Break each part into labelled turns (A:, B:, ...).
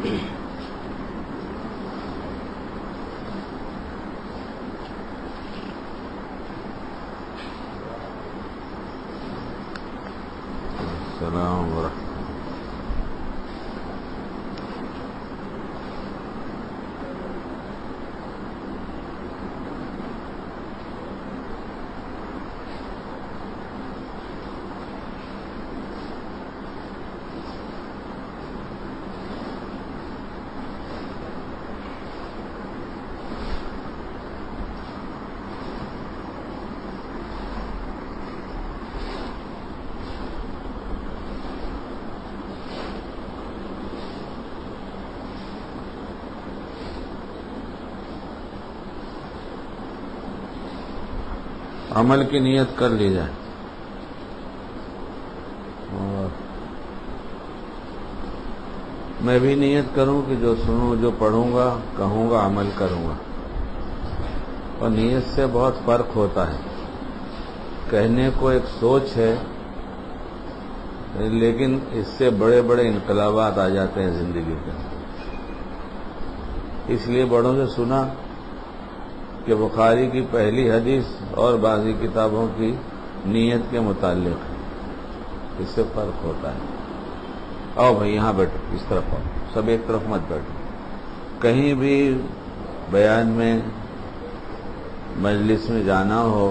A: السلام ورحمۃ عمل کی نیت کر لی جائے اور میں بھی نیت کروں کہ جو سنوں، جو پڑھوں گا، کہوں گا، عمل کروں گا. اور نیت سے بہت فرق ہوتا ہے. کہنے کو ایک سوچ ہے، لیکن اس سے بڑے بڑے انقلابات آ جاتے ہیں زندگی کے. اس لیے بڑوں سے سنا کہ بخاری کی پہلی حدیث اور بعضی کتابوں کی نیت کے متعلق ہے. اس سے فرق ہوتا ہے. آؤ بھائی یہاں بیٹھو، اس طرف آؤ، سب ایک طرف مت بیٹھو. کہیں بھی بیان میں، مجلس میں جانا ہو،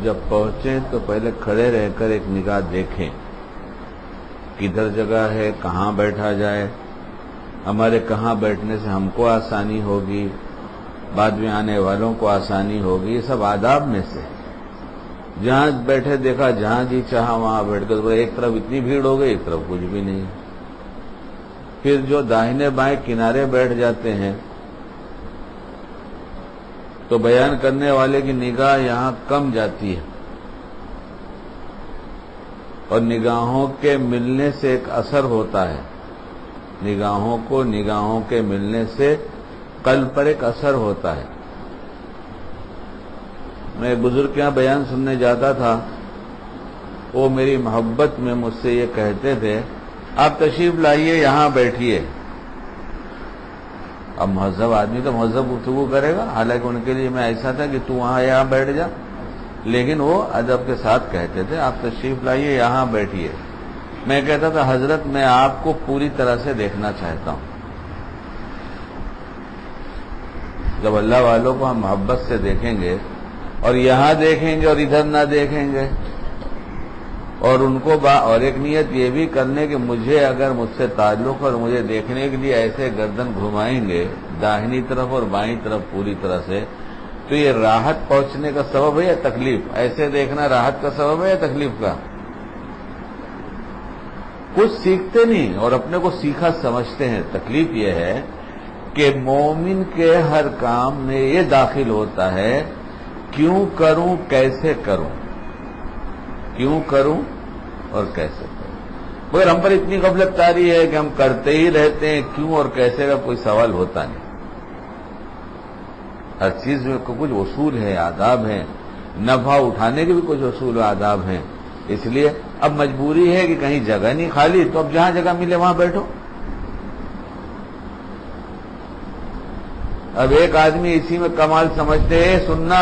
A: جب پہنچیں تو پہلے کھڑے رہ کر ایک نگاہ دیکھیں کدھر جگہ ہے، کہاں بیٹھا جائے، ہمارے کہاں بیٹھنے سے ہم کو آسانی ہوگی، بعد میں آنے والوں کو آسانی ہوگی. یہ سب آداب میں سے. جہاں بیٹھے دیکھا، جہاں جی چاہا وہاں بیٹھ کر، ایک طرف اتنی بھیڑ ہو گئی، ایک طرف کچھ بھی نہیں. پھر جو داہنے بائیں کنارے بیٹھ جاتے ہیں تو بیان کرنے والے کی نگاہ یہاں کم جاتی ہے، اور نگاہوں کے ملنے سے ایک اثر ہوتا ہے. نگاہوں کو نگاہوں کے ملنے سے قلب پر ایک اثر ہوتا ہے. میں ایک بزرگ کے یہاں بیان سننے جاتا تھا. وہ میری محبت میں مجھ سے یہ کہتے تھے، آپ تشریف لائیے، یہاں بیٹھیے. اب مہذب آدمی تو مہذب گفتگو کرے گا، حالانکہ ان کے لیے میں ایسا تھا کہ تو وہاں یہاں بیٹھ جا، لیکن وہ ادب کے ساتھ کہتے تھے آپ تشریف لائیے، یہاں بیٹھیے. میں کہتا تھا حضرت میں آپ کو پوری طرح سے دیکھنا چاہتا ہوں. جب اللہ والوں کو ہم محبت سے دیکھیں گے اور یہاں دیکھیں گے اور ادھر نہ دیکھیں گے، اور ان کو اور ایک نیت یہ بھی کرنے کہ مجھے اگر مجھ سے تعلق اور مجھے دیکھنے کے لیے ایسے گردن گھمائیں گے داہنی طرف اور بائیں طرف پوری طرح سے، تو یہ راحت پہنچنے کا سبب ہے یا تکلیف؟ ایسے دیکھنا راحت کا سبب ہے یا تکلیف کا؟ کچھ سیکھتے نہیں اور اپنے کو سیکھا سمجھتے ہیں. تکلیف یہ ہے کہ مومن کے ہر کام میں یہ داخل ہوتا ہے کیوں کروں، کیسے کروں، کیوں کروں اور کیسے کروں. مگر ہم پر اتنی غفلت طاری ہے کہ ہم کرتے ہی رہتے ہیں، کیوں اور کیسے کا کوئی سوال ہوتا نہیں. ہر چیز میں کچھ اصول ہے، آداب ہیں. نفع اٹھانے کے بھی کچھ اصول و آداب ہیں. اس لیے اب مجبوری ہے کہ کہیں جگہ نہیں خالی، تو اب جہاں جگہ ملے وہاں بیٹھو. اب ایک آدمی اسی میں کمال سمجھتے ہیں سننا،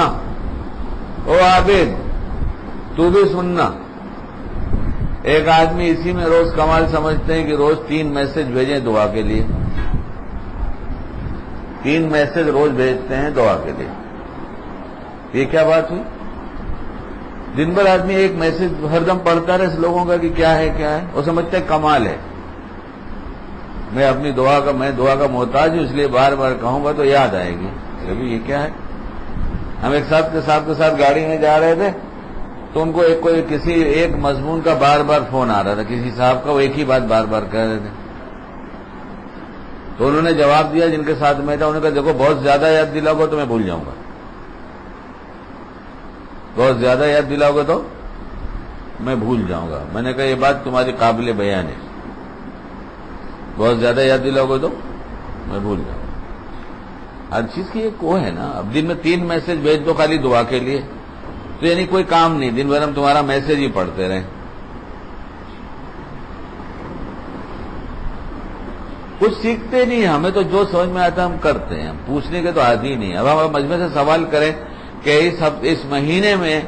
A: او عابد تو بھی سننا. ایک آدمی اسی میں روز کمال سمجھتے ہیں کہ روز 3 میسج بھیجیں دعا کے لیے. 3 میسج روز بھیجتے ہیں دعا کے لیے. یہ کیا بات ہوئی؟ دن بھر آدمی ایک میسج ہر دم پڑھتا رہے لوگوں کا کہ کیا ہے کیا ہے، وہ سمجھتے ہیں کمال ہے. میں اپنی دعا کا محتاج ہوں، اس لیے بار بار کہوں گا تو یاد آئے گی. ابھی یہ کیا ہے؟ ہم ایک ساتھ کے ساتھ گاڑی میں جا رہے تھے تو ان کو کسی ایک مضمون کا بار بار فون آ رہا تھا کسی صاحب کا، وہ ایک ہی بات بار بار کہہ رہے تھے. تو انہوں نے جواب دیا جن کے ساتھ میں تھا، انہوں نے کہا دیکھو بہت زیادہ یاد دلاؤ گے تو میں بھول جاؤں گا، بہت زیادہ یاد دلاؤ گے تو میں بھول جاؤں گا. میں نے کہا یہ بات تمہاری قابل بیان ہے، بہت زیادہ یاد دلاؤ گے تو میں بھول جاؤں گا. ہر چیز کی ایک وہ ہے نا. اب دن میں 3 میسج بھیج دو خالی دعا کے لیے، تو یعنی کوئی کام نہیں، دن بھر ہم تمہارا میسج ہی پڑھتے رہیں. کچھ سیکھتے نہیں، ہمیں تو جو سمجھ میں آتا ہم کرتے ہیں، ہم پوچھنے کے تو عادی ہی نہیں۔ اب ہم مجمع سے سوال کریں کہ اس مہینے میں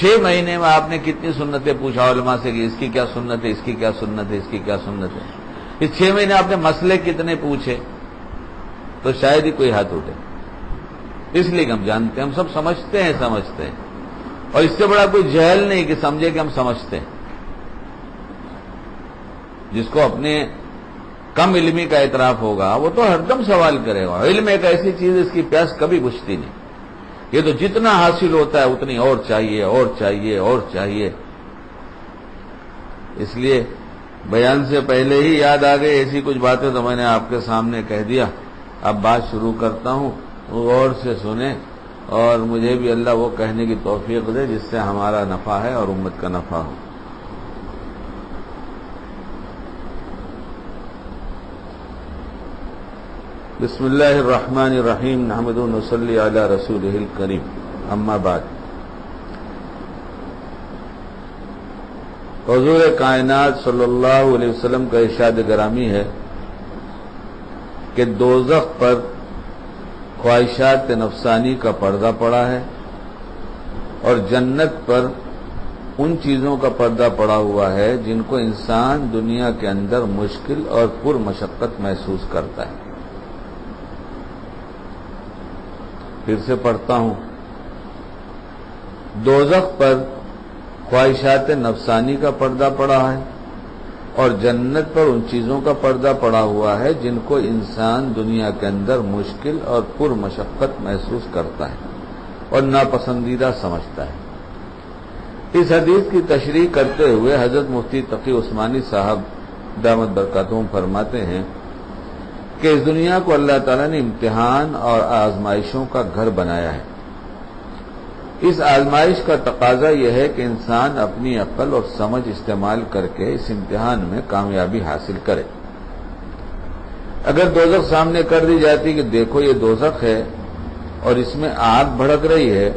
A: 6 مہینے میں آپ نے کتنی سنتیں پوچھا علماء سے کہ اس کی کیا سنت ہے، اس کی کیا سنت ہے، اس کی کیا سنت ہے، اس 6 مہینے آپ نے مسئلے کتنے پوچھے، تو شاید ہی کوئی ہاتھ اٹھے۔ اس لیے کہ ہم جانتے ہیں، ہم سب سمجھتے ہیں اور اس سے بڑا کوئی جہل نہیں کہ سمجھے کہ ہم سمجھتے ہیں۔ جس کو اپنے کم علمی کا اعتراف ہوگا وہ تو ہر دم سوال کرے گا۔ علم ایک ایسی چیز اس کی پیاس کبھی بجھتی نہیں، یہ تو جتنا حاصل ہوتا ہے اتنی اور چاہیے اور چاہیے اور چاہیے۔ اس لیے بیان سے پہلے ہی یاد آ گئی ایسی کچھ باتیں تو میں نے آپ کے سامنے کہہ دیا۔ اب بات شروع کرتا ہوں، غور سے سنیں اور مجھے بھی اللہ وہ کہنے کی توفیق دے جس سے ہمارا نفع ہے اور امت کا نفع ہو۔ بسم اللہ الرحمن الرحیم، نحمد و نصلی علی رسولہ الکریم، اما بعد۔ حضور کائنات صلی اللہ علیہ وسلم کا ارشاد گرامی ہے کہ دوزخ پر خواہشات نفسانی کا پردہ پڑا ہے اور جنت پر ان چیزوں کا پردہ پڑا ہوا ہے جن کو انسان دنیا کے اندر مشکل اور پر مشقت محسوس کرتا ہے۔ پھر سے پڑھتا ہوں، دوزخ پر خواہشات نفسانی کا پردہ پڑا ہے اور جنت پر ان چیزوں کا پردہ پڑا ہوا ہے جن کو انسان دنیا کے اندر مشکل اور پر مشقت محسوس کرتا ہے اور ناپسندیدہ سمجھتا ہے۔ اس حدیث کی تشریح کرتے ہوئے حضرت مفتی تقی عثمانی صاحب دامت برکاتہم فرماتے ہیں کہ اس دنیا کو اللہ تعالیٰ نے امتحان اور آزمائشوں کا گھر بنایا ہے۔ اس آزمائش کا تقاضا یہ ہے کہ انسان اپنی عقل اور سمجھ استعمال کر کے اس امتحان میں کامیابی حاصل کرے۔ اگر دوزخ سامنے کر دی جاتی کہ دیکھو یہ دوزخ ہے اور اس میں آگ بھڑک رہی ہے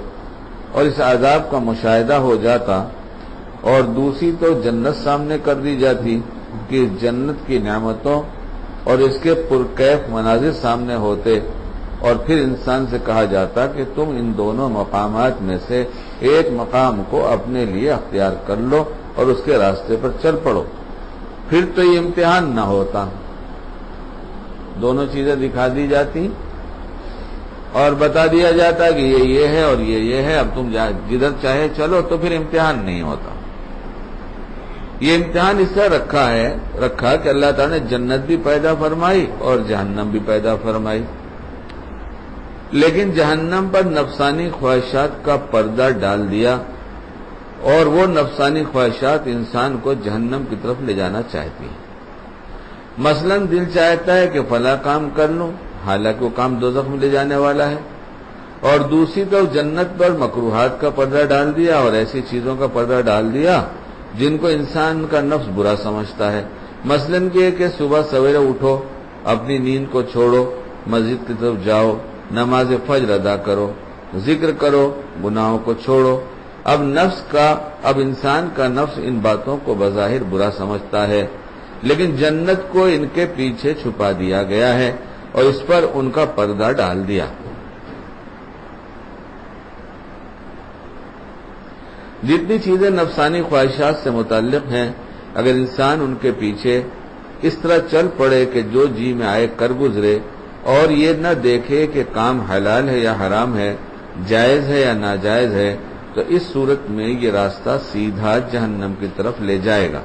A: اور اس عذاب کا مشاہدہ ہو جاتا، اور دوسری تو جنت سامنے کر دی جاتی کہ اس جنت کی نعمتوں اور اس کے پرکیف مناظر سامنے ہوتے، اور پھر انسان سے کہا جاتا کہ تم ان دونوں مقامات میں سے ایک مقام کو اپنے لیے اختیار کر لو اور اس کے راستے پر چل پڑو، پھر تو یہ امتحان نہ ہوتا۔ دونوں چیزیں دکھا دی جاتی اور بتا دیا جاتا کہ یہ ہے اور یہ ہے، اب تم جدھر چاہے چلو، تو پھر امتحان نہیں ہوتا۔ یہ امتحان اس طرح رکھا کہ اللہ تعالیٰ نے جنت بھی پیدا فرمائی اور جہنم بھی پیدا فرمائی، لیکن جہنم پر نفسانی خواہشات کا پردہ ڈال دیا اور وہ نفسانی خواہشات انسان کو جہنم کی طرف لے جانا چاہتی ہیں۔ مثلا دل چاہتا ہے کہ فلاں کام کر لوں، حالانکہ وہ کام دوزخ میں لے جانے والا ہے، اور دوسری طرف جنت پر مکروہات کا پردہ ڈال دیا اور ایسی چیزوں کا پردہ ڈال دیا جن کو انسان کا نفس برا سمجھتا ہے۔ مثلا کہ صبح سویرے اٹھو، اپنی نیند کو چھوڑو، مسجد کی طرف جاؤ، نماز فجر ادا کرو، ذکر کرو، گناہوں کو چھوڑو۔ اب انسان کا نفس ان باتوں کو بظاہر برا سمجھتا ہے، لیکن جنت کو ان کے پیچھے چھپا دیا گیا ہے اور اس پر ان کا پردہ ڈال دیا۔ جتنی چیزیں نفسانی خواہشات سے متعلق ہیں، اگر انسان ان کے پیچھے اس طرح چل پڑے کہ جو جی میں آئے کر گزرے اور یہ نہ دیکھے کہ کام حلال ہے یا حرام ہے، جائز ہے یا ناجائز ہے، تو اس صورت میں یہ راستہ سیدھا جہنم کی طرف لے جائے گا۔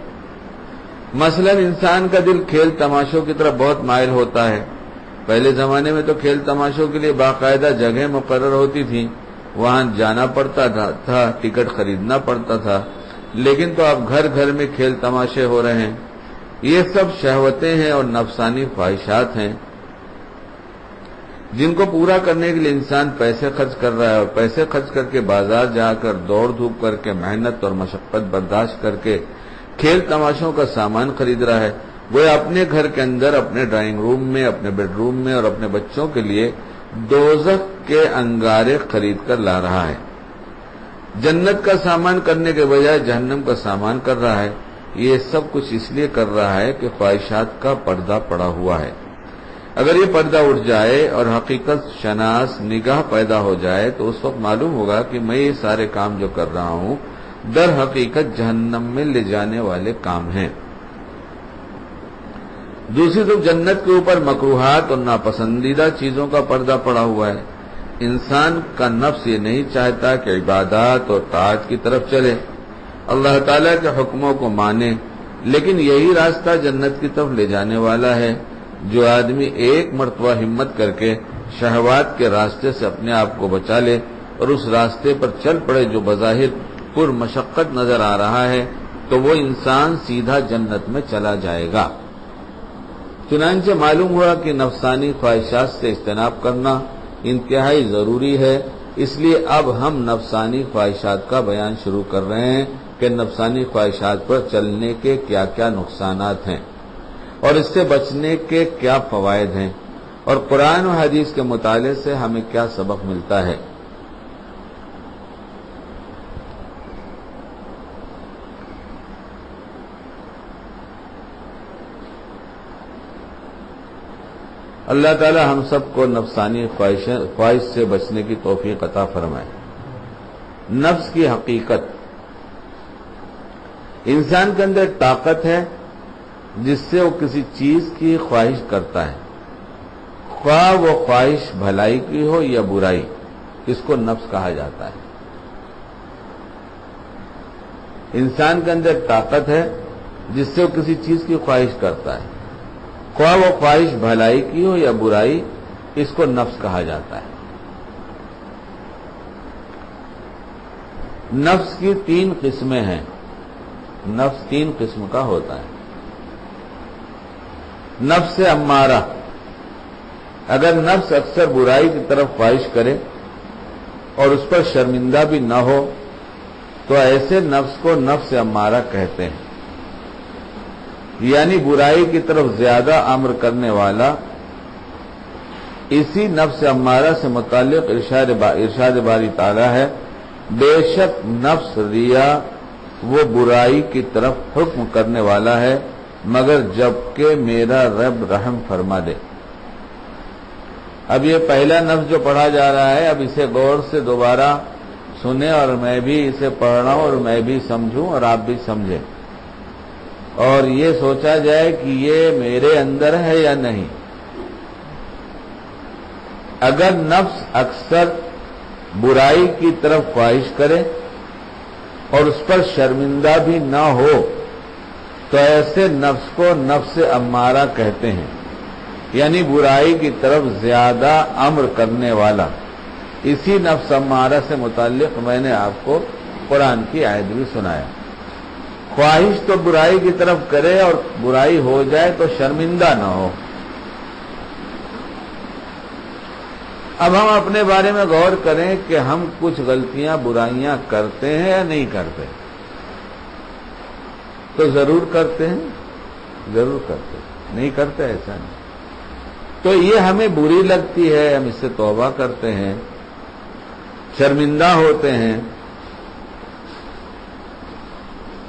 A: مثلا انسان کا دل کھیل تماشوں کی طرف بہت مائل ہوتا ہے۔ پہلے زمانے میں تو کھیل تماشوں کے لیے باقاعدہ جگہ مقرر ہوتی تھی، وہاں جانا پڑتا تھا، ٹکٹ خریدنا پڑتا تھا، لیکن تو اب گھر گھر میں کھیل تماشے ہو رہے ہیں۔ یہ سب شہوتیں ہیں اور نفسانی خواہشات ہیں جن کو پورا کرنے کے لیے انسان پیسے خرچ کر رہا ہے، اور پیسے خرچ کر کے بازار جا کر دوڑ دھوپ کر کے محنت اور مشقت برداشت کر کے کھیل تماشوں کا سامان خرید رہا ہے۔ وہ اپنے گھر کے اندر، اپنے ڈرائنگ روم میں، اپنے بیڈ روم میں اور اپنے بچوں کے لیے دوزخ کے انگارے خرید کر لا رہا ہے۔ جنت کا سامان کرنے کے بجائے جہنم کا سامان کر رہا ہے، یہ سب کچھ اس لیے کر رہا ہے کہ خواہشات کا پردہ پڑا ہوا ہے۔ اگر یہ پردہ اٹھ جائے اور حقیقت شناس نگاہ پیدا ہو جائے تو اس وقت معلوم ہوگا کہ میں یہ سارے کام جو کر رہا ہوں در حقیقت جہنم میں لے جانے والے کام ہیں۔ دوسری طرف جنت کے اوپر مکروہات اور ناپسندیدہ چیزوں کا پردہ پڑا ہوا ہے۔ انسان کا نفس یہ نہیں چاہتا کہ عبادات اور طاعت کی طرف چلے، اللہ تعالیٰ کے حکموں کو مانے، لیکن یہی راستہ جنت کی طرف لے جانے والا ہے۔ جو آدمی ایک مرتبہ ہمت کر کے شہوات کے راستے سے اپنے آپ کو بچا لے اور اس راستے پر چل پڑے جو بظاہر پر مشقت نظر آ رہا ہے تو وہ انسان سیدھا جنت میں چلا جائے گا۔ چنانچہ معلوم ہوا کہ نفسانی خواہشات سے اجتناب کرنا انتہائی ضروری ہے، اس لیے اب ہم نفسانی خواہشات کا بیان شروع کر رہے ہیں کہ نفسانی خواہشات پر چلنے کے کیا کیا نقصانات ہیں اور اس سے بچنے کے کیا فوائد ہیں، اور قرآن و حدیث کے مطالعے سے ہمیں کیا سبق ملتا ہے۔ اللہ تعالی ہم سب کو نفسانی خواہش سے بچنے کی توفیق عطا فرمائے۔ نفس کی حقیقت، انسان کے اندر طاقت ہے جس سے وہ کسی چیز کی خواہش کرتا ہے، خواہ وہ خواہش بھلائی کی ہو یا برائی، اس کو نفس کہا جاتا ہے۔ انسان کے اندر طاقت ہے جس سے وہ کسی چیز کی خواہش کرتا ہے، خواہ وہ خواہش بھلائی کی ہو یا برائی، اس کو نفس کہا جاتا ہے۔ نفس کی 3 قسمیں ہیں، نفس 3 قسم کا ہوتا ہے۔ نفس امارہ، اگر نفس اکثر برائی کی طرف خواہش کرے اور اس پر شرمندہ بھی نہ ہو تو ایسے نفس کو نفس امارہ کہتے ہیں، یعنی برائی کی طرف زیادہ امر کرنے والا۔ اسی نفس امارہ سے متعلق ارشاد باری تعالی ہے، بے شک نفس ریا وہ برائی کی طرف حکم کرنے والا ہے مگر جبکہ میرا رب رحم فرما دے۔ اب یہ پہلا نفس جو پڑھا جا رہا ہے، اب اسے غور سے دوبارہ سنیں اور میں بھی اسے پڑھ رہا ہوں اور میں بھی سمجھوں اور آپ بھی سمجھیں، اور یہ سوچا جائے کہ یہ میرے اندر ہے یا نہیں۔ اگر نفس اکثر برائی کی طرف خواہش کرے اور اس پر شرمندہ بھی نہ ہو تو ایسے نفس کو نفس امارہ کہتے ہیں، یعنی برائی کی طرف زیادہ امر کرنے والا۔ اسی نفس امارہ سے متعلق میں نے آپ کو قرآن کی آیت بھی سنایا، خواہش تو برائی کی طرف کرے اور برائی ہو جائے تو شرمندہ نہ ہو۔ اب ہم اپنے بارے میں غور کریں کہ ہم کچھ غلطیاں برائیاں کرتے ہیں یا نہیں کرتے، تو ضرور کرتے ہیں، ضرور کرتے ہیں، نہیں کرتے ایسا نہیں۔ تو یہ ہمیں بری لگتی ہے، ہم اس سے توبہ کرتے ہیں، شرمندہ ہوتے ہیں،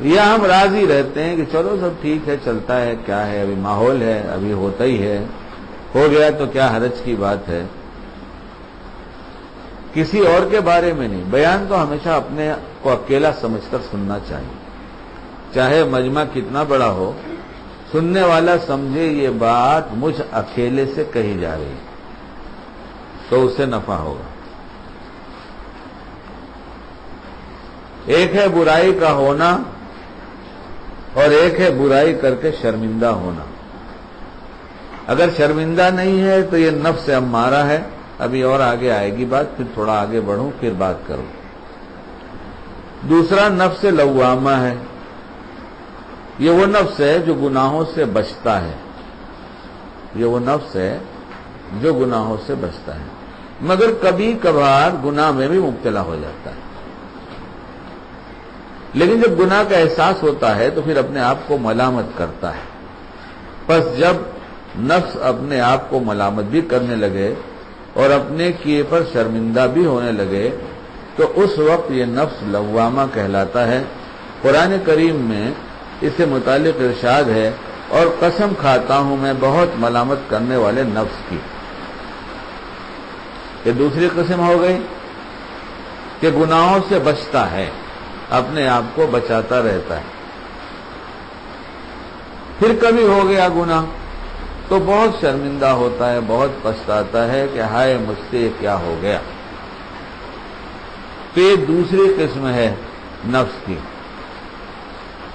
A: یا ہم راضی رہتے ہیں کہ چلو سب ٹھیک ہے، چلتا ہے، کیا ہے، ابھی ماحول ہے، ابھی ہوتا ہی ہے، ہو گیا تو کیا حرج کی بات ہے۔ کسی اور کے بارے میں نہیں، بیان تو ہمیشہ اپنے کو اکیلا سمجھ کر سننا چاہیے، چاہے مجمع کتنا بڑا ہو، سننے والا سمجھے یہ بات مجھ اکیلے سے کہی جا رہی ہے تو اسے نفع ہوگا۔ ایک ہے برائی کا ہونا اور ایک ہے برائی کر کے شرمندہ ہونا۔ اگر شرمندہ نہیں ہے تو یہ نفس امارہ ہے، ابھی اور آگے آئے گی بات، پھر تھوڑا آگے بڑھوں پھر بات کروں۔ دوسرا نفس لوامہ ہے، یہ وہ نفس ہے جو گناہوں سے بچتا ہے، یہ وہ نفس ہے جو گناہوں سے بچتا ہے مگر کبھی کبھار گناہ میں بھی مبتلا ہو جاتا ہے۔ لیکن جب گناہ کا احساس ہوتا ہے تو پھر اپنے آپ کو ملامت کرتا ہے۔ پس جب نفس اپنے آپ کو ملامت بھی کرنے لگے اور اپنے کیے پر شرمندہ بھی ہونے لگے تو اس وقت یہ نفس لوامہ کہلاتا ہے۔ قرآن کریم میں اس سے متعلق ارشاد ہے، اور قسم کھاتا ہوں میں بہت ملامت کرنے والے نفس کی۔ یہ دوسری قسم ہو گئی کہ گناہوں سے بچتا ہے، اپنے آپ کو بچاتا رہتا ہے، پھر کبھی ہو گیا گناہ تو بہت شرمندہ ہوتا ہے، بہت پچھتاتا ہے کہ ہائے مجھ سے یہ کیا ہو گیا۔ تو یہ دوسری قسم ہے نفس کی۔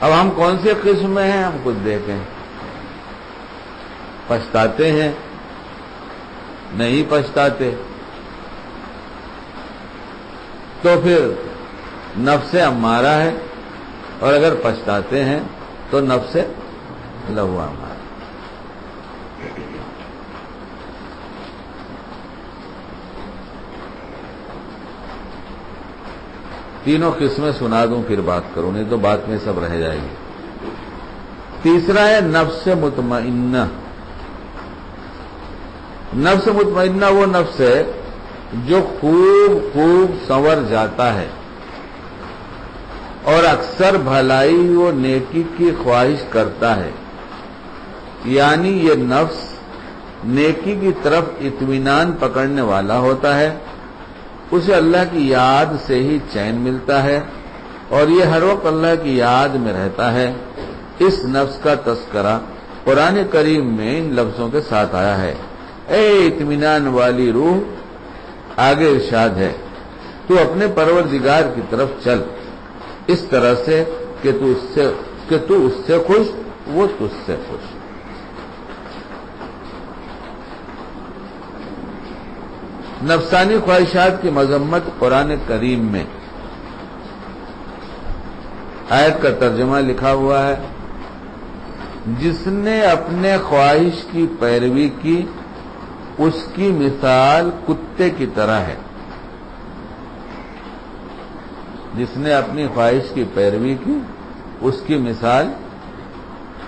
A: اب ہم کون سی قسم میں ہیں، ہم خود دیکھیں۔ پچھتاتے ہیں، نہیں پچھتاتے، تو پھر نفس امارہ ہے، اور اگر پچھتاتے ہیں تو نفس لوامہ ہے۔ تینوں قسمیں سنا دوں پھر بات کروں، نہیں تو بات میں سب رہ جائے گی۔ تیسرا ہے نفس مطمئنہ۔ نفس مطمئنہ وہ نفس ہے جو خوب سنور جاتا ہے اور اکثر بھلائی و نیکی کی خواہش کرتا ہے، یعنی یہ نفس نیکی کی طرف اطمینان پکڑنے والا ہوتا ہے، اسے اللہ کی یاد سے ہی چین ملتا ہے اور یہ ہر وقت اللہ کی یاد میں رہتا ہے۔ اس نفس کا تذکرہ قرآن کریم میں ان لفظوں کے ساتھ آیا ہے، اے اطمینان والی روح، آگے ارشاد ہے، تو اپنے پروردگار کی طرف چل اس طرح سے کہ تو اس سے خوش، وہ تجھ سے خوش۔ نفسانی خواہشات کی مذمت قرآن کریم میں آیت کا ترجمہ لکھا ہوا ہے، جس نے اپنے خواہش کی پیروی کی اس کی مثال کتے کی طرح ہے۔ جس نے اپنی خواہش کی پیروی کی اس کی مثال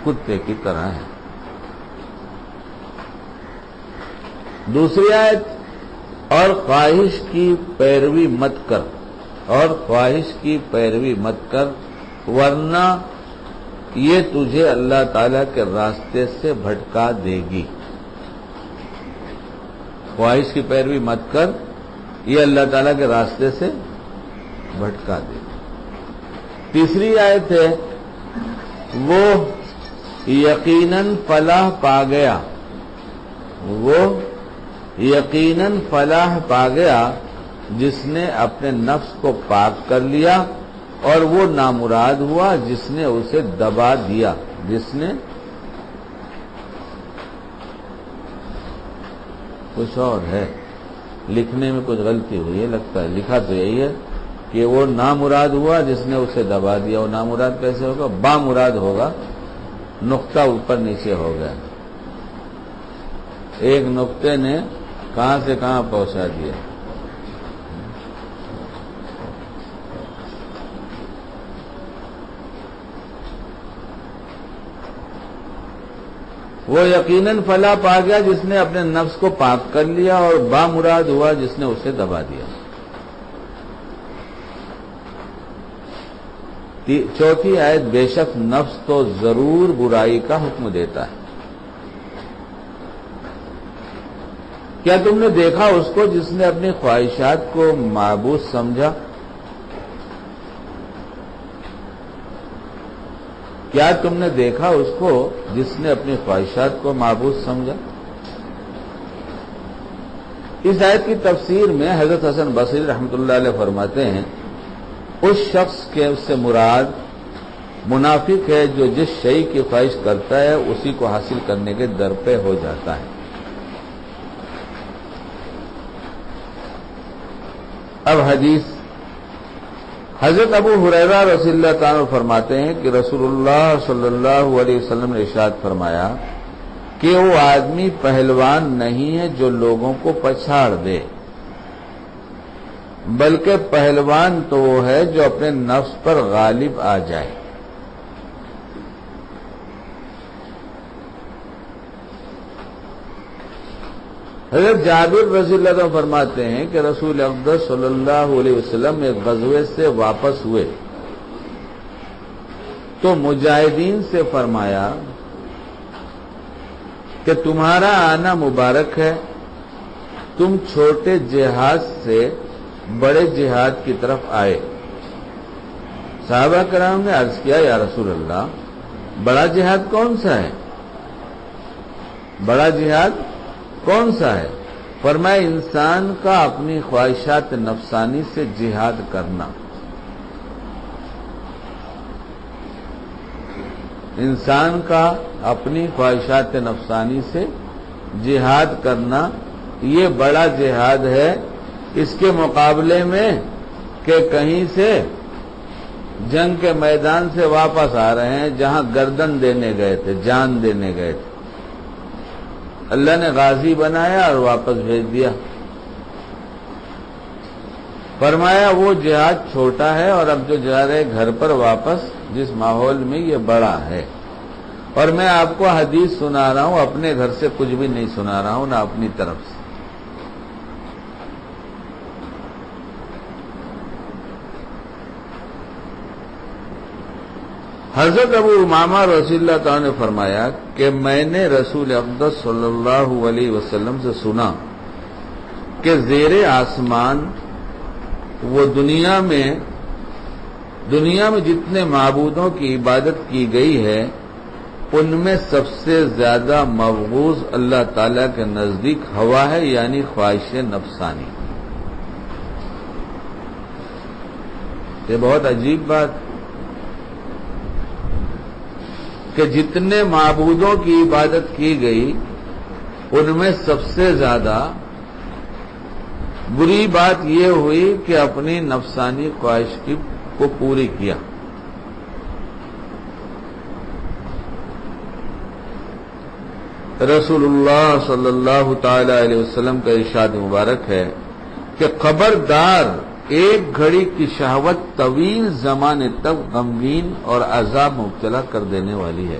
A: کتے کی طرح ہے۔ دوسری آیت، اور خواہش کی پیروی مت کر، اور خواہش کی پیروی مت کر، ورنہ یہ تجھے اللہ تعالی کے راستے سے بھٹکا دے گی۔ خواہش کی پیروی مت کر، یہ اللہ تعالیٰ کے راستے سے بھٹکا دے گی۔ تیسری آیت ہے، وہ یقیناً فلاح پا گیا، وہ یقیناً فلاح پا گیا جس نے اپنے نفس کو پاک کر لیا، اور وہ نامراد ہوا جس نے اسے دبا دیا، جس نے کچھ اور ہے، لکھنے میں کچھ غلطی ہوئی ہے لگتا ہے، لکھا تو یہی ہے کہ وہ نامراد ہوا جس نے اسے دبا دیا۔ وہ نامراد کیسے ہوگا؟ با مراد ہوگا، نقطہ اوپر نیچے ہو گیا، ایک نقطے نے کہاں سے کہاں پہنچا دیا۔ وہ یقیناً فلاح پا گیا جس نے اپنے نفس کو پاک کر لیا، اور با مراد ہوا جس نے اسے دبا دیا۔ چوتھی آیت، بے شک نفس تو ضرور برائی کا حکم دیتا ہے۔ کیا تم نے دیکھا اس کو جس نے اپنی خواہشات کو معبود سمجھا؟ کیا تم نے دیکھا اس کو جس نے اپنی خواہشات کو معبود سمجھا؟ اس آیت کی تفسیر میں حضرت حسن بصری رحمۃ اللہ علیہ فرماتے ہیں، اس شخص کے سے مراد منافق ہے جو جس شے کی خواہش کرتا ہے اسی کو حاصل کرنے کے در پہ ہو جاتا ہے۔ اب حدیث، حضرت ابو ہریرہ رضی اللہ تعالیٰ فرماتے ہیں کہ رسول اللہ صلی اللہ علیہ وسلم نے ارشاد فرمایا کہ وہ آدمی پہلوان نہیں ہے جو لوگوں کو پچھاڑ دے، بلکہ پہلوان تو وہ ہے جو اپنے نفس پر غالب آ جائے۔ حضرت جابر رضی اللہ عنہ فرماتے ہیں کہ رسول اقدس صلی اللہ علیہ وسلم ایک غزوے سے واپس ہوئے تو مجاہدین سے فرمایا کہ تمہارا آنا مبارک ہے، تم چھوٹے جہاد سے بڑے جہاد کی طرف آئے۔ صحابہ کرام نے عرض کیا یا رسول اللہ، بڑا جہاد کون سا ہے؟ بڑا جہاد کون سا ہے؟ فرمایا انسان کا اپنی خواہشات نفسانی سے جہاد کرنا۔ انسان کا اپنی خواہشات نفسانی سے جہاد کرنا یہ بڑا جہاد ہے، اس کے مقابلے میں کہ کہیں سے جنگ کے میدان سے واپس آ رہے ہیں جہاں گردن دینے گئے تھے، جان دینے گئے تھے، اللہ نے غازی بنایا اور واپس بھیج دیا۔ فرمایا وہ جہاد چھوٹا ہے اور اب جو جا رہے گھر پر واپس جس ماحول میں یہ بڑا ہے۔ اور میں آپ کو حدیث سنا رہا ہوں، اپنے گھر سے کچھ بھی نہیں سنا رہا ہوں، نہ اپنی طرف سے۔ حضرت ابو امامہ رضی اللہ تعالیٰ نے فرمایا کہ میں نے رسول اقدس صلی اللہ علیہ وسلم سے سنا کہ زیر آسمان وہ دنیا میں جتنے معبودوں کی عبادت کی گئی ہے ان میں سب سے زیادہ مبغوض اللہ تعالیٰ کے نزدیک ہوا ہے، یعنی خواہش نفسانی۔ یہ بہت عجیب بات کہ جتنے معبودوں کی عبادت کی گئی ان میں سب سے زیادہ بری بات یہ ہوئی کہ اپنی نفسانی خواہش کو پوری کیا۔ رسول اللہ صلی اللہ تعالی علیہ وسلم کا ارشاد مبارک ہے کہ خبردار، ایک گھڑی کی شہوت طویل زمانے تک غمگین اور عذاب مبتلا کر دینے والی ہے۔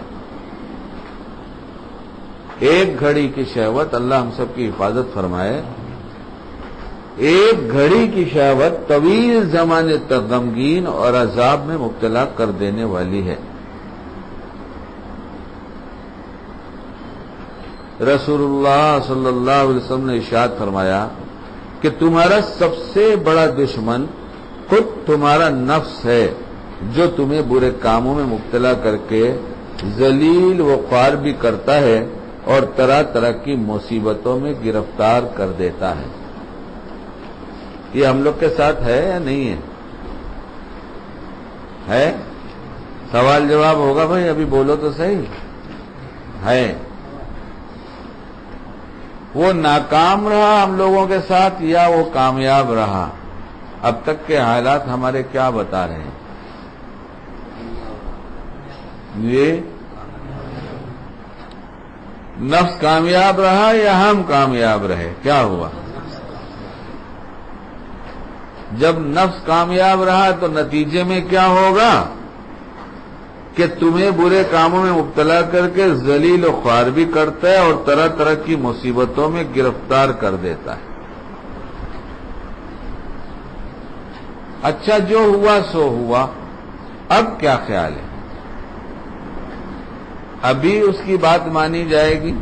A: ایک گھڑی کی شہوت، اللہ ہم سب کی حفاظت فرمائے، ایک گھڑی کی شہوت طویل زمانے تک غمگین اور عذاب میں مبتلا کر دینے والی ہے۔ رسول اللہ صلی اللہ علیہ وسلم نے ارشاد فرمایا کہ تمہارا سب سے بڑا دشمن خود تمہارا نفس ہے، جو تمہیں برے کاموں میں مبتلا کر کے ذلیل و خوار بھی کرتا ہے اور طرح طرح کی مصیبتوں میں گرفتار کر دیتا ہے۔ یہ ہم لوگ کے ساتھ ہے یا نہیں ہے؟ سوال جواب ہوگا بھائی، ابھی بولو تو صحیح ہے۔ وہ ناکام رہا ہم لوگوں کے ساتھ یا وہ کامیاب رہا؟ اب تک کے حالات ہمارے کیا بتا رہے ہیں؟ یہ نفس کامیاب رہا یا ہم کامیاب رہے؟ کیا ہوا؟ جب نفس کامیاب رہا تو نتیجے میں کیا ہوگا کہ تمہیں برے کاموں میں مبتلا کر کے ذلیل و خوار بھی کرتا ہے اور طرح طرح کی مصیبتوں میں گرفتار کر دیتا ہے۔ اچھا، جو ہوا سو ہوا، اب کیا خیال ہے؟ ابھی اس کی بات مانی جائے گی؟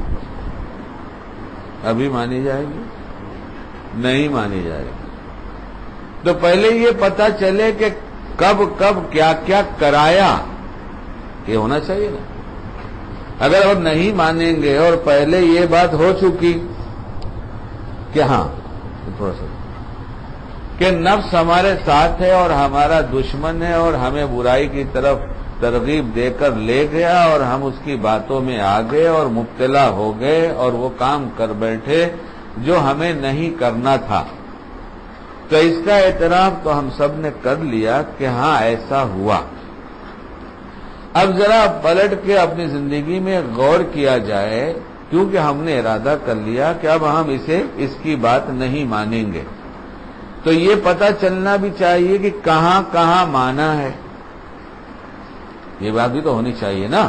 A: ابھی مانی جائے گی؟ نہیں مانی جائے گی۔ تو پہلے یہ پتا چلے کہ کب کب کیا کیا کرایا، یہ ہونا چاہیے نا۔ اگر اب نہیں مانیں گے اور پہلے یہ بات ہو چکی کہ ہاں تھوڑا سا کہ نفس ہمارے ساتھ ہے اور ہمارا دشمن ہے اور ہمیں برائی کی طرف ترغیب دے کر لے گیا اور ہم اس کی باتوں میں آ گئے اور مبتلا ہو گئے اور وہ کام کر بیٹھے جو ہمیں نہیں کرنا تھا، تو اس کا اعتراف تو ہم سب نے کر لیا کہ ہاں ایسا ہوا۔ اب ذرا پلٹ کے اپنی زندگی میں غور کیا جائے، کیونکہ ہم نے ارادہ کر لیا کہ اب ہم اس کی بات نہیں مانیں گے، تو یہ پتہ چلنا بھی چاہیے کہ کہاں کہاں مانا ہے۔ یہ بات بھی تو ہونی چاہیے نا۔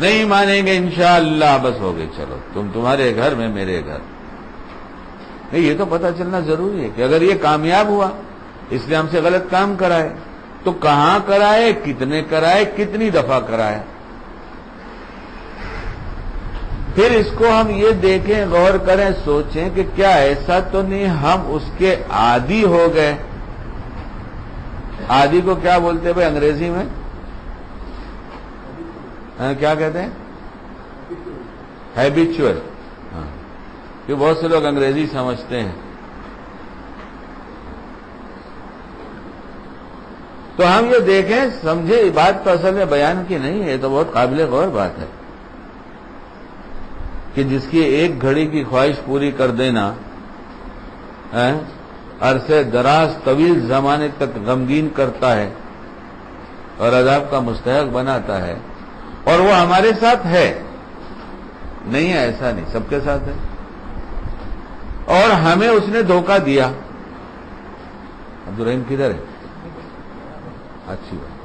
A: نہیں مانیں گے انشاءاللہ، بس ہو گئی، چلو تمہارے گھر میں میرے گھر۔ نہیں، یہ تو پتہ چلنا ضروری ہے کہ اگر یہ کامیاب ہوا اس لیے ہم سے غلط کام کرائے، تو کہاں کرائے، کتنے کرائے، کتنی دفعہ کرائے؟ پھر اس کو ہم یہ دیکھیں، غور کریں، سوچیں کہ کیا ایسا تو نہیں ہم اس کے عادی ہو گئے؟ عادی کو کیا بولتے بھائی انگریزی میں؟ کیا کہتے ہیں؟ ہیبیچول. ہاں، کہ بہت سے لوگ انگریزی سمجھتے ہیں. تو ہم یہ دیکھیں، سمجھے، یہ بات تو اصل میں بیان کی نہیں ہے، تو بہت قابل غور بات ہے کہ جس کی ایک گھڑی کی خواہش پوری کر دینا عرصے دراز طویل زمانے تک غمگین کرتا ہے اور عذاب کا مستحق بناتا ہے، اور وہ ہمارے ساتھ ہے. نہیں ہے ایسا نہیں، سب کے ساتھ ہے، اور ہمیں اس نے دھوکہ دیا. عبدالرحیم کدھر ہے؟ اچھی بات.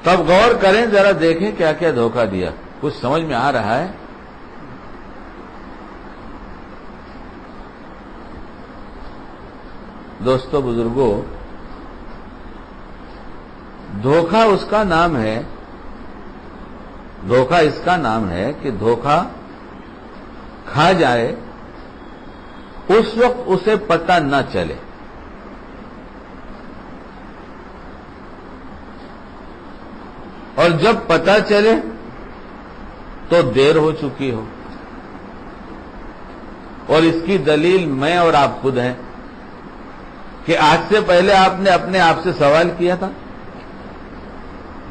A: تب غور کریں، ذرا دیکھیں کیا کیا دھوکہ دیا. کچھ سمجھ میں آ رہا ہے؟ دوستو بزرگوں، دھوکہ اس کا نام ہے، دھوکہ اس کا نام ہے کہ دھوکہ کھا جائے اس وقت اسے پتہ نہ چلے، اور جب پتہ چلے تو دیر ہو چکی ہو. اور اس کی دلیل میں اور آپ خود ہیں کہ آج سے پہلے آپ نے اپنے آپ سے سوال کیا تھا؟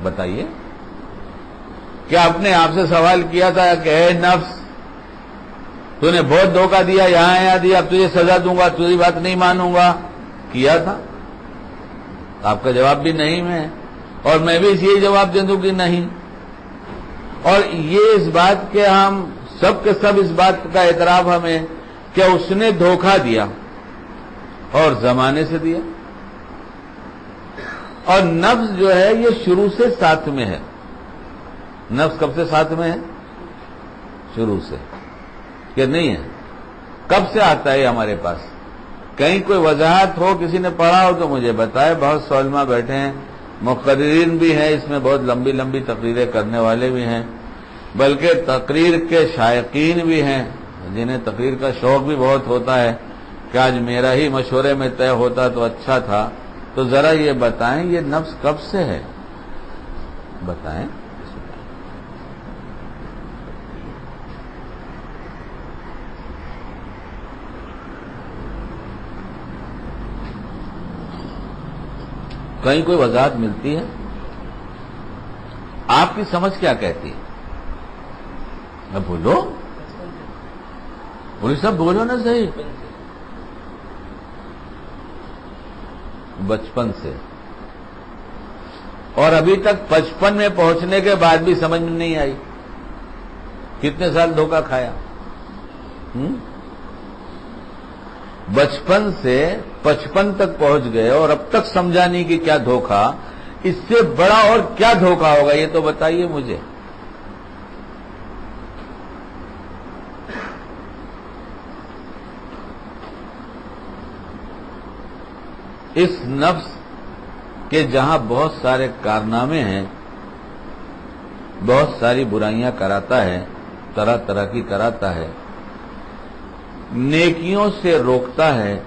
A: بتائیے، کیا اپنے آپ سے سوال کیا تھا کہ اے نفس، تو نے بہت دھوکہ دیا، یہاں دیا، اب تجھے سزا دوں گا، تجھے بات نہیں مانوں گا؟ کیا تھا؟ آپ کا جواب بھی نہیں ہے، اور میں بھی یہی جواب دے دوں کہ نہیں. اور یہ اس بات کے ہم سب کے سب اس بات کا اعتراف ہمیں کہ اس نے دھوکہ دیا، اور زمانے سے دیا. اور نفس جو ہے یہ شروع سے ساتھ میں ہے. نفس کب سے ساتھ میں ہے؟ شروع سے. کہ نہیں ہے؟ کب سے آتا ہے ہمارے پاس؟ کہیں کوئی وضاحت ہو، کسی نے پڑھا ہو تو مجھے بتائے. بہت علماء بیٹھے ہیں، مقررین بھی ہیں اس میں، بہت لمبی لمبی تقریریں کرنے والے بھی ہیں، بلکہ تقریر کے شائقین بھی ہیں جنہیں تقریر کا شوق بھی بہت ہوتا ہے کہ آج میرا ہی مشورے میں طے ہوتا تو اچھا تھا. تو ذرا یہ بتائیں، یہ نفس کب سے ہے؟ بتائیں. کہیں کوئی وضاحت ملتی ہے؟ آپ کی سمجھ کیا کہتی ہے؟ بولو، بولو، سب بولو نا صحیح. بچپن سے. اور ابھی تک 55 میں پہنچنے کے بعد بھی سمجھ میں نہیں آئی. کتنے سال دھوکہ کھایا؟ بچپن سے 55 تک پہنچ گئے اور اب تک سمجھا نہیں کہ کیا دھوکہ. اس سے بڑا اور کیا دھوکہ ہوگا یہ تو بتائیے مجھے. اس نفس کے جہاں بہت سارے کارنامے ہیں، بہت ساری برائیاں کراتا ہے، طرح طرح کی کراتا ہے، نیکیوں سے روکتا ہے.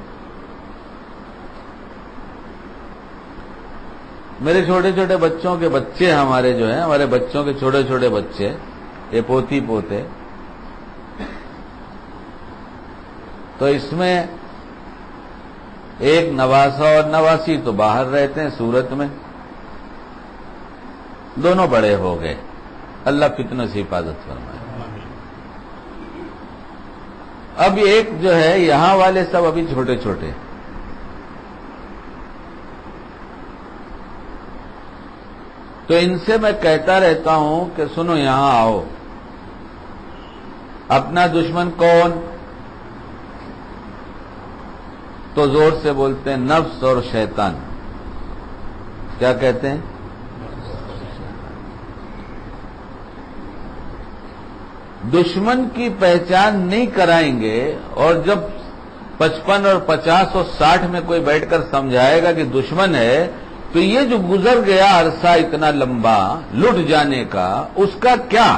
A: میرے چھوٹے چھوٹے بچوں کے بچے ہمارے جو ہیں، ہمارے بچوں کے چھوٹے چھوٹے بچے، یہ پوتی پوتے، تو اس میں ایک نواسا اور نواسی تو باہر رہتے ہیں صورت میں، دونوں بڑے ہو گئے. اللہ فتنوں سے حفاظت فرمائے. اب ایک جو ہے یہاں والے سب ابھی چھوٹے چھوٹے. تو ان سے میں کہتا رہتا ہوں کہ سنو یہاں آؤ. اپنا دشمن کون؟ تو زور سے بولتے ہیں نفس اور شیطان. کیا کہتے ہیں؟ دشمن کی پہچان نہیں کرائیں گے، اور جب 55 اور 50 اور 60 میں کوئی بیٹھ کر سمجھائے گا کہ دشمن ہے، تو یہ جو گزر گیا عرصہ اتنا لمبا لٹ جانے کا، اس کا کیا؟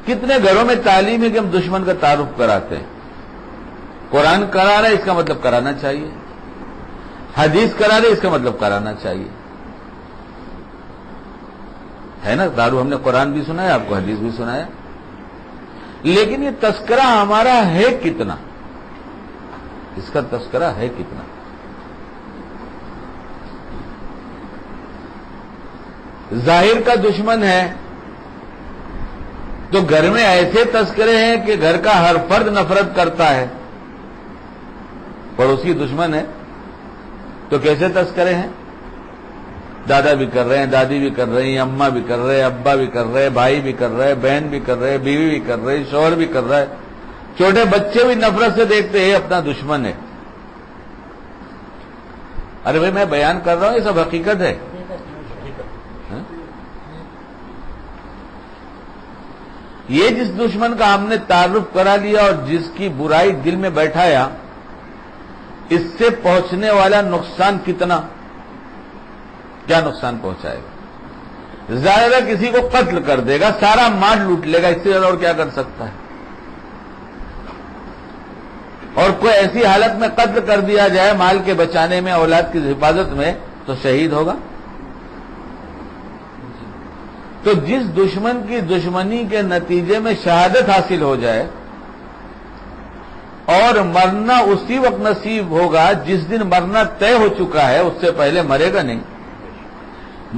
A: کتنے گھروں میں تعلیم ہے کہ ہم دشمن کا تعارف کراتے ہیں؟ قرآن کرا رہا ہے، اس کا مطلب کرانا چاہیے، حدیث کرا رہے اس کا مطلب کرانا چاہیے، ہے نا؟ تعارف ہم نے قرآن بھی سنایا، آپ کو حدیث بھی سنایا، لیکن یہ تذکرہ ہمارا ہے کتنا؟ اس کا تذکرہ ہے کتنا؟ ظاہر کا دشمن ہے تو گھر میں ایسے تذکرے ہیں کہ گھر کا ہر فرد نفرت کرتا ہے، پڑوسی دشمن ہے تو کیسے تذکرے ہیں؟ دادا بھی کر رہے ہیں، دادی بھی کر رہی ہیں، اماں بھی کر رہے ہیں، ابا بھی کر رہے ہیں، بھائی بھی کر رہے ہیں، بہن بھی کر رہے ہیں، بیوی بھی کر رہے ہیں، شوہر بھی کر رہا ہے، چھوٹے بچے بھی نفرت سے دیکھتے ہیں اپنا دشمن ہے۔ ارے بھائی میں بیان کر رہا ہوں، یہ سب حقیقت ہے۔ یہ جس دشمن کا ہم نے تعارف کرا لیا اور جس کی برائی دل میں بیٹھایا، اس سے پہنچنے والا نقصان کتنا؟ کیا نقصان پہنچائے گا؟ زیادہ کسی کو قتل کر دے گا، سارا مال لوٹ لے گا، اس سے زیادہ اور کیا کر سکتا ہے؟ اور کوئی ایسی حالت میں قتل کر دیا جائے مال کے بچانے میں، اولاد کی حفاظت میں، تو شہید ہوگا۔ تو جس دشمن کی دشمنی کے نتیجے میں شہادت حاصل ہو جائے اور مرنا اسی وقت نصیب ہوگا جس دن مرنا طے ہو چکا ہے، اس سے پہلے مرے گا نہیں۔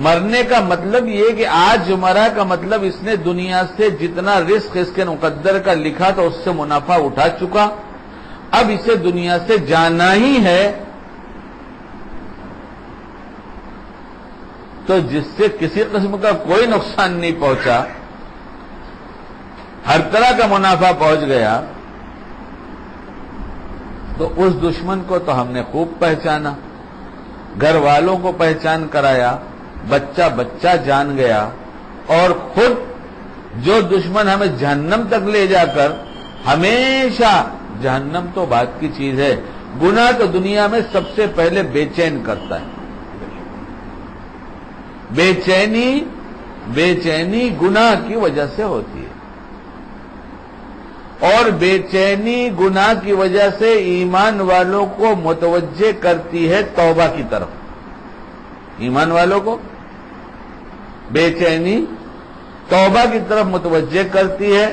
A: مرنے کا مطلب یہ کہ آج مرا کا مطلب اس نے دنیا سے جتنا رزق اس کے مقدر کا لکھا تھا اس سے منافع اٹھا چکا، اب اسے دنیا سے جانا ہی ہے۔ تو جس سے کسی قسم کا کوئی نقصان نہیں پہنچا، ہر طرح کا منافع پہنچ گیا، تو اس دشمن کو تو ہم نے خوب پہچانا، گھر والوں کو پہچان کرایا، بچہ بچہ جان گیا، اور خود جو دشمن ہمیں جہنم تک لے جا کر ہمیشہ، جہنم تو بات کی چیز ہے، گناہ تو دنیا میں سب سے پہلے بے چین کرتا ہے۔ بے چینی گناہ کی وجہ سے ہوتی ہے، اور بے چینی گناہ کی وجہ سے ایمان والوں کو متوجہ کرتی ہے توبہ کی طرف۔ ایمان والوں کو بے چینی توبہ کی طرف متوجہ کرتی ہے۔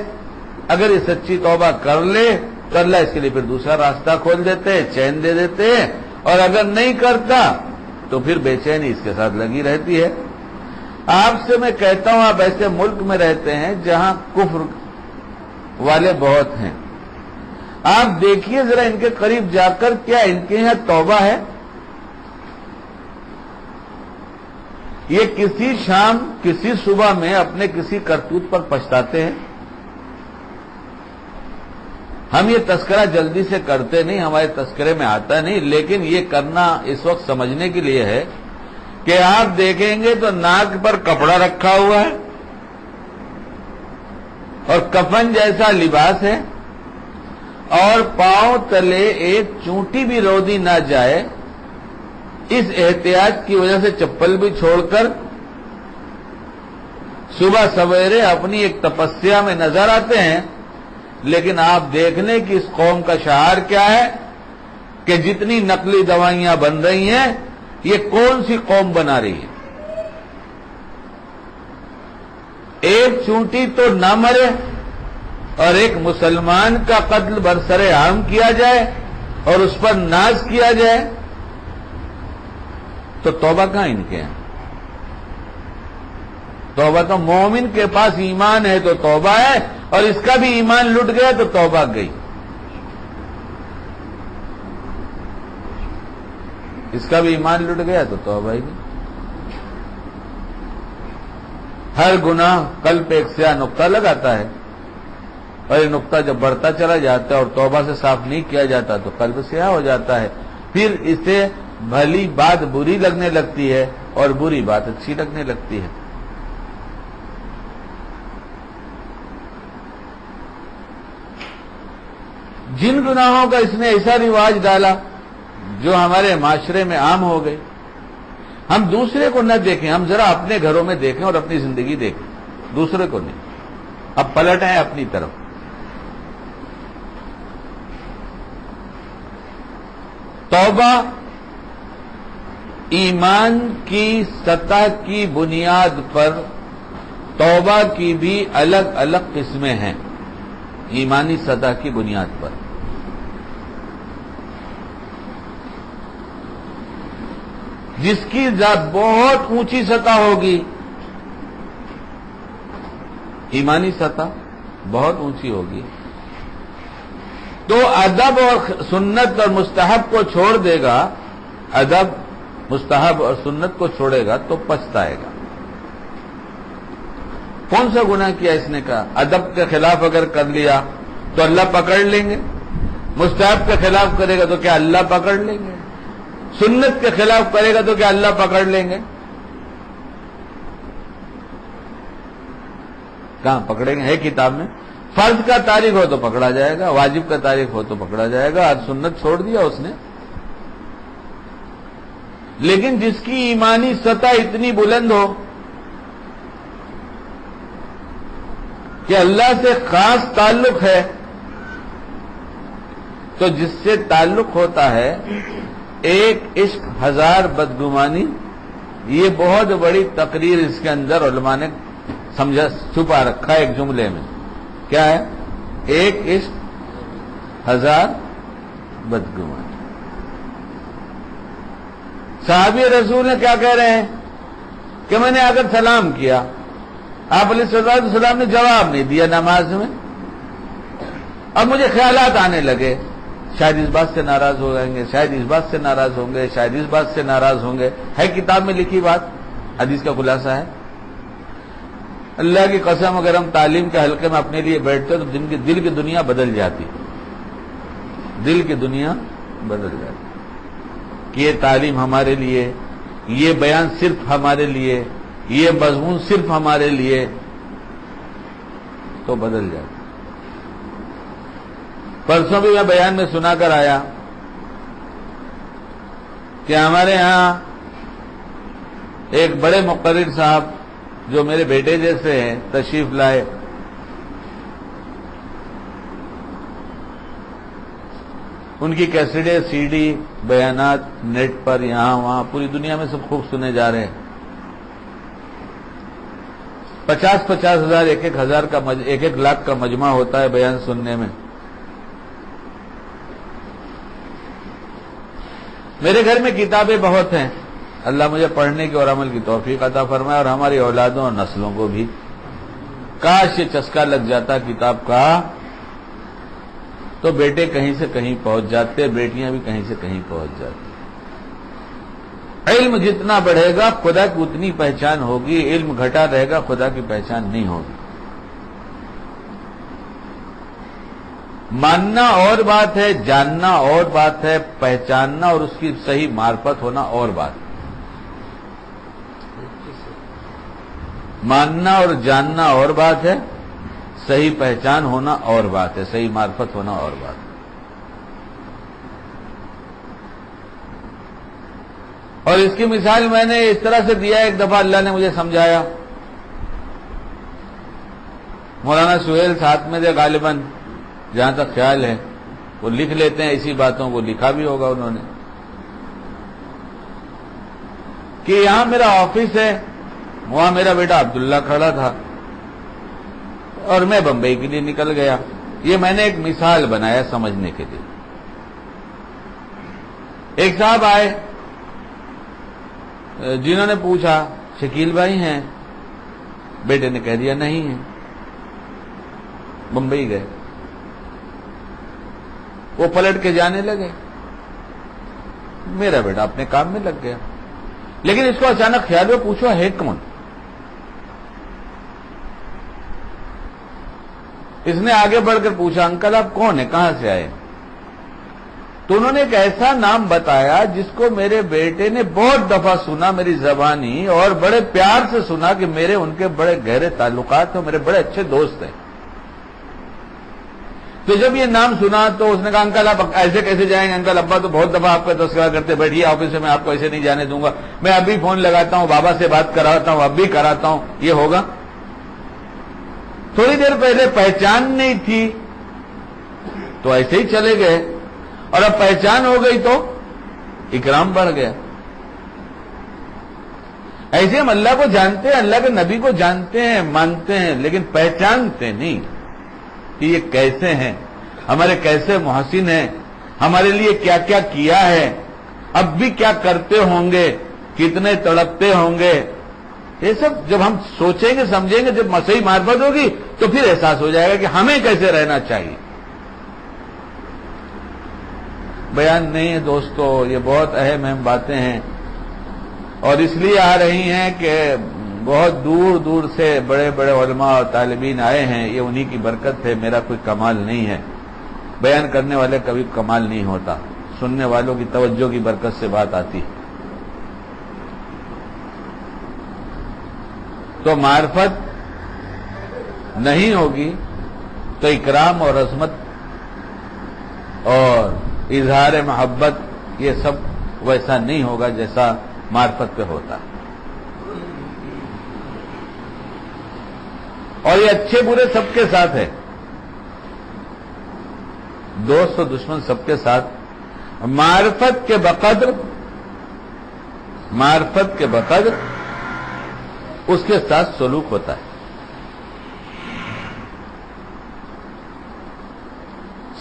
A: اگر یہ سچی توبہ کر لے تو اللہ اس کے لیے پھر دوسرا راستہ کھول دیتے ہیں، چین دے دیتے ہیں، اور اگر نہیں کرتا تو پھر بے چینی اس کے ساتھ لگی رہتی ہے۔ آپ سے میں کہتا ہوں، آپ ایسے ملک میں رہتے ہیں جہاں کفر والے بہت ہیں، آپ دیکھیے ذرا ان کے قریب جا کر، کیا ان کے یہاں توبہ ہے؟ یہ کسی شام کسی صبح میں اپنے کسی کرتوت پر پچھتاتے ہیں؟ ہم یہ تذکرہ جلدی سے کرتے نہیں، ہمارے تذکرے میں آتا نہیں، لیکن یہ کرنا اس وقت سمجھنے کے لیے ہے کہ آپ دیکھیں گے تو ناک پر کپڑا رکھا ہوا ہے اور کفن جیسا لباس ہے، اور پاؤں تلے ایک چونٹی بھی رودی نہ جائے، اس احتیاط کی وجہ سے چپل بھی چھوڑ کر صبح سویرے اپنی ایک تپسیا میں نظر آتے ہیں۔ لیکن آپ دیکھنے کی اس قوم کا شعار کیا ہے کہ جتنی نقلی دوائیاں بن رہی ہیں، یہ کون سی قوم بنا رہی ہے؟ ایک چونٹی تو نہ مرے اور ایک مسلمان کا قتل برسر عام کیا جائے اور اس پر ناز کیا جائے، تو توبہ کہاں ان کے ہیں؟ توبہ تو مومن کے پاس ایمان ہے تو توبہ ہے، اور اس کا بھی ایمان لٹ گیا تو توبہ گئی۔ اس کا بھی ایمان لٹ گیا تو توبہ ہی گئی۔ ہر گناہ قلب پہ ایک سیاہ نقطہ لگاتا ہے، اور یہ نقطہ جب بڑھتا چلا جاتا ہے اور توبہ سے صاف نہیں کیا جاتا تو قلب سیاہ ہو جاتا ہے، پھر اسے بھلی بات بری لگنے لگتی ہے اور بری بات اچھی لگنے لگتی ہے۔ جن گناہوں کا اس نے ایسا رواج ڈالا جو ہمارے معاشرے میں عام ہو گئے. ہم دوسرے کو نہ دیکھیں, ہم ذرا اپنے گھروں میں دیکھیں اور اپنی زندگی دیکھیں, دوسرے کو نہیں. اب پلٹ آئیں اپنی طرف. توبہ ایمان کی سطح کی بنیاد پر توبہ کی بھی الگ الگ قسمیں ہیں. ایمانی سطح کی بنیاد پر جس کی بہت اونچی سطح ہوگی, ایمانی سطح بہت اونچی ہوگی, تو ادب اور سنت اور مستحب کو چھوڑ دے گا. ادب, مستحب اور سنت کو چھوڑے گا تو پچھتائے گا. کون سا گناہ کیا اس نے کہا؟ ادب کے خلاف اگر کر لیا تو اللہ پکڑ لیں گے. مستحب کے خلاف کرے گا تو کیا اللہ پکڑ لیں گے؟ سنت کے خلاف کرے گا تو کیا اللہ پکڑ لیں گے؟ کہاں پکڑیں گے؟ ہے کتاب میں. فرض کا تارک ہو تو پکڑا جائے گا, واجب کا تارک ہو تو پکڑا جائے گا. آج سنت چھوڑ دیا اس نے. لیکن جس کی ایمانی سطح اتنی بلند ہو کہ اللہ سے خاص تعلق ہے, تو جس سے تعلق ہوتا ہے ایک عشق ہزار بدگمانی, یہ بہت بڑی تقریر اس کے اندر علماء نے سمجھا چھپا رکھا ہے ایک جملے میں. کیا ہے؟ ایک عشق ہزار بدگمانی. صحابی رسول نے کیا کہہ رہے ہیں کہ میں نے آ کر سلام کیا, آپ علیہ الصلوۃ والسلام نے جواب نہیں دیا نماز میں. اب مجھے خیالات آنے لگے, شاید اس بات سے ناراض ہو جائیں گے, شاید اس بات سے ناراض ہوں گے, شاید اس بات سے ناراض ہوں گے. ہے کتاب میں لکھی بات, حدیث کا خلاصہ ہے. اللہ کی قسم اگر ہم تعلیم کے حلقے میں اپنے لیے بیٹھتے تو دل کی دنیا بدل جاتی. دل کی دنیا بدل جاتی کہ یہ تعلیم ہمارے لیے, یہ بیان صرف ہمارے لیے, یہ مضمون صرف ہمارے لیے, تو بدل جاتی. پرسوں بھی میں بیان میں سنا کر آیا کہ ہمارے ہاں ایک بڑے مقرر صاحب جو میرے بیٹے جیسے ہیں تشریف لائے. ان کی کیسٹیں, سی ڈی, بیانات نیٹ پر یہاں وہاں پوری دنیا میں سب خوب سنے جا رہے ہیں. 50,000 ہزار, 1,000 کا 1 لاکھ کا مجمع ہوتا ہے بیان سننے میں. میرے گھر میں کتابیں بہت ہیں, اللہ مجھے پڑھنے کی اور عمل کی توفیق عطا فرمائے, اور ہماری اولادوں اور نسلوں کو بھی. کاش یہ چسکا لگ جاتا کتاب کا تو بیٹے کہیں سے کہیں پہنچ جاتے, بیٹیاں بھی کہیں سے کہیں پہنچ جاتی. علم جتنا بڑھے گا خدا کی اتنی پہچان ہوگی, علم گھٹا رہے گا خدا کی پہچان نہیں ہوگی. ماننا اور بات ہے, جاننا اور بات ہے, پہچاننا اور اس کی صحیح معرفت ہونا اور بات ہے. ماننا اور جاننا اور بات ہے, صحیح پہچان ہونا اور بات ہے, صحیح معرفت ہونا اور بات ہے. اور اس کی مثال میں نے اس طرح سے دیا, ایک دفعہ اللہ نے مجھے سمجھایا. مولانا سہیل ساتھ میں تھے غالباً, جہاں تک خیال ہے, وہ لکھ لیتے ہیں ایسی باتوں کو, لکھا بھی ہوگا انہوں نے, کہ یہاں میرا آفس ہے, وہاں میرا بیٹا عبداللہ کھڑا تھا اور میں بمبئی کے لیے نکل گیا. یہ میں نے ایک مثال بنایا سمجھنے کے لیے. ایک صاحب آئے جنہوں نے پوچھا شکیل بھائی ہیں؟ بیٹے نے کہہ دیا نہیں ہے. بمبئی گئے, وہ پلٹ کے جانے لگے. میرا بیٹا اپنے کام میں لگ گیا, لیکن اس کو اچانک خیال میں پوچھو ہے کون؟ اس نے آگے بڑھ کر پوچھا انکل آپ کون ہیں, کہاں سے آئے؟ تو انہوں نے ایک ایسا نام بتایا جس کو میرے بیٹے نے بہت دفعہ سنا میری زبانی, اور بڑے پیار سے سنا کہ میرے ان کے بڑے گہرے تعلقات ہیں, میرے بڑے اچھے دوست ہیں. تو جب یہ نام سنا تو اس نے کہا انکل آپ ایسے کیسے جائیں گے؟ انکل ابا تو بہت دفعہ آپ کا تذکرہ کرتے، بیٹھیے آفس میں، آپ کو ایسے نہیں جانے دوں گا، میں ابھی فون لگاتا ہوں، بابا سے بات کراتا ہوں، اب بھی کراتا ہوں، یہ ہوگا؟ تھوڑی دیر پہلے پہچان نہیں تھی تو ایسے ہی چلے گئے، اور اب پہچان ہو گئی تو اکرام بڑھ گیا۔ ایسے ہم اللہ کو جانتے ہیں، اللہ کے نبی کو جانتے ہیں، مانتے ہیں، لیکن پہچانتے نہیں کہ یہ کیسے ہیں، ہمارے کیسے محسن ہیں، ہمارے لیے کیا کیا کیا ہے، اب بھی کیا کرتے ہوں گے، کتنے تڑپتے ہوں گے۔ یہ سب جب ہم سوچیں گے سمجھیں گے، جب صحیح معرفت ہوگی تو پھر احساس ہو جائے گا کہ ہمیں کیسے رہنا چاہیے۔ بیان نہیں ہے دوستو، یہ بہت اہم باتیں ہیں، اور اس لیے آ رہی ہیں کہ بہت دور دور سے بڑے بڑے علماء اور طالبین آئے ہیں، یہ انہی کی برکت ہے، میرا کوئی کمال نہیں ہے۔ بیان کرنے والے کبھی کمال نہیں ہوتا، سننے والوں کی توجہ کی برکت سے بات آتی ہے۔ تو معرفت نہیں ہوگی تو اکرام اور عظمت اور اظہار محبت یہ سب ویسا نہیں ہوگا جیسا معرفت پہ ہوتا ہے۔ اور یہ اچھے برے سب کے ساتھ ہے، دوست و دشمن سب کے ساتھ۔ معرفت کے بقدر اس کے ساتھ سلوک ہوتا ہے۔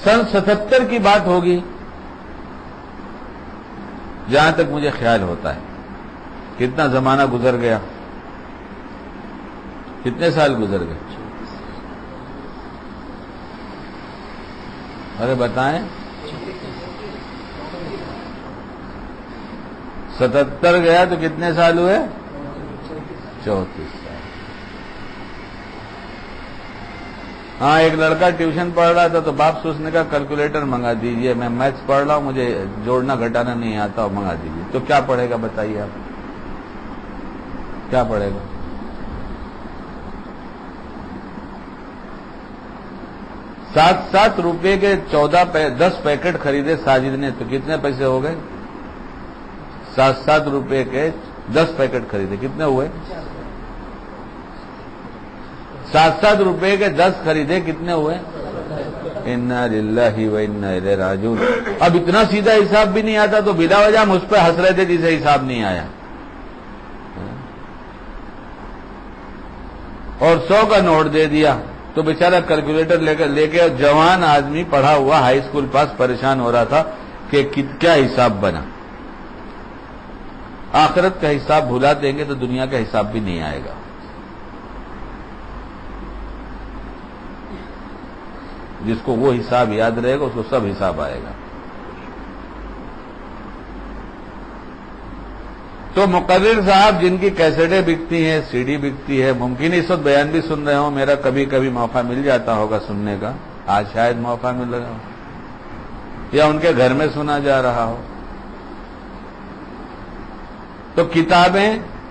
A: سن 77 کی بات ہوگی جہاں تک مجھے خیال ہوتا ہے۔ کتنا زمانہ گزر گیا، کتنے سال گزر گئے؟ ارے بتائیں، 77 گیا تو کتنے سال ہوئے؟ 34 سال۔ ہاں، ایک لڑکا ٹیوشن پڑھ رہا تھا تو باپ سے اس نے کہا کیلکولیٹر منگا دیجئے، میں میتھس پڑھ رہا ہوں، مجھے جوڑنا گھٹانا نہیں آتا، اور منگا دیجئے۔ تو کیا پڑھے گا بتائیے آپ، کیا پڑھے گا؟ ₹7 کے 10 پیکٹ خریدے ساجد نے تو کتنے پیسے ہو گئے؟ ₹7 کے 10 پیکٹ خریدے، کتنے ہوئے؟ ₹7 کے 10 خریدے، کتنے ہوئے؟ انا للہ و انا الیہ راجعون۔ اب اتنا سیدھا حساب بھی نہیں آتا تو بلا وجہ مجھ پہ ہنس رہے تھے جسے حساب نہیں آیا۔ اور 100 کا نوٹ دے دیا تو بیچارہ کیلکولیٹر لے کے جوان آدمی پڑھا ہوا ہائی اسکول پاس پریشان ہو رہا تھا کہ کیا حساب بنا۔ آخرت کا حساب بھلا دیں گے تو دنیا کا حساب بھی نہیں آئے گا۔ جس کو وہ حساب یاد رہے گا اس کو سب حساب آئے گا۔ تو مقرر صاحب جن کی کیسٹیں بکتی ہیں، سی ڈی بکتی ہے، ممکن اس وقت بیان بھی سن رہے ہوں، میرا کبھی کبھی موقع مل جاتا ہوگا سننے کا، آج شاید موقع مل رہا ہو یا ان کے گھر میں سنا جا رہا ہو۔ تو کتابیں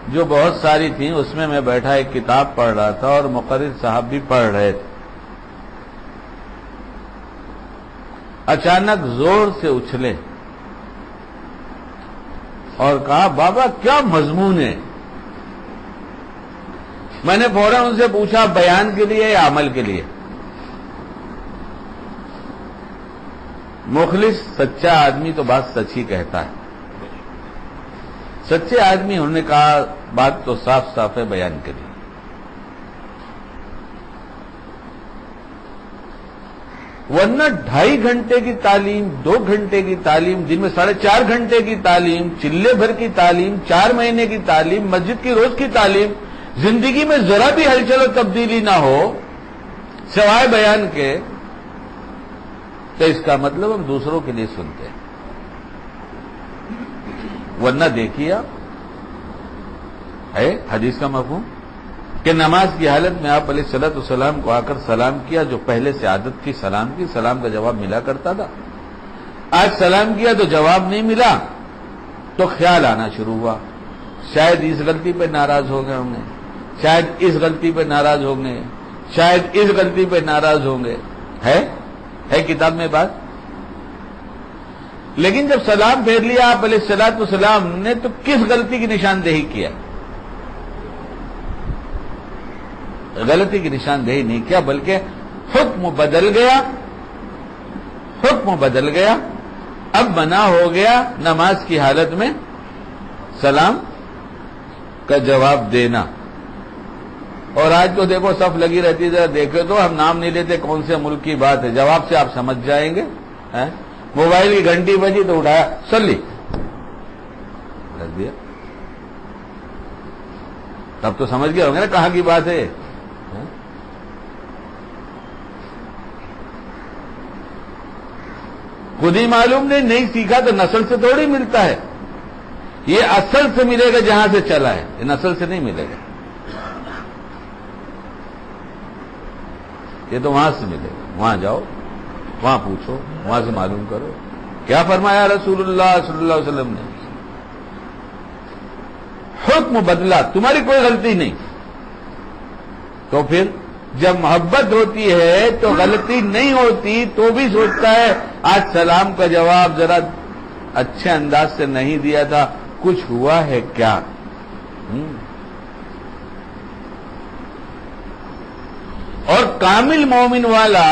A: جو بہت ساری تھیں اس میں بیٹھا ایک کتاب پڑھ رہا تھا اور مقرر صاحب بھی پڑھ رہے تھے۔ اچانک زور سے اچھلے اور کہا بابا کیا مضمون ہے؟ میں نے فوراً ان سے پوچھا بیان کے لیے یا عمل کے لیے؟ مخلص سچا آدمی تو بات سچ ہی کہتا ہے، سچے آدمی انہوں نے کہا بات تو صاف صاف ہے بیان کے لیے۔ ورنہ 2.5 گھنٹے کی تعلیم، 2 گھنٹے کی تعلیم، دن میں 4.5 گھنٹے کی تعلیم، چلے بھر کی تعلیم، 4 مہینے کی تعلیم، مسجد کی روز کی تعلیم، زندگی میں ذرا بھی ہلچل و تبدیلی نہ ہو سوائے بیان کے، تو اس کا مطلب ہم دوسروں کے لیے سنتے ہیں۔ ورنہ دیکھیے آپ، ہے حدیث کا مفہوم کہ نماز کی حالت میں آپ علیہ الصلوۃ والسلام کو آ کر سلام کیا، جو پہلے سے عادت تھی سلام کی، سلام کا جواب ملا کرتا تھا۔ آج سلام کیا تو جواب نہیں ملا تو خیال آنا شروع ہوا، شاید اس غلطی پہ ناراض ہو گئے ہوں گے، شاید اس غلطی پہ ناراض ہوں گے، شاید اس غلطی پہ ناراض ہوں گے، ہے ہے کتاب میں بات. لیکن جب سلام پھیر لیا آپ علیہ الصلوۃ والسلام نے تو کس غلطی کی نشاندہی کیا؟ غلطی کی نشاندہی نہیں کیا، بلکہ حکم بدل گیا. حکم بدل گیا. اب منع ہو گیا نماز کی حالت میں سلام کا جواب دینا. اور آج تو دیکھو صف لگی رہتی ہے، ذرا دیکھو تو ہم نام نہیں لیتے کون سے ملک کی بات ہے، جواب سے آپ سمجھ جائیں گے. موبائل کی گھنٹی بجی تو اٹھایا صلی رکھ دیا، تب تو سمجھ گئے ہوں گے نا کہاں کی بات ہے. خود ہی معلوم نہیں سیکھا تو نسل سے تھوڑی ملتا ہے. یہ اصل سے ملے گا جہاں سے چلا ہے، یہ نسل سے نہیں ملے گا. یہ تو وہاں سے ملے گا. وہاں جاؤ، وہاں پوچھو، وہاں سے معلوم کرو کیا فرمایا رسول اللہ صلی اللہ علیہ وسلم نے. حکم بدلا، تمہاری کوئی غلطی نہیں. تو پھر جب محبت ہوتی ہے تو غلطی نہیں ہوتی تو بھی سوچتا ہے آج سلام کا جواب ذرا اچھے انداز سے نہیں دیا تھا، کچھ ہوا ہے کیا. اور کامل مومن والا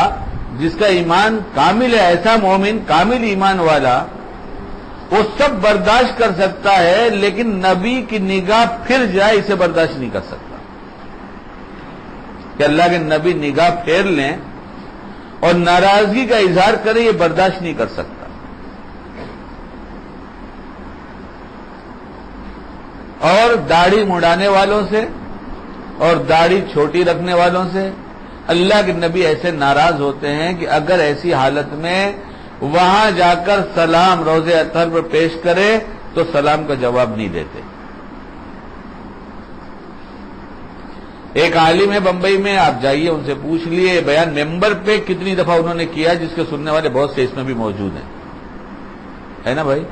A: جس کا ایمان کامل ہے، ایسا مومن کامل ایمان والا وہ سب برداشت کر سکتا ہے، لیکن نبی کی نگاہ پھر جائے اسے برداشت نہیں کر سکتا. کہ اللہ کے نبی نگاہ پھیر لیں اور ناراضگی کا اظہار کریں، یہ برداشت نہیں کر سکتا. اور داڑھی مڑانے والوں سے اور داڑھی چھوٹی رکھنے والوں سے اللہ کے نبی ایسے ناراض ہوتے ہیں کہ اگر ایسی حالت میں وہاں جا کر سلام روضہ اطہر پر پیش کرے تو سلام کا جواب نہیں دیتے. ایک عالم ہے بمبئی میں، آپ جائیے ان سے پوچھ لیے بیان ممبر پہ کتنی دفعہ انہوں نے کیا، جس کے سننے والے بہت سے اس میں بھی موجود ہیں، ہے نا بھائی.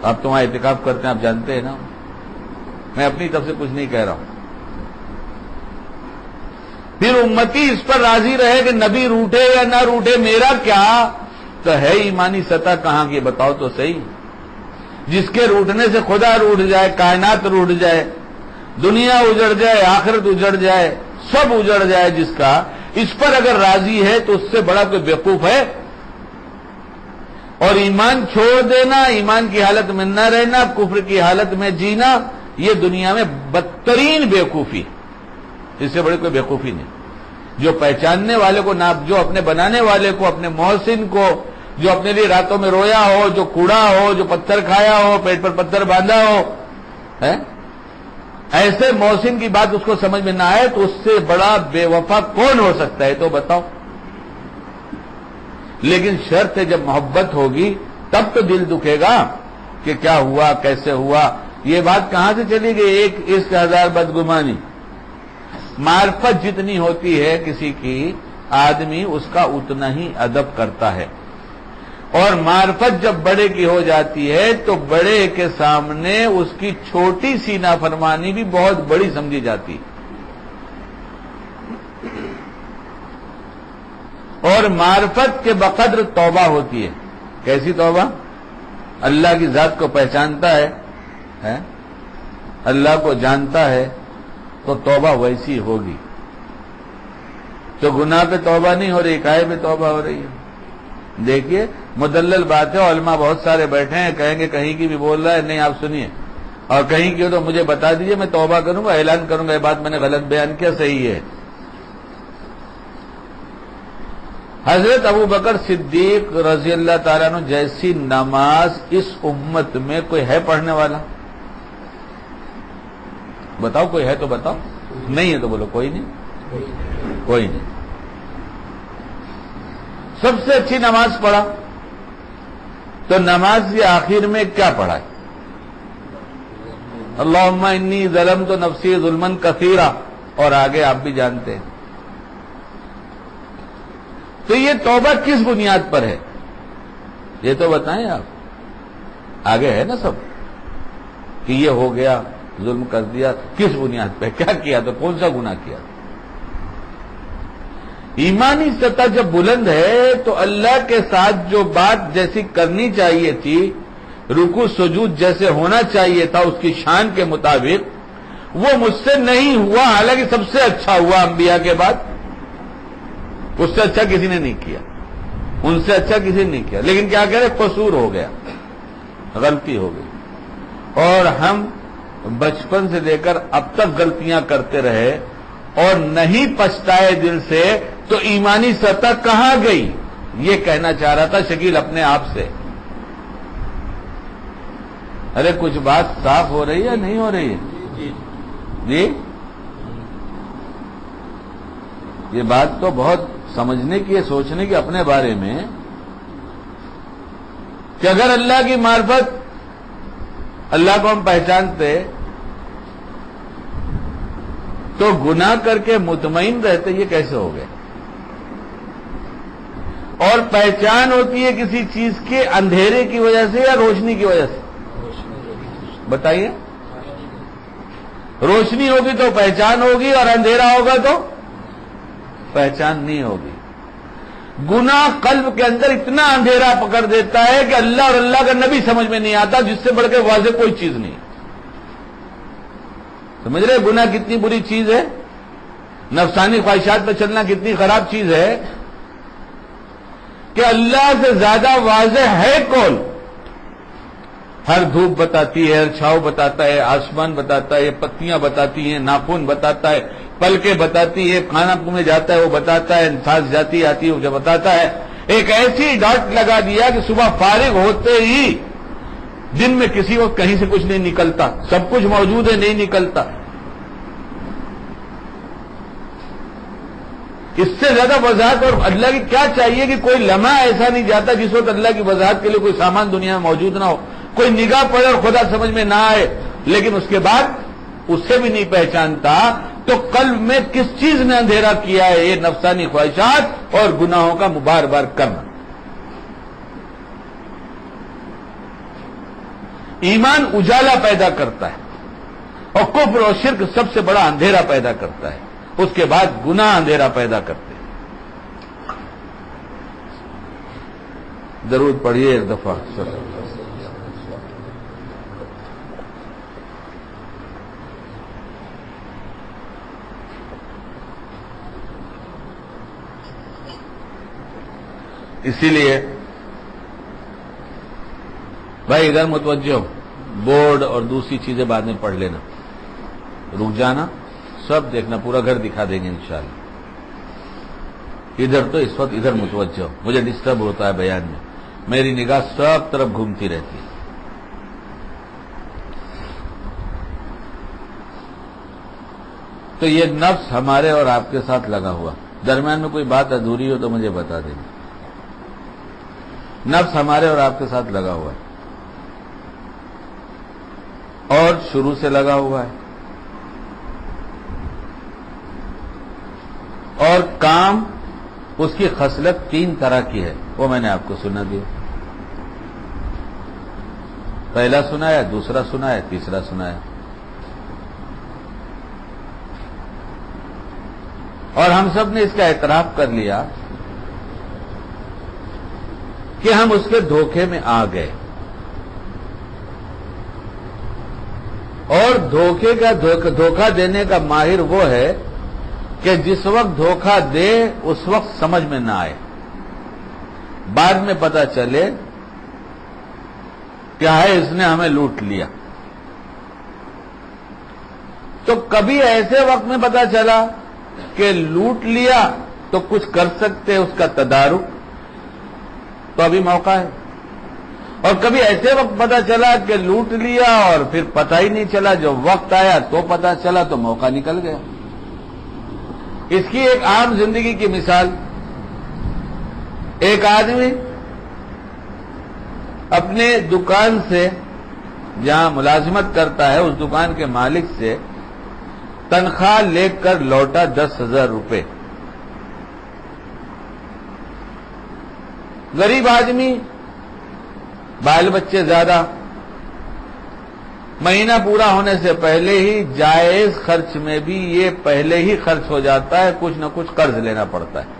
A: آپ تو وہاں اعتکاف کرتے ہیں، آپ جانتے ہیں نا. میں اپنی طرف سے کچھ نہیں کہہ رہا ہوں. پھر امتی اس پر راضی رہے کہ نبی روٹے یا نہ روٹے میرا کیا، تو ہے ایمانی سطح کہاں کی بتاؤ تو صحیح. جس کے روٹنے سے خدا روٹ جائے، کائنات روٹ جائے، دنیا اجڑ جائے، آخرت اجڑ جائے، سب اجڑ جائے، جس کا اس پر اگر راضی ہے تو اس سے بڑا کوئی بیوقوف ہے. اور ایمان چھوڑ دینا، ایمان کی حالت میں نہ رہنا، کفر کی حالت میں جینا، یہ دنیا میں بدترین بیوقوفی، اس سے بڑی کوئی بیوقوفی نہیں. جو پہچاننے والے کو جو اپنے بنانے والے کو، اپنے محسن کو، جو اپنے لیے راتوں میں رویا ہو، جو کوڑا ہو، جو پتھر کھایا ہو، پیٹ پر پتھر باندھا ہو، ایسے محسن کی بات اس کو سمجھ میں نہ آئے تو اس سے بڑا بے وفا کون ہو سکتا ہے، تو بتاؤ. لیکن شرط ہے جب محبت ہوگی تب تو دل دکھے گا کہ کیا ہوا، کیسے ہوا. یہ بات کہاں سے چلی گئی؟ ایک عشق ہزار بدگمانی. معرفت جتنی ہوتی ہے کسی کی، آدمی اس کا اتنا ہی ادب کرتا ہے. اور معرفت جب بڑے کی ہو جاتی ہے تو بڑے کے سامنے اس کی چھوٹی سی نافرمانی بھی بہت بڑی سمجھی جاتی. اور معرفت کے بقدر توبہ ہوتی ہے. کیسی توبہ؟ اللہ کی ذات کو پہچانتا ہے، اللہ کو جانتا ہے تو توبہ ویسی ہوگی. تو گناہ پہ توبہ نہیں ہو رہی، کائے پہ توبہ ہو رہی ہے. دیکھیے مدلل بات ہے، علماء بہت سارے بیٹھے ہیں، کہیں گے کہیں کی بھی بول رہا ہے، نہیں آپ سنیے، اور کہیں کی تو مجھے بتا دیجئے، میں توبہ کروں گا، اعلان کروں گا یہ بات میں نے غلط بیان کیا، صحیح ہے. حضرت ابو بکر صدیق رضی اللہ تعالیٰ عنہ جیسی نماز اس امت میں کوئی ہے پڑھنے والا؟ بتاؤ، کوئی ہے تو بتاؤ. نہیں ہے تو بولو کوئی نہیں، کوئی نہیں. سب سے اچھی نماز پڑھا تو نماز کے آخر میں کیا پڑھا ہے؟ اللہم انی ظلمت نفسی ظلما کثیرا، اور آگے آپ بھی جانتے ہیں. تو یہ توبہ کس بنیاد پر ہے یہ تو بتائیں آپ. آگے ہے نا سب کہ یہ ہو گیا، ظلم کر دیا، کس بنیاد پہ، کیا کیا، تو کون سا گناہ کیا. ایمانی سطح جب بلند ہے تو اللہ کے ساتھ جو بات جیسی کرنی چاہیے تھی، رکوع سجود جیسے ہونا چاہیے تھا اس کی شان کے مطابق، وہ مجھ سے نہیں ہوا، حالانکہ سب سے اچھا ہوا انبیاء کے بعد، اس سے اچھا کسی نے نہیں کیا، ان سے اچھا کسی نے نہیں کیا، لیکن کیا کہہ رہے، قصور ہو گیا، غلطی ہو گئی، اور ہم بچپن سے لے کر اب تک غلطیاں کرتے رہے اور نہیں پچھتائے دل سے، تو ایمانی سطح کہاں گئی؟ یہ کہنا چاہ رہا تھا شکیل اپنے آپ سے۔ ارے کچھ بات صاف ہو رہی ہے نہیں ہو رہی ہے؟ جی یہ بات تو بہت سمجھنے کی ہے، سوچنے کی اپنے بارے میں، کہ اگر اللہ کی معرفت، اللہ کو ہم پہچانتے تو گناہ کر کے مطمئن رہتے، یہ کیسے ہو گئے؟ اور پہچان ہوتی ہے کسی چیز کے اندھیرے کی وجہ سے یا روشنی کی وجہ سے؟ بتائیے، روشنی ہوگی تو پہچان ہوگی اور اندھیرا ہوگا تو پہچان نہیں ہوگی۔ گناہ قلب کے اندر اتنا اندھیرا پکڑ دیتا ہے کہ اللہ اور اللہ کا نبی سمجھ میں نہیں آتا، جس سے بڑھ کے واضح کوئی چیز نہیں۔ سمجھ رہے گناہ کتنی بری چیز ہے، نفسانی خواہشات پہ چلنا کتنی خراب چیز ہے، کہ اللہ سے زیادہ واضح ہے کون؟ ہر دھوپ بتاتی ہے، ہر چھاؤ بتاتا ہے، آسمان بتاتا ہے، پتیاں بتاتی ہیں، ناخن بتاتا ہے، پلکیں بتاتی ہے، کھانا میں جاتا ہے وہ بتاتا ہے، سانس جاتی آتی ہے وہ بتاتا ہے۔ ایک ایسی ڈاٹ لگا دیا کہ صبح فارغ ہوتے ہی دن میں کسی وقت کہیں سے کچھ نہیں نکلتا، سب کچھ موجود ہے، نہیں نکلتا۔ اس سے زیادہ وضاحت اور اللہ کی کیا چاہیے کہ کوئی لمحہ ایسا نہیں جاتا جس وقت اللہ کی وضاحت کے لیے کوئی سامان دنیا میں موجود نہ ہو، کوئی نگاہ پڑے اور خدا سمجھ میں نہ آئے، لیکن اس کے بعد اس سے بھی نہیں پہچانتا۔ تو قلب میں کس چیز نے اندھیرا کیا ہے؟ یہ نفسانی خواہشات اور گناہوں کا بار بار کرنا۔ ایمان اجالا پیدا کرتا ہے اور کفر اور شرک سب سے بڑا اندھیرا پیدا کرتا ہے، اس کے بعد گناہ اندھیرا پیدا کرتے ہیں۔ درود پڑھیے ایک دفعہ۔ اسی لیے بھائی ادھر متوجہ ہو، بورڈ اور دوسری چیزیں بعد میں پڑھ لینا، رک جانا، سب دیکھنا، پورا گھر دکھا دیں گے انشاءاللہ۔ ادھر تو اس وقت ادھر متوجہ ہو، مجھے ڈسٹرب ہوتا ہے بیان میں، میری نگاہ سب طرف گھومتی رہتی ہے۔ تو یہ نفس ہمارے اور آپ کے ساتھ لگا ہوا، درمیان میں کوئی بات ادھوری ہو تو مجھے بتا دینا۔ نفس ہمارے اور آپ کے ساتھ لگا ہوا ہے اور شروع سے لگا ہوا ہے، اور کام اس کی خصلت تین طرح کی ہے، وہ میں نے آپ کو سنا دیا، پہلا سنایا، دوسرا سنایا، تیسرا سنایا، اور ہم سب نے اس کا اعتراف کر لیا کہ ہم اس کے دھوکے میں آ گئے، اور دھوکے کا دھوکہ دینے کا ماہر وہ ہے کہ جس وقت دھوکہ دے اس وقت سمجھ میں نہ آئے، بعد میں پتہ چلے کیا ہے اس نے ہمیں لوٹ لیا۔ تو کبھی ایسے وقت میں پتہ چلا کہ لوٹ لیا تو کچھ کر سکتے اس کا تدارک، تو ابھی موقع ہے، اور کبھی ایسے وقت پتہ چلا کہ لوٹ لیا اور پھر پتہ ہی نہیں چلا، جو وقت آیا تو پتہ چلا تو موقع نکل گیا۔ اس کی ایک عام زندگی کی مثال، ایک آدمی اپنے دکان سے جہاں ملازمت کرتا ہے اس دکان کے مالک سے تنخواہ لے کر لوٹا 10,000 روپے، غریب آدمی، بال بچے زیادہ، مہینہ پورا ہونے سے پہلے ہی جائز خرچ میں بھی یہ پہلے ہی خرچ ہو جاتا ہے، کچھ نہ کچھ قرض لینا پڑتا ہے۔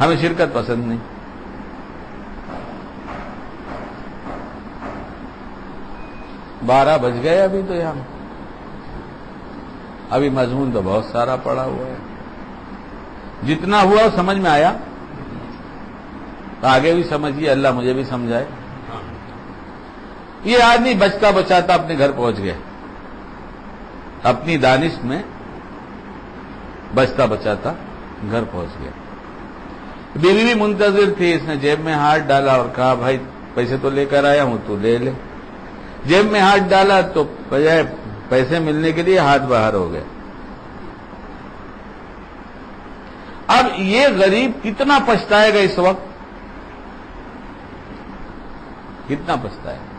A: ہمیں شرکت پسند نہیں. بارہ بج گئے ابھی تو یہاں، ابھی مضمون تو بہت سارا پڑا ہوا ہے. جتنا ہوا سمجھ میں آیا تو آگے بھی سمجھیے، اللہ مجھے بھی سمجھائے. یہ آدمی بچتا بچاتا اپنے گھر پہنچ گیا، اپنی دانش میں بچتا بچاتا گھر پہنچ گیا. بیوی بھی منتظر تھی، اس نے جیب میں ہاتھ ڈالا اور کہا بھائی پیسے تو لے کر آیا ہوں تو لے لے. جیب میں ہاتھ ڈالا تو بجائے پیسے ملنے کے لیے ہاتھ باہر ہو گئے. اب یہ غریب کتنا پچھتائے گا اس وقت، کتنا پچھتائے گا.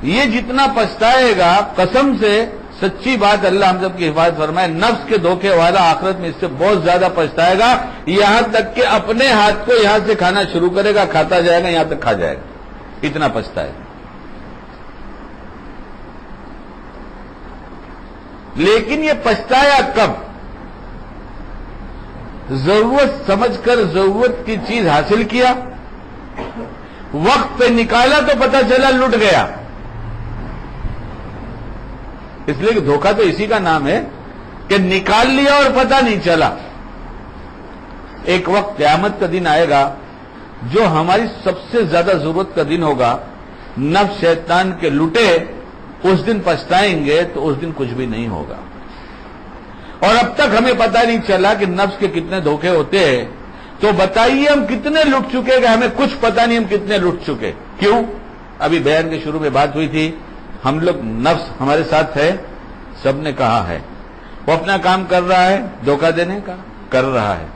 A: یہ جتنا پچھتائے گا، قسم سے سچی بات، اللہ ہم سب کی حفاظت فرمائے، نفس کے دھوکے والا آخرت میں اس سے بہت زیادہ پچھتائے گا. یہاں تک کہ اپنے ہاتھ کو یہاں سے کھانا شروع کرے گا، کھاتا جائے گا، یہاں تک کھا جائے گا، اتنا پچھتائے گا. لیکن یہ پچھتایا کب؟ ضرورت سمجھ کر ضرورت کی چیز حاصل کیا، وقت پہ نکالا تو پتہ چلا لٹ گیا. اس لیے کہ دھوکہ تو اسی کا نام ہے کہ نکال لیا اور پتہ نہیں چلا. ایک وقت قیامت کا دن آئے گا جو ہماری سب سے زیادہ ضرورت کا دن ہوگا. نفس شیطان کے لٹے اس دن پچھتائیں گے تو اس دن کچھ بھی نہیں ہوگا. اور اب تک ہمیں پتہ نہیں چلا کہ نفس کے کتنے دھوکے ہوتے ہیں. تو بتائیے ہم کتنے لٹ چکے کہ ہمیں کچھ پتہ نہیں ہم کتنے لٹ چکے. کیوں؟ ابھی بیان کے شروع میں بات ہوئی تھی، ہم لوگ نفس ہمارے ساتھ ہے، سب نے کہا ہے، وہ اپنا کام کر رہا ہے، دھوکہ دینے کا کر رہا ہے.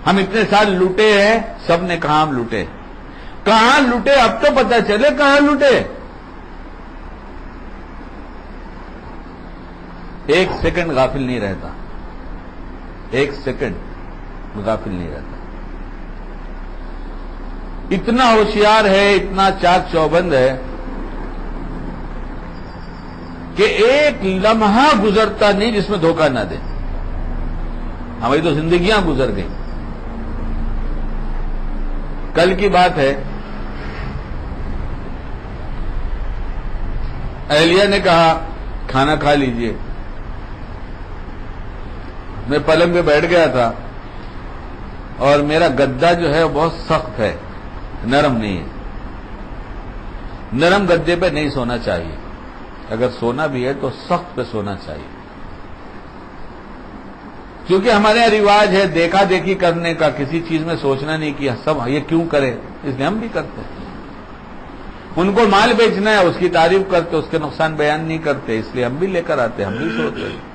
A: ہم اتنے سال لوٹے ہیں، سب نے کہا ہم لوٹے. کہاں لوٹے اب تو پتہ چلے کہاں لوٹے. ایک سیکنڈ غافل نہیں رہتا، ایک سیکنڈ غافل نہیں رہتا. اتنا ہوشیار ہے، اتنا چاک چوبند ہے کہ ایک لمحہ گزرتا نہیں جس میں دھوکہ نہ دے. ہماری تو زندگیاں گزر گئیں. کل کی بات ہے، اہلیہ نے کہا کھانا کھا لیجئے. میں پلنگ پہ بیٹھ گیا تھا اور میرا گدا جو ہے وہ بہت سخت ہے، نرم نہیں ہے. نرم گدے پہ نہیں سونا چاہیے، اگر سونا بھی ہے تو سخت پہ سونا چاہیے. کیونکہ ہمارے یہاں رواج ہے دیکھا دیکھی کرنے کا، کسی چیز میں سوچنا نہیں کہ سب یہ کیوں کرے، اس لیے ہم بھی کرتے ہیں. ان کو مال بیچنا ہے، اس کی تعریف کرتے، اس کے نقصان بیان نہیں کرتے، اس لیے ہم بھی لے کر آتے، ہم بھی سوچتے ہیں.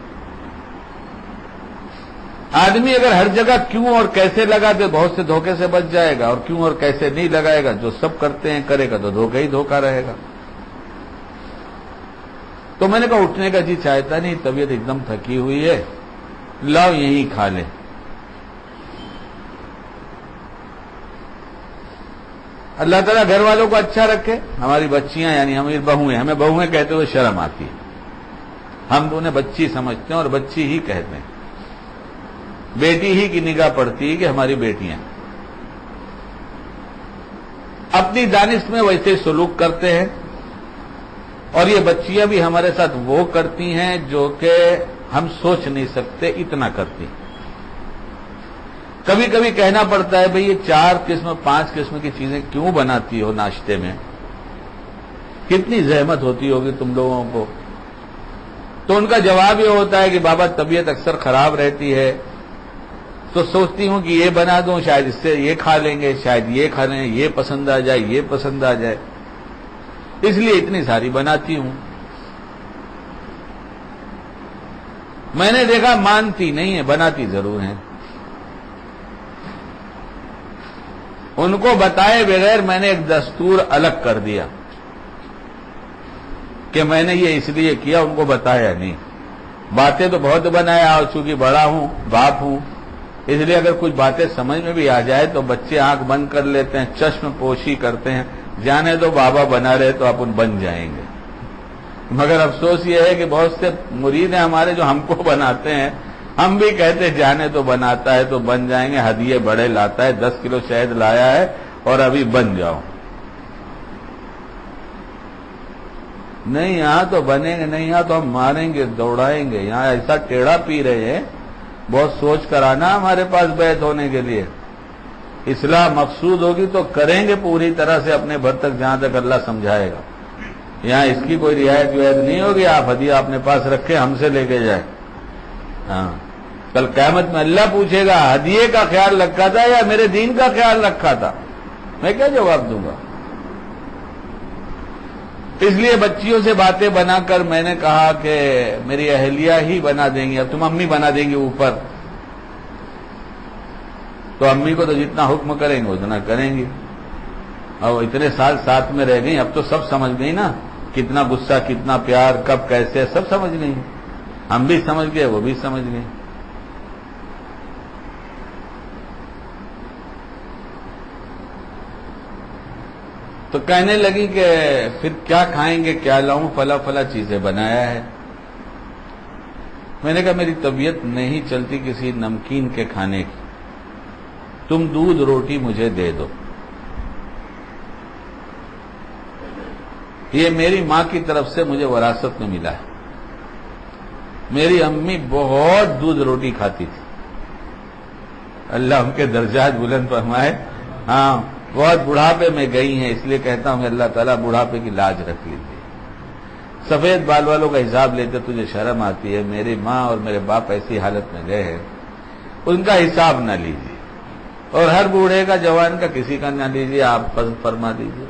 A: آدمی اگر ہر جگہ کیوں اور کیسے لگا دے بہت سے دھوکے سے بچ جائے گا، اور کیوں اور کیسے نہیں لگائے گا، جو سب کرتے ہیں کرے گا تو دھوکہ ہی دھوکہ رہے گا. تو میں نے کہا اٹھنے کا جی چاہتا نہیں، طبیعت ایک دم تھکی ہوئی ہے، لاؤ یہیں کھا لیں. اللہ تعالیٰ گھر والوں کو اچھا رکھے. ہماری بچیاں یعنی ہماری بہویں، ہمیں بہویں کہتے ہوئے شرم آتی ہے، ہم انہیں بچی سمجھتے ہیں اور بچی ہی کہتے ہیں. بیٹی ہی کی نگاہ پڑتی ہے کہ ہماری بیٹیاں اپنی دانش میں ویسے سلوک کرتے ہیں. اور یہ بچیاں بھی ہمارے ساتھ وہ کرتی ہیں جو کہ ہم سوچ نہیں سکتے اتنا کرتی. کبھی کبھی کہنا پڑتا ہے بھئی یہ 4 قسم 5 قسم کی چیزیں کیوں بناتی ہو ناشتے میں، کتنی زحمت ہوتی ہوگی تم لوگوں کو. تو ان کا جواب یہ ہوتا ہے کہ بابا طبیعت اکثر خراب رہتی ہے تو سوچتی ہوں کہ یہ بنا دوں، شاید اس سے یہ کھا لیں گے، شاید یہ کھا لیں، یہ پسند آ جائے، یہ پسند آ جائے، اس لیے اتنی ساری بناتی ہوں. میں نے دیکھا مانتی نہیں ہے، بناتی ضرور ہیں. ان کو بتائے بغیر میں نے ایک دستور الگ کر دیا کہ میں نے یہ اس لیے کیا، ان کو بتایا نہیں. باتیں تو بہت بنایا، اور چونکہ بڑا ہوں، باپ ہوں، اس لیے اگر کچھ باتیں سمجھ میں بھی آ جائے تو بچے آنکھ بند کر لیتے ہیں، چشم پوشی کرتے ہیں، جانے تو بابا بنا رہے تو اپن بن جائیں گے. مگر افسوس یہ ہے کہ بہت سے مرید ہیں ہمارے جو ہم کو بناتے ہیں ہم بھی کہتے جانے تو بناتا ہے تو بن جائیں گے، ہدیے بڑے لاتا ہے، 10 کلو شہد لایا ہے اور ابھی بن جاؤ. نہیں یہاں تو بنے گے، نہیں یہاں تو ہم ماریں گے، دوڑائیں گے. یہاں ایسا ٹیڑھا پی رہے ہیں، بہت سوچ کر آنا ہمارے پاس بیعت ہونے کے لیے. اصلاح مقصود ہوگی تو کریں گے پوری طرح سے اپنے بھر تک جہاں تک اللہ سمجھائے گا. یہاں اس کی کوئی رعایت وعایت نہیں ہوگی. آپ ہدیہ اپنے پاس رکھیں، ہم سے لے کے جائیں. ہاں کل قیامت میں اللہ پوچھے گا ہدیے کا خیال رکھا تھا یا میرے دین کا خیال رکھا تھا؟ میں کیا جواب دوں گا؟ اس لیے بچیوں سے باتیں بنا کر میں نے کہا کہ میری اہلیہ ہی بنا دیں گی، اب تم امی بنا دیں گی اوپر. تو امی کو تو جتنا حکم کریں گے اتنا کریں گی. اور اتنے سال ساتھ میں رہ گئی، اب تو سب سمجھ گئی نا، کتنا غصہ، کتنا پیار، کب کیسے، سب سمجھ گئی. ہم بھی سمجھ گئے، وہ بھی سمجھ گئے. تو کہنے لگی کہ پھر کیا کھائیں گے، کیا لاؤں، فلا فلا چیزیں بنایا ہے. میں نے کہا میری طبیعت نہیں چلتی کسی نمکین کے کھانے کی، تم دودھ روٹی مجھے دے دو. یہ میری ماں کی طرف سے مجھے وراثت میں ملا ہے. میری امی بہت دودھ روٹی کھاتی تھی، اللہ ان کے درجات بلند فرمائے. ہاں بہت بڑھاپے میں گئی ہیں، اس لیے کہتا ہوں کہ اللہ تعالیٰ بڑھاپے کی لاج رکھ لیجیے. سفید بال والوں کا حساب لیتے تجھے شرم آتی ہے. میری ماں اور میرے باپ ایسی حالت میں گئے ہیں، ان کا حساب نہ لیجیے. اور ہر بوڑھے کا، جوان کا، کسی کا نہ لیجیے، آپ فضل فرما دیجیے.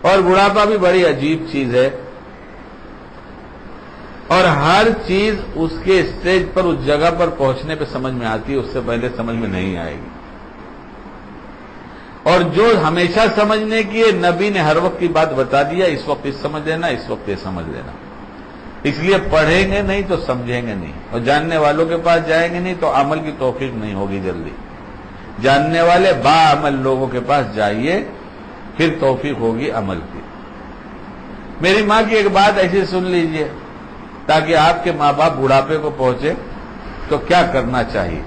A: اور بڑھاپا بھی بڑی عجیب چیز ہے، اور ہر چیز اس کے اسٹیج پر، اس جگہ پر پہنچنے پہ سمجھ میں آتی ہے، اس سے پہلے سمجھ میں نہیں آئے گی. اور جو ہمیشہ سمجھنے کی ہے، نبی نے ہر وقت کی بات بتا دیا، اس وقت اس سمجھ لینا، اس وقت یہ سمجھ لینا. اس لیے پڑھیں گے نہیں تو سمجھیں گے نہیں، اور جاننے والوں کے پاس جائیں گے نہیں تو عمل کی توفیق نہیں ہوگی جلدی. جاننے والے با عمل لوگوں کے پاس جائیے، پھر توفیق ہوگی عمل کی. میری ماں کی ایک بات ایسی سن لیجئے تاکہ آپ کے ماں باپ بڑھاپے کو پہنچے تو کیا کرنا چاہیے.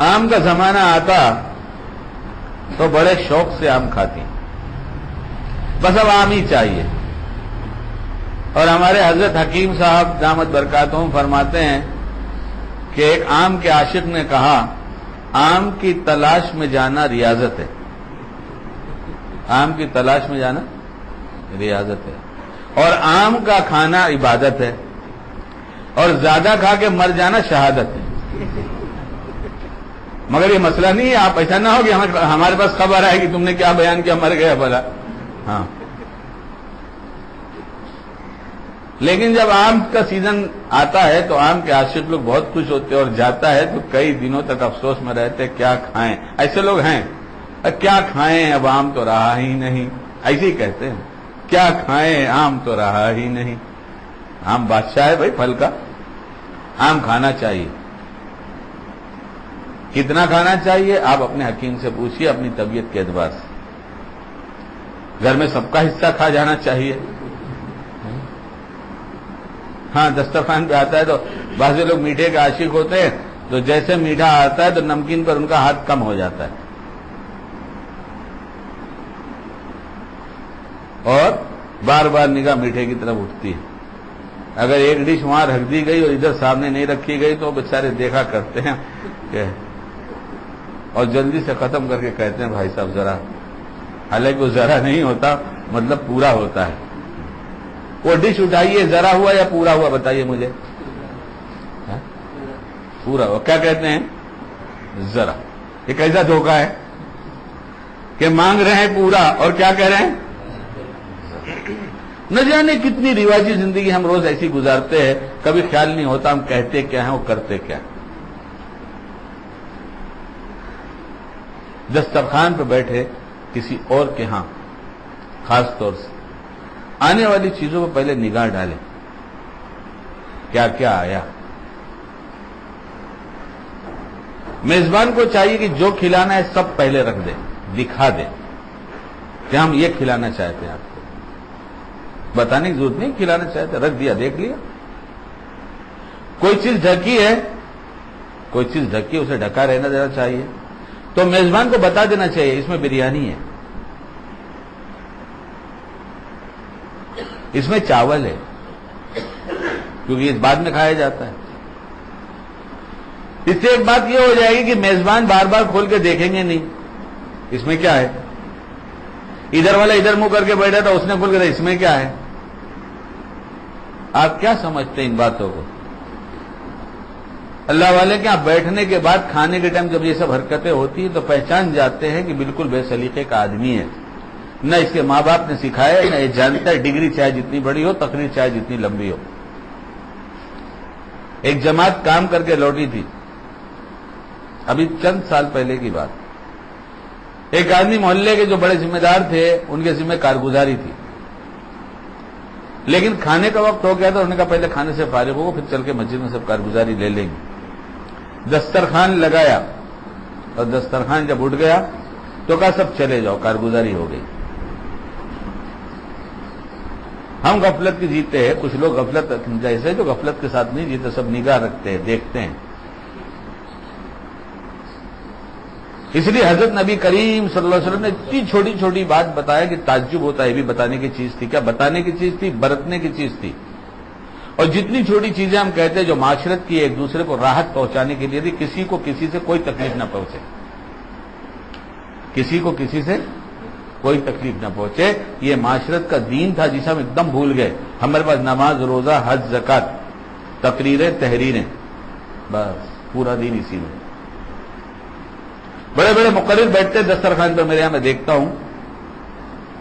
A: آم کا زمانہ آتا تو بڑے شوق سے آم کھاتی، بس اب آم ہی چاہیے. اور ہمارے حضرت حکیم صاحب دامت برکاتہم فرماتے ہیں کہ ایک آم کے عاشق نے کہا آم کی تلاش میں جانا ریاضت ہے. آم کی تلاش میں جانا ریاضت ہے، اور آم کا کھانا عبادت ہے، اور زیادہ کھا کے مر جانا شہادت ہے. مگر یہ مسئلہ نہیں ہے، آپ ایسا نہ ہو کہ ہمارے پاس خبر آئے کہ تم نے کیا بیان کیا، مر گیا بھلا. ہاں لیکن جب آم کا سیزن آتا ہے تو آم کے عاشق لوگ بہت خوش ہوتے ہیں، اور جاتا ہے تو کئی دنوں تک افسوس میں رہتے کیا کھائیں. ایسے لوگ ہیں، کیا کھائیں اب آم تو رہا ہی نہیں، ایسے ہی کہتے ہیں کیا کھائیں آم تو رہا ہی نہیں. آم بادشاہ ہے بھائی پھل کا، آم کھانا چاہیے. کتنا کھانا چاہیے آپ اپنے حکیم سے پوچھیے، اپنی طبیعت کے اعتبار سے. گھر میں سب کا حصہ کھا جانا چاہیے. ہاں دسترخوان پہ آتا ہے تو بعض لوگ میٹھے کے عاشق ہوتے ہیں، تو جیسے میٹھا آتا ہے تو نمکین پر ان کا ہاتھ کم ہو جاتا ہے، اور بار بار نگاہ میٹھے کی طرف اٹھتی ہے. اگر ایک ڈش وہاں رکھ دی گئی اور ادھر سامنے نہیں رکھی گئی تو بیچارے دیکھا کرتے ہیں کہ، اور جلدی سے ختم کر کے کہتے ہیں بھائی صاحب ذرا، حالانکہ وہ ذرا نہیں ہوتا، مطلب پورا ہوتا ہے. وہ ڈش اٹھائیے، ذرا ہوا یا پورا ہوا بتائیے مجھے. پورا ہوا. کیا کہتے ہیں؟ ذرا. یہ کیسا دھوکہ ہے کہ مانگ رہے ہیں پورا اور کیا کہہ رہے ہیں؟ نہ جانے کتنی رواجی زندگی ہم روز ایسی گزارتے ہیں، کبھی خیال نہیں ہوتا ہم کہتے کیا ہیں اور کرتے کیا. دسترخوان پہ بیٹھے کسی اور کے ہاں، خاص طور سے آنے والی چیزوں پر پہلے نگاہ ڈالیں، کیا کیا آیا. میزبان کو چاہیے کہ جو کھلانا ہے سب پہلے رکھ دے، دکھا دے کہ ہم یہ کھلانا چاہتے ہیں. آپ کو بتانے کی ضرورت نہیں، کھلانا چاہتے رکھ دیا، دیکھ لیا. کوئی چیز ڈھکی ہے، کوئی چیز ڈھکی، اسے ڈھکا رہنا دینا چاہیے. تو میزبان کو بتا دینا چاہیے اس میں بریانی ہے، اس میں چاول ہے، کیونکہ اس بعد میں کھایا جاتا ہے. اس سے ایک بات یہ ہو جائے گی کہ میزبان بار بار کھول کے دیکھیں گے نہیں اس میں کیا ہے. ادھر والا ادھر منہ کر کے بیٹھا تھا، اس نے کھول کے اس میں کیا ہے. آپ کیا سمجھتے ہیں ان باتوں کو؟ اللہ والے کے یہاں بیٹھنے کے بعد کھانے کے ٹائم جب یہ سب حرکتیں ہوتی ہیں تو پہچان جاتے ہیں کہ بالکل بے سلیقے کا آدمی ہے. نہ اس کے ماں باپ نے سکھایا، نہ یہ جانتا ہے. ڈگری چاہے جتنی بڑی ہو، تقریر چاہے جتنی لمبی ہو. ایک جماعت کام کر کے لوٹی تھی، ابھی چند سال پہلے کی بات. ایک آدمی محلے کے جو بڑے ذمہ دار تھے ان کے ذمہ کارگزاری تھی، لیکن کھانے کا وقت ہو گیا تھا. انہوں نے کہا پہلے کھانے سے فارغ ہو، پھر چل کے مسجد میں سب کارگزاری لے لیں گے. دسترخوان لگایا اور دسترخوان جب اٹھ گیا تو کہا سب چلے جاؤ، کارگزاری ہو گئی. ہم غفلت کی جیتے ہیں، کچھ لوگ غفلت جیسے جو غفلت کے ساتھ نہیں جیتے، سب نگاہ رکھتے ہیں، دیکھتے ہیں. اس لیے حضرت نبی کریم صلی اللہ علیہ وسلم نے اتنی چھوٹی چھوٹی بات بتایا کہ تعجب ہوتا ہے. یہ بھی بتانے کی چیز تھی. کیا بتانے کی چیز تھی؟ برتنے کی چیز تھی. اور جتنی چھوٹی چیزیں ہم کہتے ہیں جو معاشرت کی ایک دوسرے کو راحت پہنچانے کے لیے تھی، کسی کو کسی سے کوئی تکلیف نہ پہنچے، کسی کو کسی سے کوئی تکلیف نہ پہنچے. یہ معاشرت کا دین تھا جسے ہم ایک دم بھول گئے. ہمارے پاس نماز، روزہ، حج، زکات، تقریریں، تحریریں، بس پورا دین اسی میں. بڑے بڑے مقرر بیٹھتے دسترخوان پر، میرے یہاں میں دیکھتا ہوں،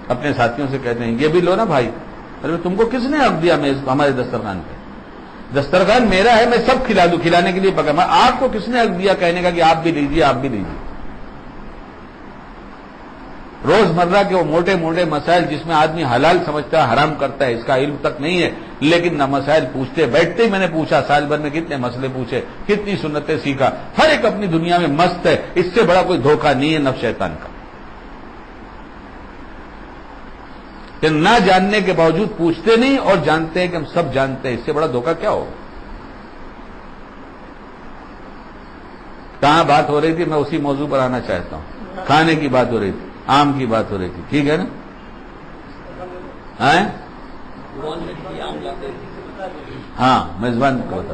A: اپنے ساتھیوں سے کہتے ہیں یہ بھی لو نا بھائی. ارے تم کو کس نے حق دیا ہمارے دسترخوان پہ؟ دسترخوان میرا ہے، میں سب کھلا دوں، کھلانے کے لیے پکا. میں آپ کو کس نے حق دیا کہنے کا کہ آپ بھی لیجیے، آپ بھی لیجیے؟ روزمرہ کے وہ موٹے موٹے مسائل جس میں آدمی حلال سمجھتا ہے، حرام کرتا ہے، اس کا علم تک نہیں ہے، لیکن نہ مسائل پوچھتے. بیٹھتے ہی میں نے پوچھا سال بھر میں کتنے مسئلے پوچھے، کتنی سنتیں سیکھا. ہر ایک اپنی دنیا میں مست ہے. اس سے بڑا کوئی دھوکہ نہیں ہے نفس شیطان کا کہ نہ جاننے کے باوجود پوچھتے نہیں اور جانتے ہیں کہ ہم سب جانتے ہیں. اس سے بڑا دھوکہ کیا ہو؟ کہاں بات ہو رہی تھی؟ میں اسی موضوع پر آنا چاہتا ہوں. کھانے کی بات ہو رہی تھی، آم کی بات ہو رہی تھی، ٹھیک ہے نا؟ ہاں میزبان کو بتا،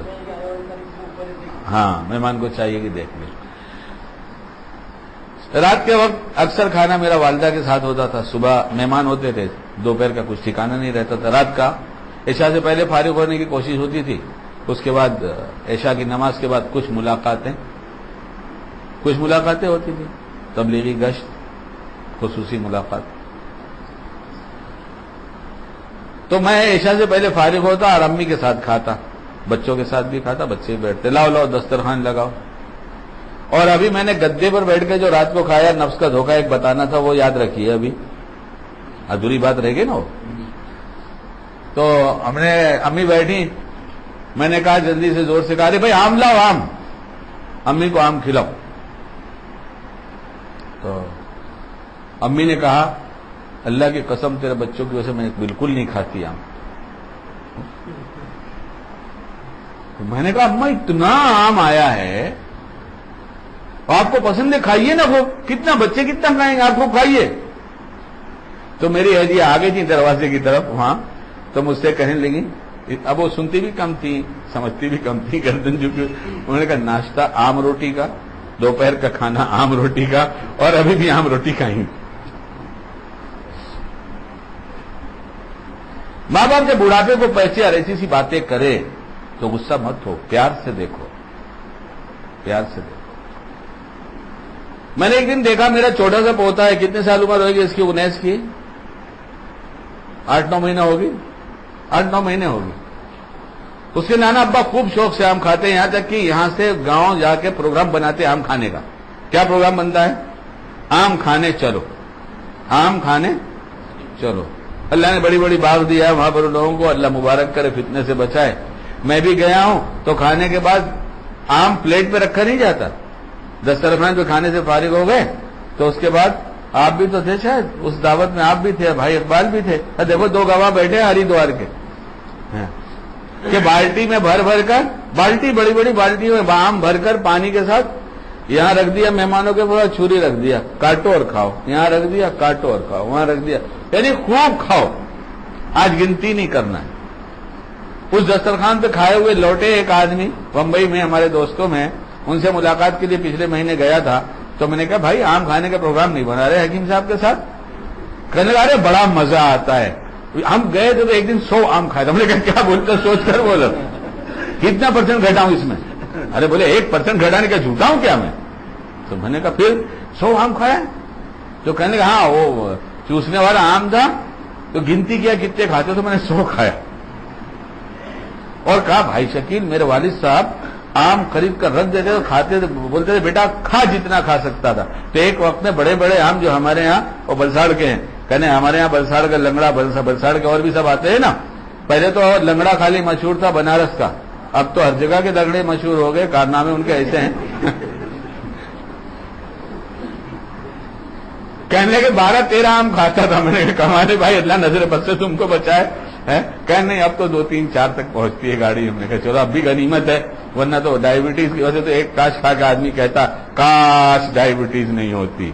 A: ہاں مہمان کو چاہیے کہ دیکھ لیں. رات کے وقت اکثر کھانا میرا والدہ کے ساتھ ہوتا تھا. صبح مہمان ہوتے تھے، دوپہر کا کچھ ٹھکانا نہیں رہتا تھا. رات کا عشاء سے پہلے فارغ ہونے کی کوشش ہوتی تھی. اس کے بعد عشاء کی نماز کے بعد کچھ ملاقاتیں ہوتی تھیں. تبلیغی گشت، خصوصی ملاقات. تو میں عشاء سے پہلے فارغ ہوتا اور امی کے ساتھ کھاتا، بچوں کے ساتھ بھی کھاتا. بچے بیٹھتے، لاؤ دسترخوان لگاؤ. اور ابھی میں نے گدے پر بیٹھ کے جو رات کو کھایا، نفس کا دھوکہ ایک بتانا تھا، وہ یاد رکھیے. ابھی ادھوری بات رہ گئی نا وہ. تو ہم نے امی بیٹھی، میں نے کہا جلدی سے زور سے کہا، ارے بھائی آم لاؤ، آم. امی کو آم کھلاؤ. تو امی نے کہا اللہ کی قسم تیرے بچوں کی وجہ سے میں بالکل نہیں کھاتی آم. تو میں نے کہا اماں اتنا آم آیا ہے، آپ کو پسند ہے، کھائیے نا. وہ کتنا بچے کتنا کھائیں گے، آپ کو کھائیے. تو میری ہدیہ آ گئی تھی دروازے کی طرف وہاں. تو مجھ سے کہنے لگی، اب وہ سنتی بھی کم تھی، سمجھتی بھی کم تھی، گردن جھکی. انہوں نے کہا ناشتہ آم روٹی کا، دوپہر کا کھانا آم روٹی کا، اور ابھی بھی آم روٹی کھائیں. ماں باپ جب بڑھاپے کو پہنچے اور ایسی سی باتیں کرے تو غصہ مت ہو، پیار سے دیکھو، پیار سے دیکھو. میں نے ایک دن دیکھا میرا چھوٹا سا پوتا ہے، کتنے سال عمر ہوگی اس کی؟ 19 کی، 8-9 مہینہ ہوگی، 8-9 مہینے ہوگی. اس کے نانا ابا خوب شوق سے آم کھاتے ہیں، یہاں تک کہ یہاں سے گاؤں جا کے پروگرام بناتے آم کھانے کا. کیا پروگرام بنتا ہے؟ آم کھانے چلو، آم کھانے چلو. اللہ نے بڑی بڑی باغ دیا ہے وہاں پر لوگوں کو، اللہ مبارک کرے، فتنے سے بچائے. میں بھی گیا ہوں تو کھانے کے بعد آم پلیٹ پہ رکھا نہیں جاتا. دسترخوان پہ کھانے سے فارغ ہو گئے تو اس کے بعد آپ بھی تو تھے شاید اس دعوت میں، آپ بھی تھے، بھائی اقبال بھی تھے. دیکھو 2 گواہ بیٹھے ہریدوار کے. کہ بالٹی میں بھر بھر کر، بالٹی بڑی بڑی بالٹیوں میں آم بھر کر پانی کے ساتھ یہاں رکھ دیا، مہمانوں کے پاس چھری رکھ دیا، کاٹو اور کھاؤ، یہاں رکھ دیا کاٹو اور کھاؤ، وہاں رکھ دیا، یعنی خوب کھاؤ، آج گنتی نہیں کرنا ہے۔ اس دسترخوان پہ کھائے ہوئے لوٹے ایک آدمی بمبئی میں، ہمارے دوستوں میں، ان سے ملاقات کے لیے پچھلے مہینے گیا تھا، تو میں نے کہا بھائی آم کھانے کا پروگرام نہیں بنا رہے حکیم صاحب کے ساتھ؟ کہنے لگا ارے بڑا مزہ آتا ہے، ہم گئے تھے تو ایک دن 100 آم کھائے تھے۔ ہم نے کہا کیا بولتے سوچ کر بولو، کتنا % گھٹاؤں اس میں؟ ارے بولے 1% گھٹانے کا جھوٹا ہوں کیا میں؟ تو میں نے کہا پھر 100 آم کھایا؟ تو کہنے لگا ہاں وہ چوسنے والا آم تھا، تو گنتی کیا کتنے کھاتے، تو میں نے 100 کھایا۔ اور کہا بھائی شکیل میرے والد صاحب آم خرید کر رکھ دیتے تو کھاتے تھے، بولتے تھے بیٹا کھا جتنا کھا سکتا تھا۔ تو ایک وقت میں بڑے بڑے آم جو ہمارے ہاں وہ بلساڑ کے ہیں، کہنے ہمارے ہاں بلساڑ کا لنگڑا، بلساڑ کے اور بھی سب آتے ہیں نا، پہلے تو لنگڑا خالی مشہور تھا بنارس کا، اب تو ہر جگہ کے لنگڑے مشہور ہو گئے، کارنامے ان کے ایسے ہیں۔ کہنے لگے 12-13 آم کھاتا تھا۔ میں نے کہا کمانے بھائی اللہ نظر بد سے تم کو بچائے ہے؟ کہنے نہیں اب تو 2-3-4 تک پہنچتی ہے گاڑی۔ ہم نے کہا چلو اب بھی غنیمت ہے، ورنہ تو ڈائبٹیز کی وجہ سے تو ایک کاش کھا کے آدمی کہتا کاش ڈائبٹیز نہیں ہوتی،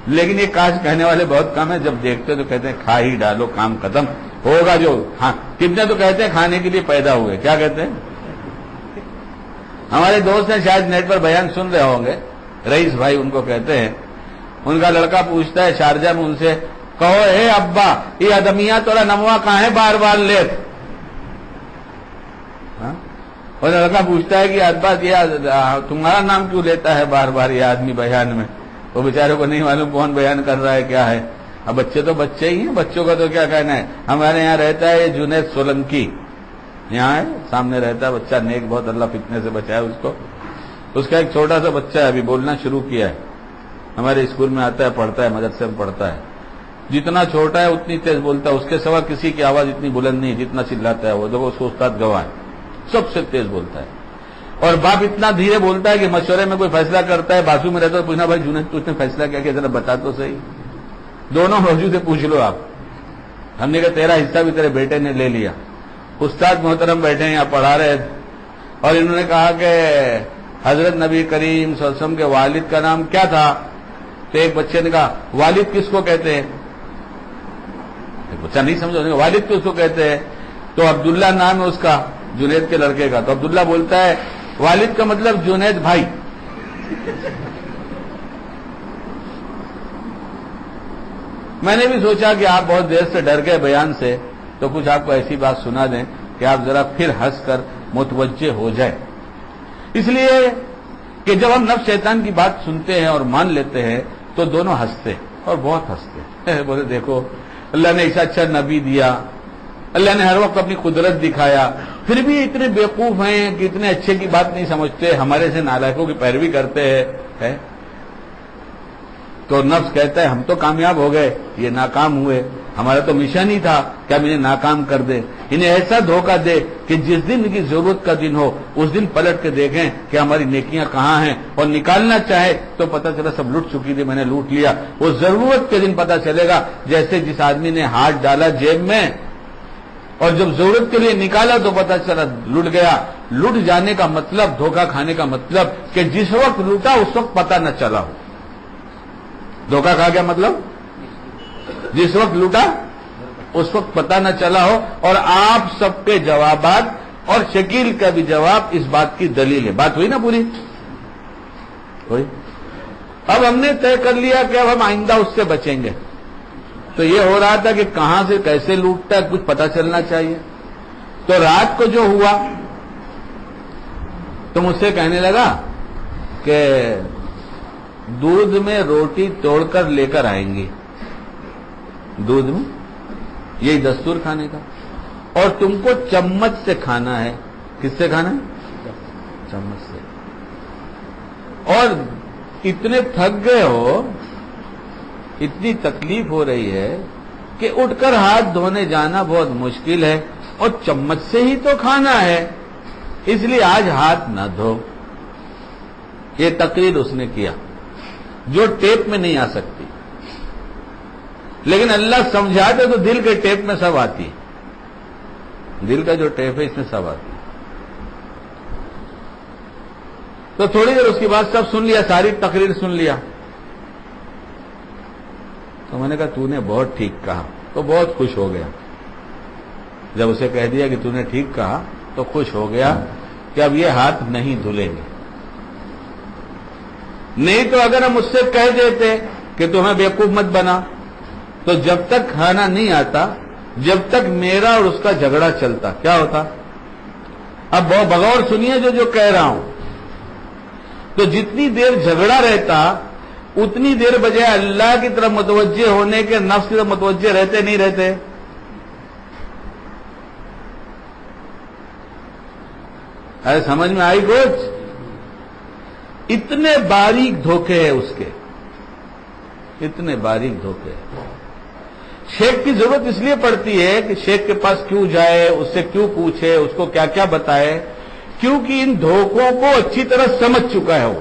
A: لیکن یہ کاش کہنے والے بہت کم ہیں، جب دیکھتے تو کہتے ہیں کھا ہی ڈالو کام ختم ہوگا جو۔ ہاں کتنے تو کہتے ہیں کھانے کے لیے پیدا ہوئے، کیا کہتے ہیں؟ ہمارے دوست ہیں شاید نیٹ پر بیان سن رہے ہوں گے، رئیس بھائی ان کو کہتے ہیں، ان کا لڑکا پوچھتا ہے شارجہ میں ان سے، کہو اے ابا یہ ادمیہ توڑا نموا کہاں ہے بار بار لیت؟ اور لڑکا پوچھتا ہے کہ ابا یہ تمہارا نام کیوں لیتا ہے بار بار یہ آدمی بیان میں؟ وہ بیچارے کو نہیں معلوم کون بیان کر رہا ہے کیا ہے۔ اب بچے تو بچے ہی ہیں، بچوں کا تو کیا کہنا ہے۔ ہمارے یہاں رہتا ہے جنید سولنکی، یہاں ہے سامنے رہتا ہے بچہ نیک بہت، اللہ فتنے سے بچائے اس کو۔ اس کا ایک چھوٹا سا بچہ ہے ابھی بولنا شروع کیا ہے، ہمارے اسکول میں آتا ہے پڑھتا ہے، مدرسے میں پڑھتا ہے، جتنا چھوٹا ہے اتنی تیز بولتا ہے، اس کے سوا کسی کی آواز اتنی بلند نہیں جتنا چلاتا ہے وہ، دیکھو اس کو استاد گواہ ہے، سب سے تیز بولتا ہے۔ اور باپ اتنا دھیرے بولتا ہے کہ مشورے میں کوئی فیصلہ کرتا ہے بازو میں رہتا ہے، پوچھنا بھائی جنید تو اس نے فیصلہ کیا کہ ذرا بتا تو صحیح، دونوں موجود ہے پوچھ لو آپ۔ ہم نے کہا تیرا حصہ بھی تیرے بیٹے نے لے لیا۔ استاد محترم بیٹھے ہیں یہاں پڑھا رہے اور انہوں نے کہا کہ حضرت نبی کریم صلی اللہ علیہ وسلم کے والد کا نام کیا تھا؟ تو ایک بچے نے کہا والد کس کو کہتے ہیں؟ ایک بچہ نہیں سمجھا، والد کس کو کہتے ہیں؟ تو عبداللہ نام ہے اس کا، جنید کے لڑکے کا۔ تو عبداللہ بولتا ہے والد کا مطلب جنید بھائی۔ میں نے بھی سوچا کہ آپ بہت دیر سے ڈر گئے بیان سے، تو کچھ آپ کو ایسی بات سنا دیں کہ آپ ذرا پھر ہنس کر متوجہ ہو جائیں۔ اس لیے کہ جب ہم نفس شیطان کی بات سنتے ہیں اور مان لیتے ہیں تو دونوں ہنستے اور بہت ہنستے ہیں، بولے دیکھو اللہ نے ایسا اچھا نبی دیا، اللہ نے ہر وقت اپنی قدرت دکھایا، پھر بھی اتنے بیوقوف ہیں کہ اتنے اچھے کی بات نہیں سمجھتے، ہمارے سے نالائقوں کی پیروی کرتے ہیں۔ تو نفس کہتا ہے ہم تو کامیاب ہو گئے، یہ ناکام ہوئے، ہمارا تو مشن ہی تھا کہ ہم انہیں ناکام کر دیں، انہیں ایسا دھوکہ دے کہ جس دن ان کی ضرورت کا دن ہو اس دن پلٹ کے دیکھیں کہ ہماری نیکیاں کہاں ہیں، اور نکالنا چاہے تو پتہ چلا سب لٹ چکی تھی، میں نے لوٹ لیا۔ وہ ضرورت کے دن پتہ چلے گا، جیسے جس آدمی نے ہاتھ ڈالا جیب میں اور جب ضرورت کے لیے نکالا تو پتہ چلا لٹ گیا۔ لٹ جانے کا مطلب، دھوکہ کھانے کا مطلب کہ جس وقت لوٹا اس وقت پتہ نہ چلا ہو۔ دھوکہ کھا گیا مطلب جس وقت لوٹا اس وقت پتہ نہ چلا ہو۔ اور آپ سب کے جوابات اور شکیل کا بھی جواب اس بات کی دلیل ہے۔ بات ہوئی نا پوری؟ ہوئی۔ اب ہم نے طے کر لیا کہ اب ہم آئندہ اس سے بچیں گے، تو یہ ہو رہا تھا کہ کہاں سے کیسے لوٹتا ہے کچھ پتہ چلنا چاہیے۔ تو رات کو جو ہوا تو مجھ سے کہنے لگا کہ دودھ میں روٹی توڑ کر لے کر آئیں گی، دودھ میں، یہی دستور کھانے کا، اور تم کو چمچ سے کھانا ہے۔ کس سے کھانا ہے؟ چمچ سے۔ اور اتنے تھک گئے ہو، اتنی تکلیف ہو رہی ہے کہ اٹھ کر ہاتھ دھونے جانا بہت مشکل ہے، اور چمچ سے ہی تو کھانا ہے، اس لیے آج ہاتھ نہ دھو۔ یہ تقریر اس نے کیا جو ٹیپ میں نہیں آ سکتی، لیکن اللہ سمجھاتے تو دل کے ٹیپ میں سب آتی ہے، دل کا جو ٹیپ ہے اس میں سب آتی ہے۔ تو تھوڑی دیر اس کی بات سب سن لیا، ساری تقریر سن لیا. تو میں نے کہا تو نے بہت ٹھیک کہا، تو بہت خوش ہو گیا. جب اسے کہہ دیا کہ تو نے ٹھیک کہا تو خوش ہو گیا کہ اب یہ ہاتھ نہیں دھلیں گے. نہیں تو اگر ہم اس سے کہہ دیتے کہ تمہیں بیوقوف مت بنا، تو جب تک کھانا نہیں آتا، جب تک میرا اور اس کا جھگڑا چلتا، کیا ہوتا؟ اب بغور سنیے جو کہہ رہا ہوں. تو جتنی دیر جھگڑا رہتا اتنی دیر بجائے اللہ کی طرف متوجہ ہونے کے نفس کی طرف متوجہ رہتے نہیں رہتے؟ ارے سمجھ میں آئی کچھ؟ اتنے باریک دھوکے ہیں اس کے، اتنے باریک دھوکے. شیخ کی ضرورت اس لیے پڑتی ہے کہ شیخ کے پاس کیوں جائے، اس سے کیوں پوچھے، اس کو کیا کیا بتائے، کیونکہ ان دھوکوں کو اچھی طرح سمجھ چکا ہے وہ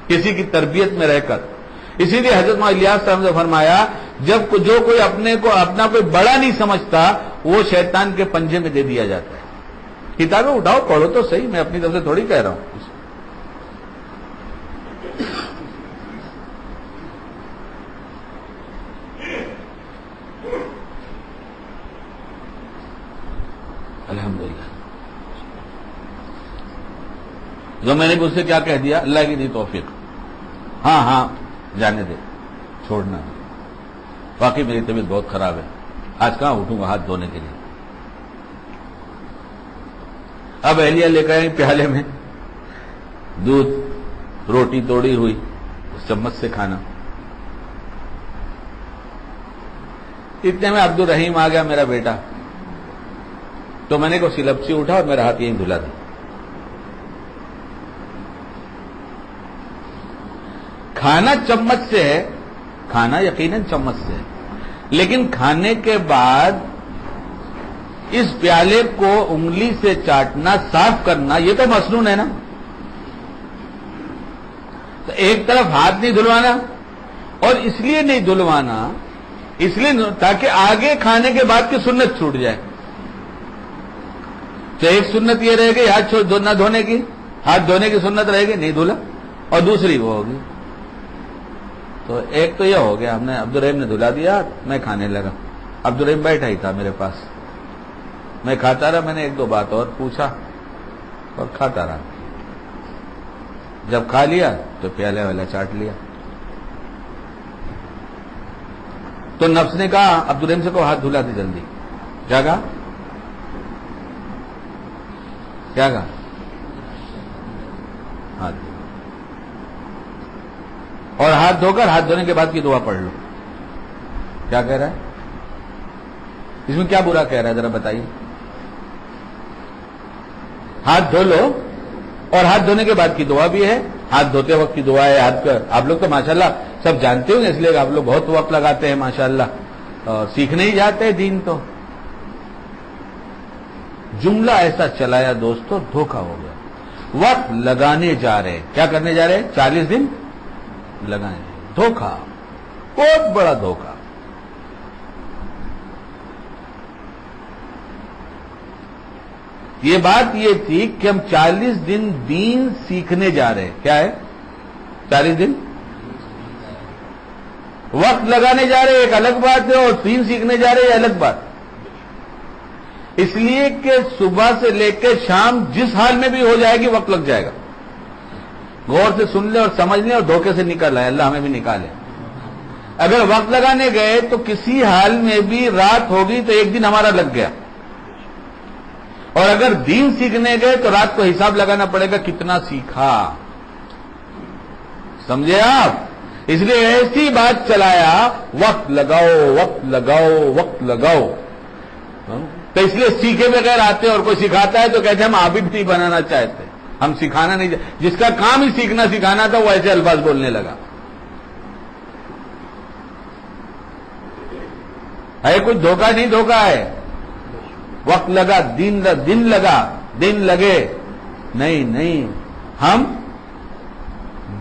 A: کسی کی تربیت میں رہ کر. اسی لیے حضرت مولانا الیاس صاحب نے فرمایا جو کوئی اپنے کو اپنا کوئی بڑا نہیں سمجھتا وہ شیطان کے پنجے میں دے دیا جاتا ہے. کتابیں اٹھاؤ پڑھو تو صحیح، میں اپنی طرف سے تھوڑی کہہ رہا ہوں. الحمدللہ. جو میں نے بھی اس سے کیا کہہ دیا، اللہ کی دی توفیق، ہاں جانے دے، چھوڑنا. واقعی میری طبیعت بہت خراب ہے، آج کہاں اٹھوں گا ہاتھ دھونے کے لیے. اب اہلیہ لے کر آئی پیالے میں دودھ، روٹی توڑی ہوئی، اس چمچ سے کھانا. اتنے میں عبد الرحیم آ گیا میرا بیٹا، تو میں نے کو سلپچی اٹھا اور میرا ہاتھ یہیں دھلا دی. کھانا چمچ سے ہے، کھانا یقیناً چمچ سے ہے، لیکن کھانے کے بعد اس پیالے کو انگلی سے چاٹنا، صاف کرنا، یہ تو مسنون ہے نا. تو ایک طرف ہاتھ نہیں دھلوانا، اور اس لیے نہیں دھلوانا، اس لیے تاکہ آگے کھانے کے بعد کی سنت چھوٹ جائے. تو ایک سنت یہ رہے گی ہاتھ نہ دھونے کی، ہاتھ دھونے کی سنت رہے گی، نہیں دھولا، اور دوسری وہ ہوگی. تو ایک تو یہ ہو گیا، ہم نے عبد الرحیم نے دھلا دیا، میں کھانے لگا. عبد الرحیم بیٹھا ہی تھا میرے پاس، میں کھاتا رہا. میں نے ایک دو بات اور پوچھا اور کھاتا رہا. جب کھا لیا تو پیالے والا چاٹ لیا. تو نفس نے کہا عبد الرحیم سے کہو ہاتھ دھلا دے جلدی. کیا کہا؟ کیا کہا؟ ہاتھ دھو، اور ہاتھ دھو کر ہاتھ دھونے کے بعد کی دعا پڑھ لو. کیا کہہ رہا ہے اس میں؟ کیا برا کہہ رہا ہے ذرا بتائیے. ہاتھ دھو لو اور ہاتھ دھونے کے بعد کی دعا بھی ہے. ہاتھ دھوتے وقت کی دعا ہے. ہاتھ کا آپ لوگ تو ماشاءاللہ سب جانتے ہوں گے، اس لیے آپ لوگ بہت وقت لگاتے ہیں ماشاءاللہ، اور سیکھنے ہی جاتے ہیں دین. تو جملہ ایسا چلایا دوستو، دھوکہ ہو گیا. وقت لگانے جا رہے، کیا کرنے جا رہے ہیں؟ 40 دن لگائیں. دھوکہ، بہت بڑا دھوکہ. یہ بات یہ تھی کہ ہم 40 دن دین سیکھنے جا رہے ہیں. کیا ہے 40 دن؟ وقت لگانے جا رہے ایک الگ بات ہے، اور دین سیکھنے جا رہے الگ بات. اس لیے کہ صبح سے لے کے شام جس حال میں بھی ہو جائے گی وقت لگ جائے گا. غور سے سن لیں اور سمجھ لیں اور دھوکے سے نکل آئے، اللہ ہمیں بھی نکالے. اگر وقت لگانے گئے تو کسی حال میں بھی رات ہوگی تو ایک دن ہمارا لگ گیا، اور اگر دین سیکھنے گئے تو رات کو حساب لگانا پڑے گا کتنا سیکھا. سمجھے آپ؟ اس لیے ایسی بات چلایا، وقت لگاؤ وقت لگاؤ وقت لگاؤ. تو اس لیے سیکھے بغیر آتے، اور کوئی سکھاتا ہے تو کہتے ہیں ہم عابد نہیں بنانا چاہتے، ہم سکھانا نہیں چاہتے. جس کا کام ہی سیکھنا سکھانا تھا وہ ایسے الفاظ بولنے لگا. ہے کچھ دھوکہ نہیں، دھوکہ ہے. وقت لگا، دن لگا، دن لگے. نہیں، ہم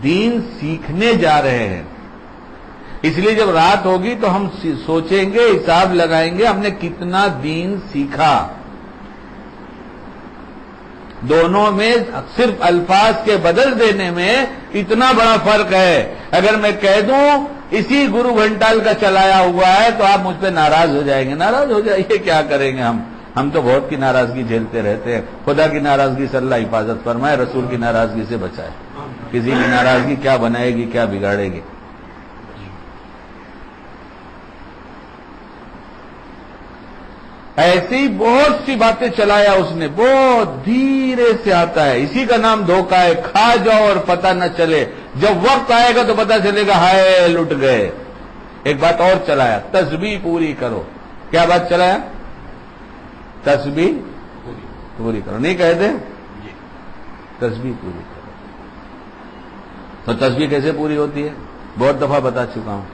A: دین سیکھنے جا رہے ہیں. اس لیے جب رات ہوگی تو ہم سوچیں گے، حساب لگائیں گے ہم نے کتنا دین سیکھا. دونوں میں صرف الفاظ کے بدل دینے میں اتنا بڑا فرق ہے. اگر میں کہہ دوں اسی گرو گھنٹال کا چلایا ہوا ہے تو آپ مجھ پہ ناراض ہو جائیں گے. ناراض ہو جائیے, کیا کریں گے ہم تو بہت کی ناراضگی جھیلتے رہتے ہیں. خدا کی ناراضگی سے اللہ حفاظت فرمائے, رسول کی ناراضگی سے بچائے. کسی کی ناراضگی کیا بنائے گی, کیا بگاڑے گی. ایسی بہت سی باتیں چلایا اس نے, بہت دھیرے سے آتا ہے. اسی کا نام دھوکہ ہے. کھا جاؤ اور پتہ نہ چلے, جب وقت آئے گا تو پتہ چلے گا ہائے لٹ گئے. ایک بات اور چلایا, تسبیح پوری کرو. کیا بات چلایا؟ تسبیح پوری کرو. نہیں کہتے تسبیح پوری کرو. تو تسبیح کیسے پوری ہوتی ہے بہت دفعہ بتا چکا ہوں.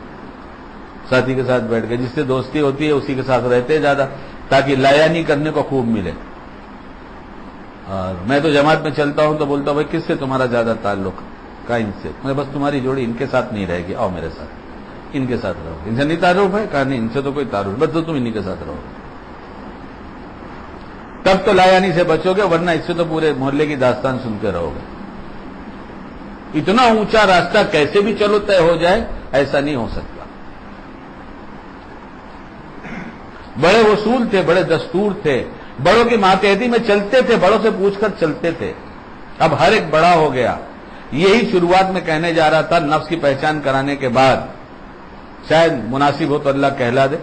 A: ساتھی کے ساتھ بیٹھ کے, جس سے دوستی ہوتی ہے اسی کے ساتھ رہتے ہیں زیادہ, تاکہ لایانی کرنے کو خوب ملے. اور میں تو جماعت میں چلتا ہوں تو بولتا ہوں بھائی کس سے تمہارا زیادہ تعلق؟ کہا ان سے. میں بس تمہاری جوڑی ان کے ساتھ نہیں رہے گی, آؤ میرے ساتھ, ان کے ساتھ رہو. ان سے نہیں تعارف ہے؟ کہا نہیں, ان سے تو کوئی تعارف, بس تو تم انہی کے ساتھ رہو. تب تو لایانی سے بچو گے, ورنہ اس سے تو پورے محلے کی داستان سنتے رہو گے. اتنا اونچا راستہ کیسے بھی چلو طے ہو جائے, ایسا نہیں ہو سکتا. بڑے اصول تھے, بڑے دستور تھے, بڑوں کی ماتحتی میں چلتے تھے, بڑوں سے پوچھ کر چلتے تھے. اب ہر ایک بڑا ہو گیا. یہی شروعات میں کہنے جا رہا تھا, نفس کی پہچان کرانے کے بعد شاید مناسب ہو تو اللہ کہلا دے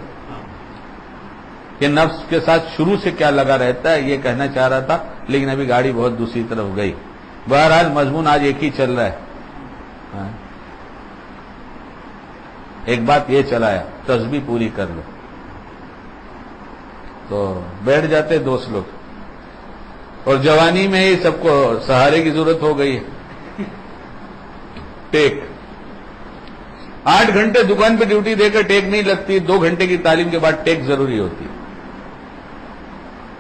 A: کہ نفس کے ساتھ شروع سے کیا لگا رہتا ہے, یہ کہنا چاہ رہا تھا, لیکن ابھی گاڑی بہت دوسری طرف گئی. بہرحال مضمون آج ایک ہی چل رہا ہے. ایک بات یہ چلایا, تسبیح پوری کر لو. تو بیٹھ جاتے دوست لوگ, اور جوانی میں ہی سب کو سہارے کی ضرورت ہو گئی ہے. ٹیک 8 گھنٹے دکان پہ ڈیوٹی دے کر ٹیک نہیں لگتی, 2 گھنٹے کی تعلیم کے بعد ٹیک ضروری ہوتی.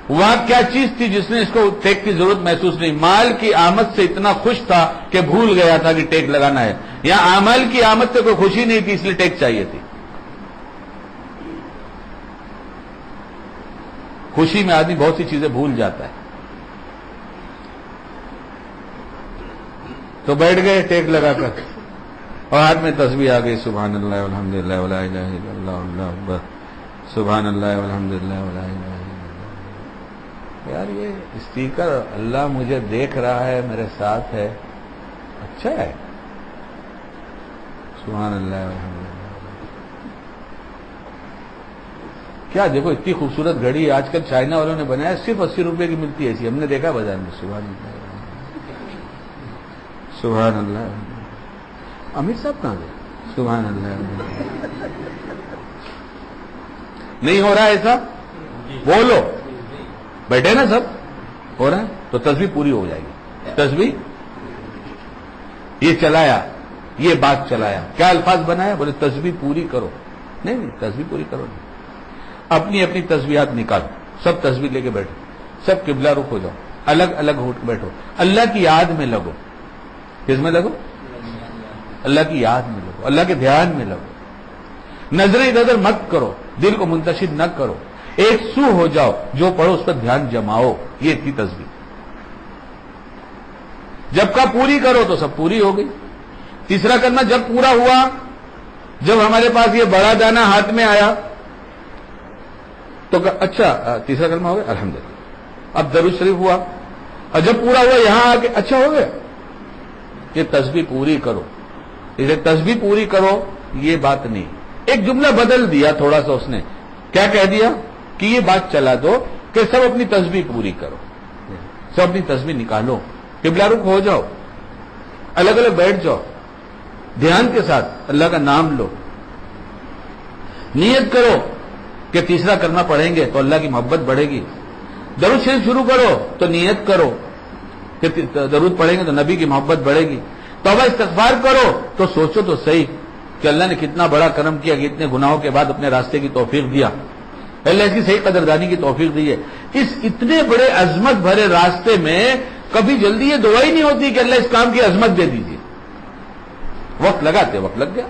A: وہاں کیا چیز تھی جس نے اس کو ٹیک کی ضرورت محسوس نہیں؟ مال کی آمد سے اتنا خوش تھا کہ بھول گیا تھا کہ ٹیک لگانا ہے. یہاں اعمال کی آمد سے کوئی خوشی نہیں تھی, اس لیے ٹیک چاہیے تھی. خوشی میں آدمی بہت سی چیزیں بھول جاتا ہے. تو بیٹھ گئے ٹیک لگا کر, اور ہاتھ میں تسبیح آ گئی, سبحان اللہ والحمدللہ ولا الہ الا اللہ اللہ اکبر, سبحان اللہ والحمدللہ ولا الہ الا اللہ. یار یہ اسپیکر اللہ مجھے دیکھ رہا ہے, میرے ساتھ ہے, اچھا ہے. سبحان اللہ والحمدللہ. کیا دیکھو اتنی خوبصورت گھڑی آج کل چائنا والوں نے بنایا, صرف 80 روپے کی ملتی ہے ایسی, ہم نے دیکھا بازار میں. سبحان اللہ سبحان اللہ. امیر صاحب کہاں گئے؟ سبحان اللہ. نہیں ہو رہا ہے ایسا؟ بولو, بیٹھے نا سب, ہو رہا ہے تو تسبیح پوری ہو جائے گی. تسبیح یہ چلایا, یہ بات چلایا, کیا الفاظ بنایا؟ بولے تسبیح پوری کرو. نہیں تسبیح پوری کرو نہیں, اپنی اپنی تسبیحات نکالو, سب تسبیح لے کے بیٹھو, سب قبلہ رخ ہو جاؤ, الگ الگ ہو کے بیٹھو, اللہ کی یاد میں لگو. کس میں لگو؟ اللہ کی یاد میں لگو, اللہ کے دھیان میں لگو. نظریں ادھر ادھر مت کرو, دل کو منتشر نہ کرو, ایک سو ہو جاؤ, جو پڑھو اس پر دھیان جماؤ. یہ تھی تسبیح. جب کا پوری کرو تو سب پوری ہو گئی. تیسرا کلمہ جب پورا ہوا, جب ہمارے پاس یہ بڑا دانہ ہاتھ میں آیا تو اچھا تیسرا کلمہ ہو گیا الحمدللہ. اب درود شریف ہوا, اور جب پورا ہوا یہاں آ کے اچھا ہو گیا. یہ تسبیح پوری کرو, اسے تسبیح پوری کرو, یہ بات نہیں. ایک جملہ بدل دیا تھوڑا سا اس نے. کیا کہہ دیا کہ یہ بات چلا دو کہ سب اپنی تسبیح پوری کرو, سب اپنی تسبیح نکالو, قبلہ رخ ہو جاؤ, الگ الگ بیٹھ جاؤ, دھیان کے ساتھ اللہ کا نام لو, نیت کرو کہ تیسرا کلمہ پڑھیں گے تو اللہ کی محبت بڑھے گی. درود شریف شروع کرو تو نیت کرو کہ درود پڑھیں گے تو نبی کی محبت بڑھے گی. توبہ استغفار کرو تو سوچو تو صحیح کہ اللہ نے کتنا بڑا کرم کیا کہ اتنے گناہوں کے بعد اپنے راستے کی توفیق دیا, اللہ اس کی صحیح قدردانی کی توفیق دی ہے. اس اتنے بڑے عظمت بھرے راستے میں کبھی جلدی یہ دعا ہی نہیں ہوتی کہ اللہ اس کام کی عظمت دے دیجیے. وقت لگاتے وقت لگ گیا.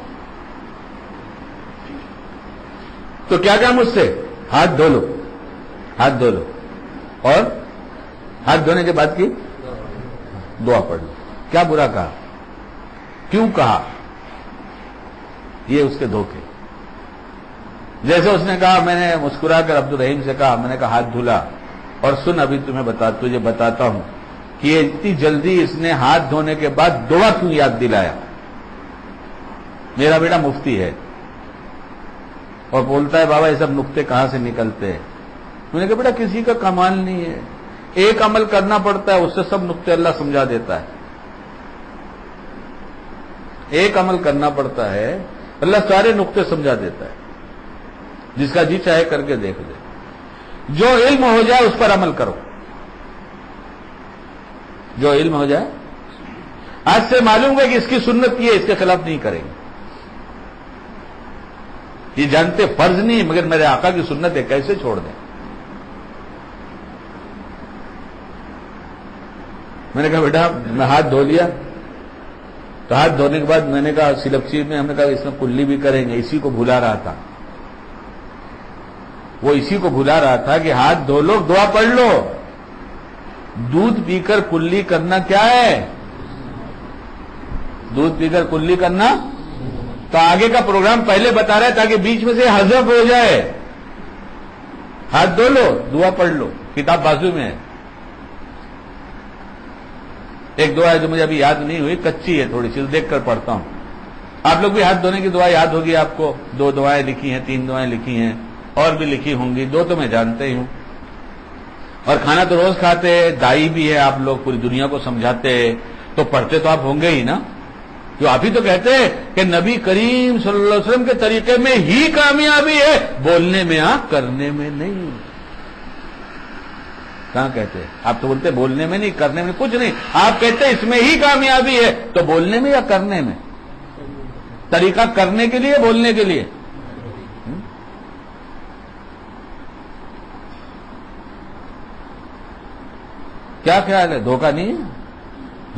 A: تو کیا کام اس سے؟ ہاتھ دھو لو, ہاتھ دھو لو, اور ہاتھ دھونے کے بعد کی دعا پڑھ لو. کیا برا کہا؟ کیوں کہا؟ یہ اس کے دھوکے. جیسے اس نے کہا، میں نے مسکرا کر عبد الرحیم سے کہا، میں نے کہا ہاتھ دھلا، اور سن ابھی تجھے بتاتا ہوں کہ یہ اتنی جلدی اس نے ہاتھ دھونے کے بعد دعا کیوں یاد دلایا. میرا بیٹا مفتی ہے اور بولتا ہے بابا یہ سب نقطے کہاں سے نکلتے ہیں. میں نے کہا بیٹا کسی کا کمال نہیں ہے، ایک عمل کرنا پڑتا ہے، اس سے سب نقطے اللہ سمجھا دیتا ہے. ایک عمل کرنا پڑتا ہے، اللہ سارے نقطے سمجھا دیتا ہے. جس کا جی چاہے کر کے دیکھ لے. جو علم ہو جائے اس پر عمل کرو. جو علم ہو جائے، آج سے معلوم ہے کہ اس کی سنت کی ہے، اس کے خلاف نہیں کریں گے. یہ جانتے فرض نہیں مگر میرے آقا کی سنت ہے، کیسے چھوڑ دیں. میں نے کہا بیٹا میں ہاتھ دھو لیا، تو ہاتھ دھونے کے بعد میں نے کہا سلپچی میں ہم نے کہا اس میں کلی بھی کریں گے. اسی کو بھلا رہا تھا، وہ اسی کو بھلا رہا تھا کہ ہاتھ دھو لو، دعا پڑھ لو. دودھ پی کر کلی کرنا کیا ہے؟ دودھ پی کر کلی کرنا. تو آگے کا پروگرام پہلے بتا رہا ہے تاکہ بیچ میں سے حذف ہو جائے. ہاتھ دھو لو، دعا پڑھ لو. کتاب بازو میں ہے. ایک دعا ہے جو مجھے ابھی یاد نہیں ہوئی، کچی ہے تھوڑی سی، دیکھ کر پڑھتا ہوں. آپ لوگ بھی ہاتھ دھونے کی دعا یاد ہوگی آپ کو. 2 دعائیں لکھی ہیں، 3 دعائیں لکھی ہیں، اور بھی لکھی ہوں گی. 2 تو میں جانتے ہی ہوں. اور کھانا تو روز کھاتے، دائی بھی ہے آپ لوگ، پوری دنیا کو سمجھاتے، تو پڑھتے تو آپ ہوں گے ہی نا. جو آپ ہی تو کہتے ہیں کہ نبی کریم صلی اللہ علیہ وسلم کے طریقے میں ہی کامیابی ہے، بولنے میں کرنے میں نہیں. کہاں کہتے ہیں؟ آپ تو بولتے بولنے میں نہیں، کرنے میں کچھ نہیں. آپ کہتے اس میں ہی کامیابی ہے، تو بولنے میں یا کرنے میں؟ طریقہ کرنے کے لیے، بولنے کے لیے. کیا خیال ہے؟ دھوکہ نہیں ہے؟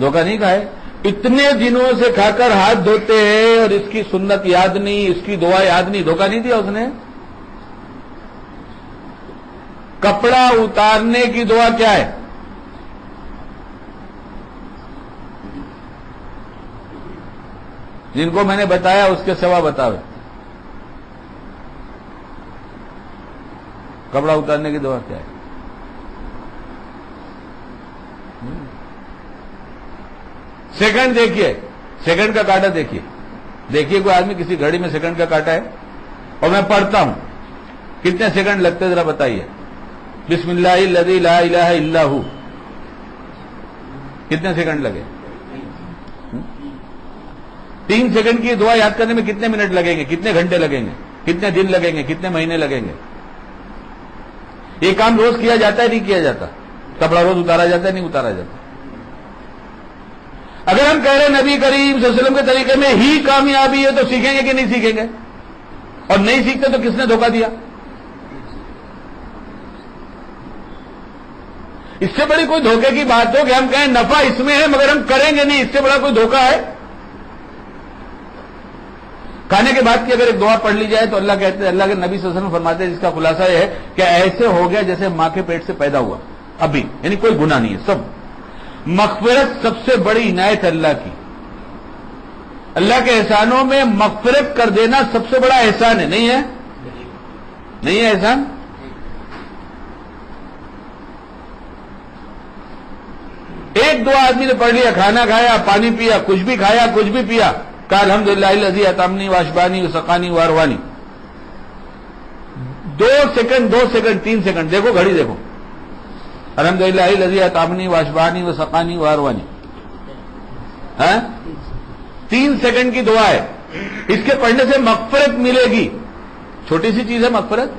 A: دھوکہ نہیں کھائے؟ اتنے دنوں سے کھا کر ہاتھ دھوتے ہیں اور اس کی سنت یاد نہیں، اس کی دعا یاد نہیں. دھوکہ نہیں دیا اس نے. کپڑا اتارنے کی دعا کیا ہے؟ جن کو میں نے بتایا اس کے سوا بتاؤ. کپڑا اتارنے کی دعا کیا ہے؟ سیکنڈ دیکھیے، سیکنڈ کا کاٹا دیکھیے. دیکھیے کوئی آدمی کسی گھڑی میں سیکنڈ کا کاٹا ہے اور میں پڑھتا ہوں، کتنے سیکنڈ لگتے ہیں ذرا بتائیے. بسم اللہ الذی لا الہ الا ہو، کتنے سیکنڈ لگے؟ 3 سیکنڈ کی دعا یاد کرنے میں کتنے منٹ لگیں گے؟ کتنے گھنٹے لگیں گے؟ کتنے دن لگیں گے؟ کتنے مہینے لگیں گے؟ یہ کام روز کیا جاتا ہے نہیں کیا جاتا؟ کپڑا روز اتارا جاتا ہے نہیں اتارا جاتا؟ اگر ہم کہہ رہے ہیں نبی کریم صلی اللہ علیہ وسلم کے طریقے میں ہی کامیابی ہے، تو سیکھیں گے کہ نہیں سیکھیں گے؟ اور نہیں سیکھتے تو کس نے دھوکہ دیا؟ اس سے بڑی کوئی دھوکے کی بات ہو کہ ہم کہیں نفع اس میں ہے مگر ہم کریں گے نہیں، اس سے بڑا کوئی دھوکہ ہے؟ کھانے کے بعد کی اگر ایک دعا پڑھ لی جائے تو اللہ کہتے ہیں، اللہ کے نبی صلی اللہ علیہ وسلم فرماتے ہیں، جس کا خلاصہ یہ ہے کہ ایسے ہو گیا جیسے ماں کے پیٹ سے پیدا ہوا ابھی، یعنی کوئی گناہ نہیں ہے. سب مغفرت سب سے بڑی عنایت اللہ کی. اللہ کے احسانوں میں مغفرت کر دینا سب سے بڑا احسان ہے. نہیں ہے؟ نہیں ہے احسان؟ ایک دعا آدمی نے پڑھ لیا، کھانا کھایا، پانی پیا، کچھ بھی کھایا، کچھ بھی پیا، کہا الحمدللہ الذی اطعمنی واشبانی وسقانی واروانی. 2 سیکنڈ 3 سیکنڈ دیکھو، گھڑی دیکھو. الحمدللہ الذی اطعمنی واشبانی وسقانی واروانی. 3 سیکنڈ کی دعا ہے. اس کے پڑھنے سے مغفرت ملے گی. چھوٹی سی چیز ہے مغفرت.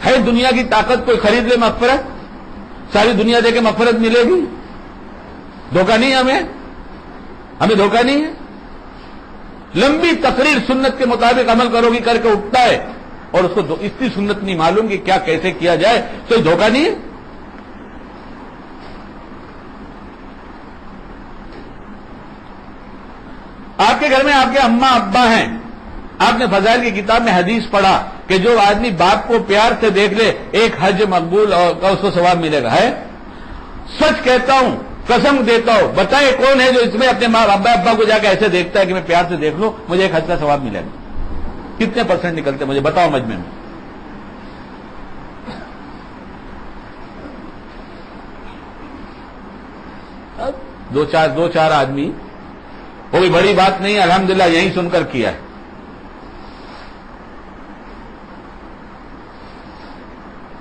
A: ہے دنیا کی طاقت کوئی خرید لے مغفرت؟ ساری دنیا دے کے مغفرت ملے گی؟ دھوکہ نہیں ہمیں دھوکہ نہیں ہے. لمبی تقریر سنت کے مطابق عمل کرو گی، کر کے اٹھتا ہے اور اس کو اتنی سنت نہیں معلوم کہ کیا کیسے کیا جائے، تو یہ دھوکہ نہیں ہے. آپ کے گھر میں آپ کے اماں ابا ہیں، آپ نے فضائل کی کتاب میں حدیث پڑھا کہ جو آدمی باپ کو پیار سے دیکھ لے 1 حج مقبول اور اس کو ثواب ملے گا. ہے؟ سچ کہتا ہوں قسم دیتا ہوں, بتائے کون ہے جو اس میں اپنے ماں ابا کو جا کے ایسے دیکھتا ہے کہ میں پیار سے دیکھ لوں, مجھے ایک حج کا ثواب ملے گا؟ کتنے پرسنٹ نکلتے مجھے بتاؤ مجمع میں. دو چار آدمی, کوئی بڑی بات نہیں, الحمدللہ یہیں سن کر کیا ہے.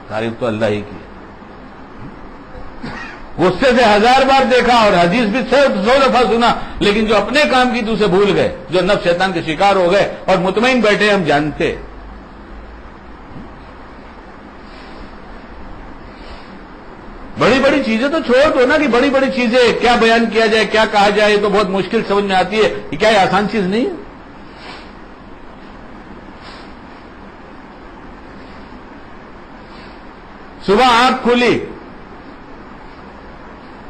A: تعریف تو اللہ ہی کی ہے. غصے سے 1000 بار دیکھا اور حدیث بھی 100 دفعہ سنا, لیکن جو اپنے کام کی تو اسے بھول گئے, جو نفس شیطان کے شکار ہو گئے اور مطمئن بیٹھے ہم جانتے. بڑی بڑی چیزیں تو چھوڑ دو نا, کہ بڑی بڑی چیزیں کیا بیان کیا جائے, کیا کہا جائے, تو بہت مشکل سمجھ میں آتی ہے. کہ کیا یہ آسان چیز نہیں ہے؟ صبح آنکھ کھلی,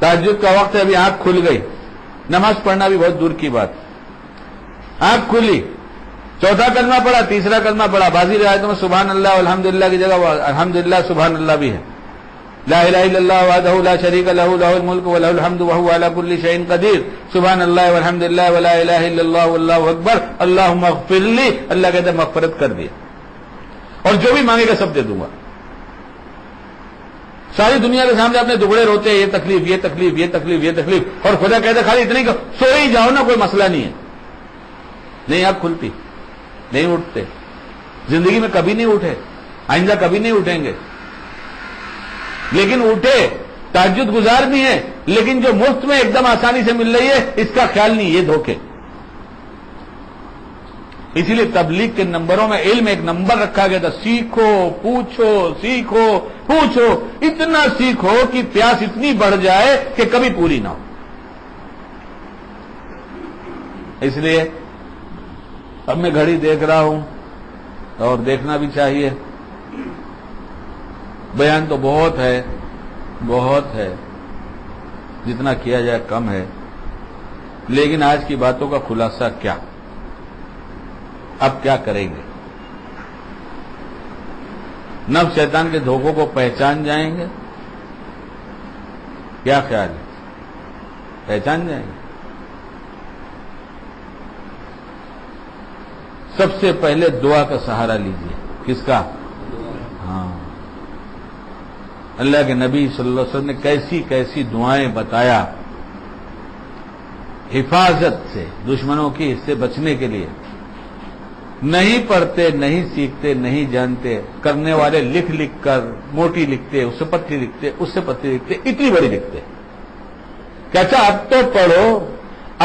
A: تہجد کا وقت ہے, ابھی آنکھ کھل گئی, نماز پڑھنا بھی بہت دور کی بات. آنکھ کھلی, چوتھا کلمہ پڑھا, تیسرا کلمہ پڑھا. بعضی روایتوں میں سبحان اللہ الحمدللہ کی جگہ الحمدللہ سبحان اللہ بھی ہے. لا الہ الا اللہ وحدہ لا شریک لہ لہ الملک ولہ الحمد وہو علی کل شیء قدیر. سبحان اللہ والحمدللہ ولا الہ الا اللہ واللہ اکبر اللہم اغفر لی. اللہ کہتے ہیں مغفرت کر دیا, اور جو بھی مانگے گا سب دے دوں گا. ساری دنیا کے سامنے اپنے دکڑے روتے ہیں, یہ تکلیف یہ تکلیف یہ تکلیف یہ تکلیف, اور خدا کہتے خالی اتنے کہ سو ہی جاؤ نا, کوئی مسئلہ نہیں ہے. نہیں آنکھ کھلتی, نہیں اٹھتے, زندگی میں کبھی نہیں اٹھے, آئندہ کبھی نہیں اٹھیں گے. لیکن اٹھے, تہجد گزار بھی ہیں, لیکن جو مفت میں ایک دم آسانی سے مل رہی ہے اس کا خیال نہیں, یہ دھوکے. اسی لیے تبلیغ کے نمبروں میں علم ایک نمبر رکھا گیا تھا, سیکھو پوچھو سیکھو پوچھو, اتنا سیکھو کہ پیاس اتنی بڑھ جائے کہ کبھی پوری نہ ہو. اس لیے اب میں گھڑی دیکھ رہا ہوں, اور دیکھنا بھی چاہیے. بیان تو بہت ہے, جتنا کیا جائے کم ہے. لیکن آج کی باتوں کا خلاصہ کیا, اب کیا کریں گے؟ نفس شیطان کے دھوکوں کو پہچان جائیں گے؟ کیا خیال ہے, پہچان جائیں گے؟ سب سے پہلے دعا کا سہارا لیجیے. کس کا؟ ہاں, اللہ کے نبی صلی اللہ علیہ وسلم نے کیسی کیسی دعائیں بتایا حفاظت سے, دشمنوں کی, اس سے بچنے کے لیے. نہیں پڑھتے, نہیں سیکھتے, نہیں جانتے, کرنے والے لکھ لکھ کر موٹی لکھتے, اس سے پتلی لکھتے, اس سے پتلی لکھتے, اتنی بڑی لکھتے. کہ اچھا اب تو پڑھو,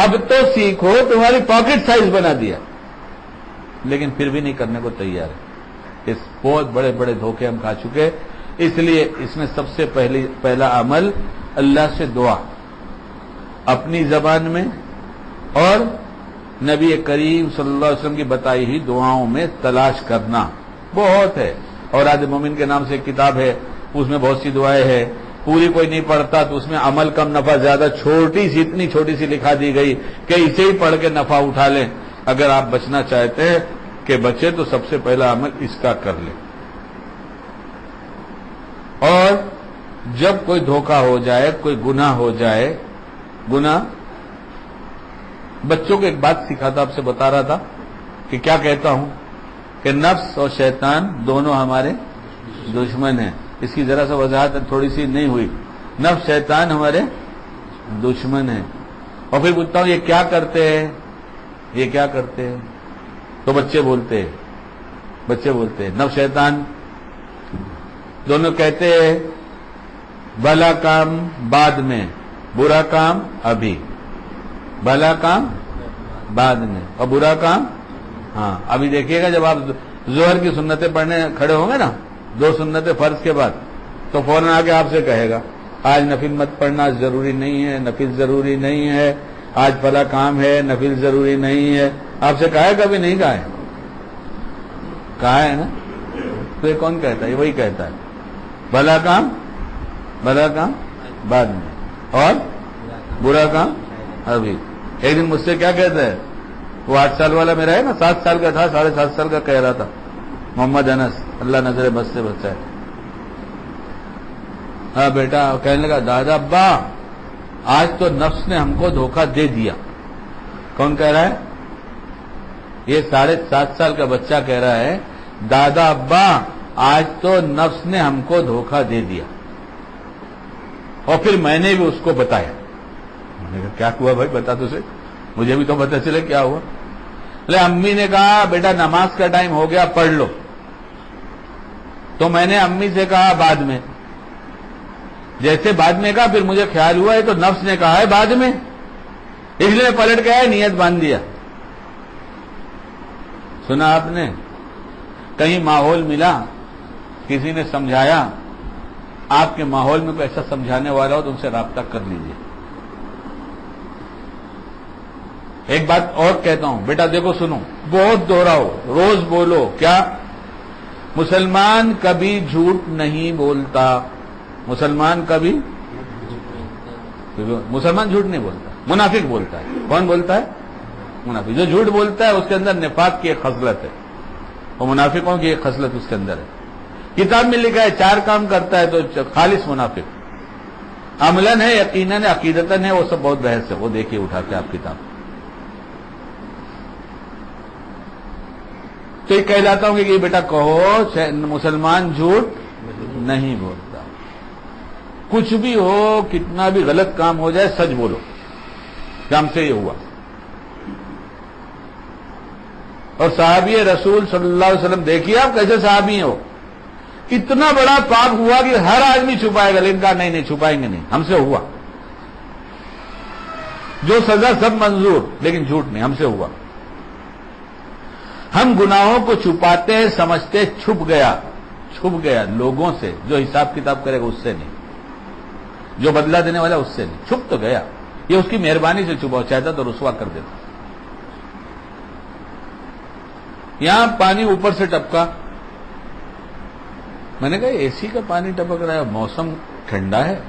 A: اب تو سیکھو, تمہاری پاکٹ سائز بنا دیا, لیکن پھر بھی نہیں کرنے کو تیار ہے. اس بہت بڑے بڑے دھوکے ہم کھا چکے. اس لیے اس میں سب سے پہلا عمل اللہ سے دعا, اپنی زبان میں اور نبی کریم صلی اللہ علیہ وسلم کی بتائی ہوئی دعاؤں میں تلاش کرنا بہت ہے. اور آج مومن کے نام سے ایک کتاب ہے, اس میں بہت سی دعائیں ہیں. پوری کوئی نہیں پڑھتا تو اس میں عمل کم نفع زیادہ, چھوٹی سی, اتنی چھوٹی سی لکھا دی گئی کہ اسے ہی پڑھ کے نفع اٹھا لیں. اگر آپ بچنا چاہتے ہیں کہ بچے تو سب سے پہلا عمل اس کا کر لیں. اور جب کوئی دھوکہ ہو جائے, کوئی گناہ ہو جائے, گناہ, بچوں کو ایک بات سکھاتا, آپ سے بتا رہا تھا کہ کیا کہتا ہوں کہ نفس اور شیطان دونوں ہمارے دشمن ہیں. اس کی ذرا سا وضاحت تھوڑی سی نہیں ہوئی. نفس شیطان ہمارے دشمن ہیں. اور پھر پوچھتا ہوں یہ کیا کرتے ہیں, یہ کیا کرتے ہیں, تو بچے بولتے ہیں نفس شیطان دونوں کہتے ہیں بھلا کام بعد میں, برا کام ابھی. بھلا کام بعد میں اور برا کام, ہاں ابھی دیکھیے گا جب آپ ظہر کی سنتیں پڑھنے کھڑے ہوں گے نا, 2 سنتیں فرض کے بعد, تو فوراً آ کے آپ سے کہے گا آج نفل مت پڑھنا, ضروری نہیں ہے, نفل ضروری نہیں ہے, آج بھلا کام ہے, نفل ضروری نہیں ہے. آپ سے کہا ہے کبھی نہیں کہا ہے؟ کہا ہے نا. تو یہ کون کہتا ہے؟ یہ وہی کہتا ہے بھلا کام بعد میں اور برا کام ابھی. ایک دن مجھ سے کیا کہتا ہے, وہ 8 سال والا میرا ہے نا, 7 سال کا تھا, 7.5 سال کا کہہ رہا تھا, محمد انس, اللہ نظر بس سے بچائے. ہاں بیٹا, کہنے لگا دادا ابا آج تو نفس نے ہم کو دھوکہ دے دیا. کون کہہ رہا ہے؟ یہ 7.5 سال کا بچہ کہہ رہا ہے دادا ابا آج تو نفس نے ہم کو دھوکہ دے دیا. اور پھر میں نے بھی اس کو بتایا. میں نے کہا کیا ہوا بھائی بتا تو سے، مجھے بھی تو پتہ چلے کیا ہوا. بولے امی نے کہا بیٹا نماز کا ٹائم ہو گیا پڑھ لو. تو میں نے امی سے کہا بعد میں. جیسے بعد میں کہا پھر مجھے خیال ہوا ہے تو نفس نے کہا ہے بعد میں، اس لیے پلٹ گیا ہے، نیت باندھ دیا. سنا آپ نے؟ کہیں ماحول ملا، کسی نے سمجھایا، آپ کے ماحول میں کوئی ایسا سمجھانے والا ہو تو ان سے رابطہ کر لیجئے. ایک بات اور کہتا ہوں بیٹا دیکھو سنو، بہت دوہراؤ، روز بولو. کیا؟ مسلمان کبھی جھوٹ نہیں بولتا. مسلمان جھوٹ نہیں بولتا، منافق بولتا ہے. کون بولتا ہے؟ منافق. جو جھوٹ بولتا ہے اس کے اندر نفاق کی ایک خصلت ہے، اور منافقوں کی ایک خصلت اس کے اندر ہے. کتاب میں لکھا ہے 4 کام کرتا ہے تو خالص منافق. عملاً ہے، یقیناً ہے، عقیدتاً ہے، وہ سب بہت بحث ہے، وہ دیکھیے اٹھا کے آپ کتاب. تو یہ کہلاتا ہوں کہ یہ بیٹا کہو مسلمان جھوٹ نہیں بولتا. کچھ بھی ہو، کتنا بھی غلط کام ہو جائے، سچ بولو کہ ہم سے یہ ہوا. اور صحابی رسول صلی اللہ علیہ وسلم دیکھیے آپ کیسے صحابی ہو. اتنا بڑا پاپ ہوا کہ ہر آدمی چھپائے گا، لیکن کہا نہیں چھپائیں گے نہیں، ہم سے ہوا. جو سزا سب منظور، لیکن جھوٹ نہیں، ہم سے ہوا. ہم گناہوں کو چھپاتے ہیں، سمجھتے چھپ گیا لوگوں سے. جو حساب کتاب کرے گا اس سے نہیں، جو بدلہ دینے والا اس سے نہیں. چھپ تو گیا، یہ اس کی مہربانی سے چھپا، چاہتا تو رسوا کر دیتا. یہاں پانی اوپر سے ٹپکا، میں نے کہا اے سی کا پانی ٹپک رہا ہے، موسم ٹھنڈا ہے.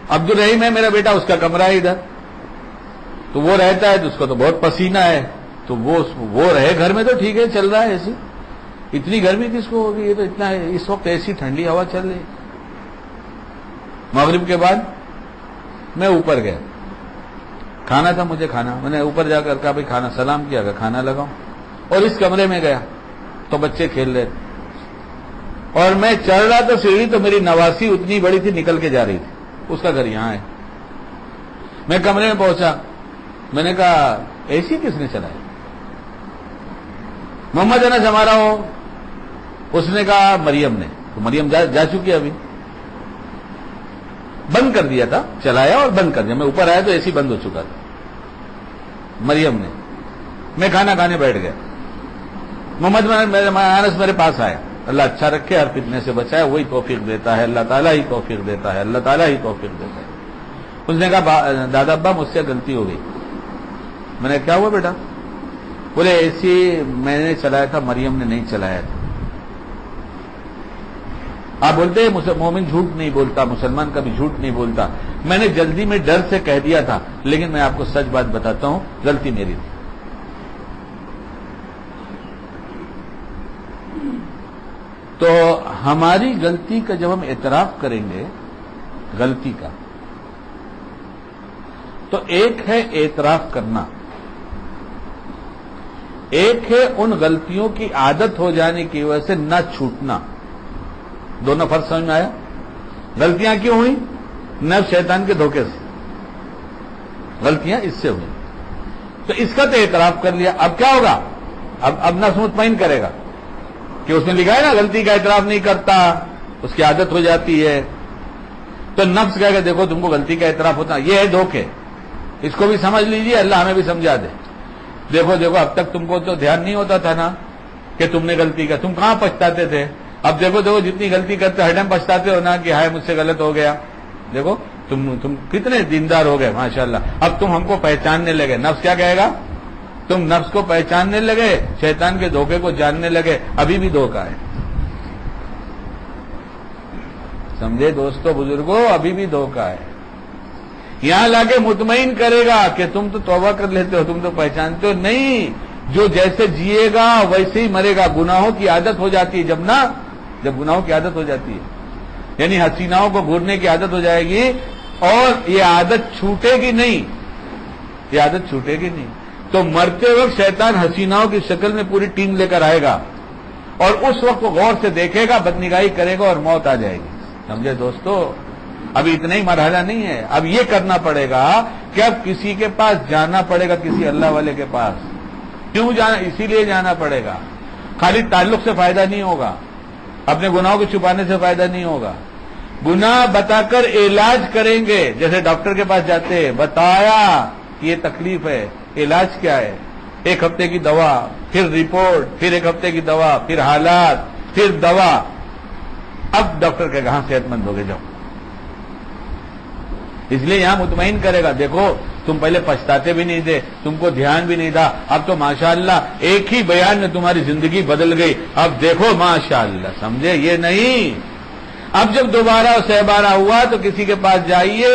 A: عبد الرحیم ہے میرا بیٹا، اس کا کمرہ ہے ادھر، تو وہ رہتا ہے تو اس کو تو بہت پسینہ ہے، تو وہ رہے گھر میں تو ٹھیک ہے، چل رہا ہے اے سی. اتنی گرمی کس کو ہوگی؟ یہ تو اتنا ہے، اس وقت اے سی ٹھنڈی ہوا چل رہی. مغرب کے بعد میں اوپر گیا، کھانا تھا مجھے کھانا، میں نے اوپر جا کر کہا بھائی کھانا، سلام کیا کہ کھانا لگاؤں. اور اس کمرے میں گیا تو بچے کھیل رہے تھے، اور میں چڑھ رہا تو سیڑھی تو میری نواسی اتنی بڑی تھی، نکل کے جا رہی تھی. اس کا گھر یہاں ہے. میں کمرے میں پہنچا، میں نے کہا اے سی کس نے چلایا؟ محمد انس ہمارا ہو. اس نے کہا مریم نے. تو مریم جا چکی ابھی. بند کر دیا تھا، چلایا اور بند کر دیا. میں اوپر آیا تو اے سی بند ہو چکا تھا. مریم نے. میں کھانا کھانے بیٹھ گیا. محمد انس میرے پاس آیا. اللہ اچھا رکھے، ہر فتنے سے بچائے، وہی توفیق دیتا ہے، اللہ تعالیٰ ہی توفیق دیتا ہے، اللہ تعالیٰ ہی توفیق دیتا ہے. اس نے کہا دادا ابا مجھ سے غلطی ہو گئی. میں نے کیا ہوا بیٹا؟ بولے اے سی میں نے چلایا تھا، مریم نے نہیں چلایا تھا. آپ بولتے ہیں مومن جھوٹ نہیں بولتا، مسلمان کبھی جھوٹ نہیں بولتا. میں نے جلدی میں ڈر سے کہہ دیا تھا، لیکن میں آپ کو سچ بات بتاتا ہوں، غلطی میری تھی. تو ہماری غلطی کا جب ہم اعتراف کریں گے غلطی کا، تو ایک ہے اعتراف کرنا، ایک ہے ان غلطیوں کی عادت ہو جانے کی وجہ سے نہ چھوٹنا. دونوں فرق سمجھ میں آیا؟ غلطیاں کیوں ہوئی؟ نفس شیطان کے دھوکے سے غلطیاں اس سے ہوئی. تو اس کا تو اعتراف کر لیا. اب کیا ہوگا؟ اب نفس مطمئن کرے گا کہ اس نے لکھا ہے نا غلطی کا اعتراف نہیں کرتا، اس کی عادت ہو جاتی ہے. تو نفس کہے گا دیکھو تم کو غلطی کا اعتراف ہوتا، یہ ہے دھوکے، اس کو بھی سمجھ لیجیے، اللہ ہمیں بھی سمجھا دے. دیکھو اب تک تم کو تو دھیان نہیں ہوتا تھا نا کہ تم نے غلطی کا، تم کہاں پچھتاتے تھے. اب دیکھو جتنی غلطی کرتے ہر ٹائم پچھتاتے ہو نا کہ ہائے مجھ سے غلط ہو گیا. دیکھو تم کتنے دیندار ہو گئے ماشاءاللہ. اب تم ہم کو پہچاننے لگے. نفس کیا کہے گا؟ تم نفس کو پہچاننے لگے، شیطان کے دھوکے کو جاننے لگے. ابھی بھی دھوکہ ہے، سمجھے دوستو بزرگوں، ابھی بھی دھوکہ ہے. یہاں لا کے مطمئن کرے گا کہ تم تو توبہ کر لیتے ہو، تم تو پہچانتے ہو. نہیں، جو جیسے جیے گا ویسے ہی مرے گا. گناہوں کی عادت ہو جاتی ہے جب گناہوں کی عادت ہو جاتی ہے، یعنی حسیناؤں کو گھورنے کی عادت ہو جائے گی، اور یہ عادت چھوٹے گی نہیں، یہ عادت چھوٹے گی نہیں، تو مرتے وقت شیطان حسیناؤں کی شکل میں پوری ٹیم لے کر آئے گا، اور اس وقت وہ غور سے دیکھے گا، بدنگاہی کرے گا اور موت آ جائے گی. سمجھے دوستو؟ ابھی اتنا ہی مرحلہ نہیں ہے، اب یہ کرنا پڑے گا کہ اب کسی کے پاس جانا پڑے گا، کسی اللہ والے کے پاس. کیوں جانا؟ اسی لیے جانا پڑے گا. خالی تعلق سے فائدہ نہیں ہوگا، اپنے گناہوں کو چھپانے سے فائدہ نہیں ہوگا. گناہ بتا کر علاج کریں گے، جیسے ڈاکٹر کے پاس جاتے ہیں، بتایا کہ یہ تکلیف ہے، علاج کیا ہے، 1 ہفتے کی دوا، پھر رپورٹ، پھر 1 ہفتے کی دوا، پھر حالات، پھر دوا. اب ڈاکٹر کے کہاں صحت مند ہوگے جاؤ. اس لیے یہاں مطمئن کرے گا، دیکھو تم پہلے پچھتاتے بھی نہیں تھے، تم کو دھیان بھی نہیں تھا، اب تو ماشاءاللہ ایک ہی بیان میں تمہاری زندگی بدل گئی، اب دیکھو ماشاءاللہ. سمجھے؟ یہ نہیں. اب جب دوبارہ سہ بارہ ہوا تو کسی کے پاس جائیے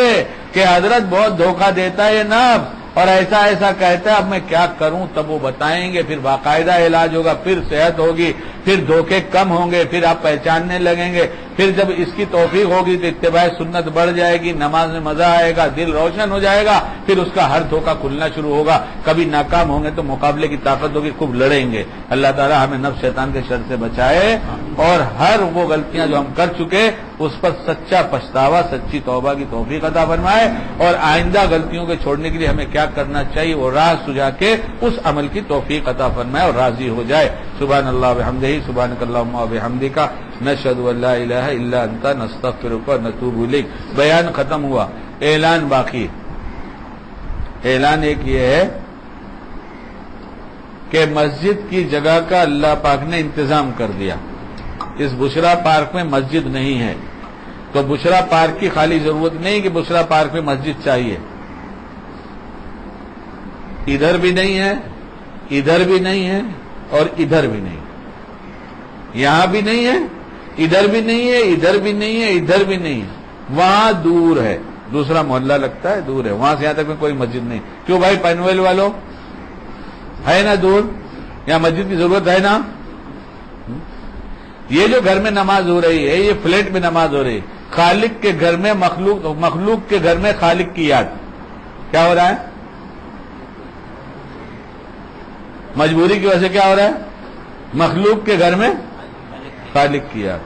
A: کہ حضرت بہت دھوکہ دیتا ہے یہ نفس اور ایسا ایسا کہتا ہے، اب میں کیا کروں؟ تب وہ بتائیں گے، پھر باقاعدہ علاج ہوگا، پھر صحت ہوگی، پھر دھوکے کم ہوں گے، پھر آپ پہچاننے لگیں گے. پھر جب اس کی توفیق ہوگی تو اتباع سنت بڑھ جائے گی، نماز میں مزہ آئے گا، دل روشن ہو جائے گا، پھر اس کا ہر دھوکہ کھلنا شروع ہوگا. کبھی ناکام ہوں گے تو مقابلے کی طاقت ہوگی، خوب لڑیں گے. اللہ تعالی ہمیں نفس شیطان کے شر سے بچائے اور ہر وہ غلطیاں جو ہم کر چکے اس پر سچا پچھتاوا، سچی توبہ کی توفیق عطا فرمائے، اور آئندہ غلطیوں کے چھوڑنے کے لیے ہمیں کیا کرنا چاہیے وہ راہ سجا کے اس عمل کی توفیق عطا فرمائے اور راضی ہو جائے. سبحان اللہ وبحمدہ، سبحانک اللہم وبحمدک، نشہد ان لا الہ الا انت، نستغفرک ونتوب الیک. بیان ختم ہوا، اعلان باقی. اعلان ایک یہ ہے کہ مسجد کی جگہ کا اللہ پاک نے انتظام کر دیا. اس بشرا پارک میں مسجد نہیں ہے، تو بشرا پارک کی خالی ضرورت نہیں کہ بشرا پارک میں مسجد چاہیے. ادھر بھی نہیں ہے، ادھر بھی نہیں ہے، اور ادھر بھی نہیں. یہاں بھی نہیں ہے، ادھر بھی نہیں ہے، ادھر بھی نہیں ہے، ادھر بھی نہیں ہے. وہاں دور ہے، دوسرا محلہ لگتا ہے، دور ہے، وہاں سے یہاں تک میں کوئی مسجد نہیں. کیوں بھائی پنویل والوں؟ ہے نا دور، یہاں مسجد کی ضرورت ہے نا. یہ جو گھر میں نماز ہو رہی ہے، یہ فلیٹ میں نماز ہو رہی ہے. خالق کے گھر میں مخلوق کے گھر میں خالق کی یاد. کیا ہو رہا ہے؟ مجبوری کی وجہ سے کیا ہو رہا ہے؟ مخلوق کے گھر میں خالق کی یاد.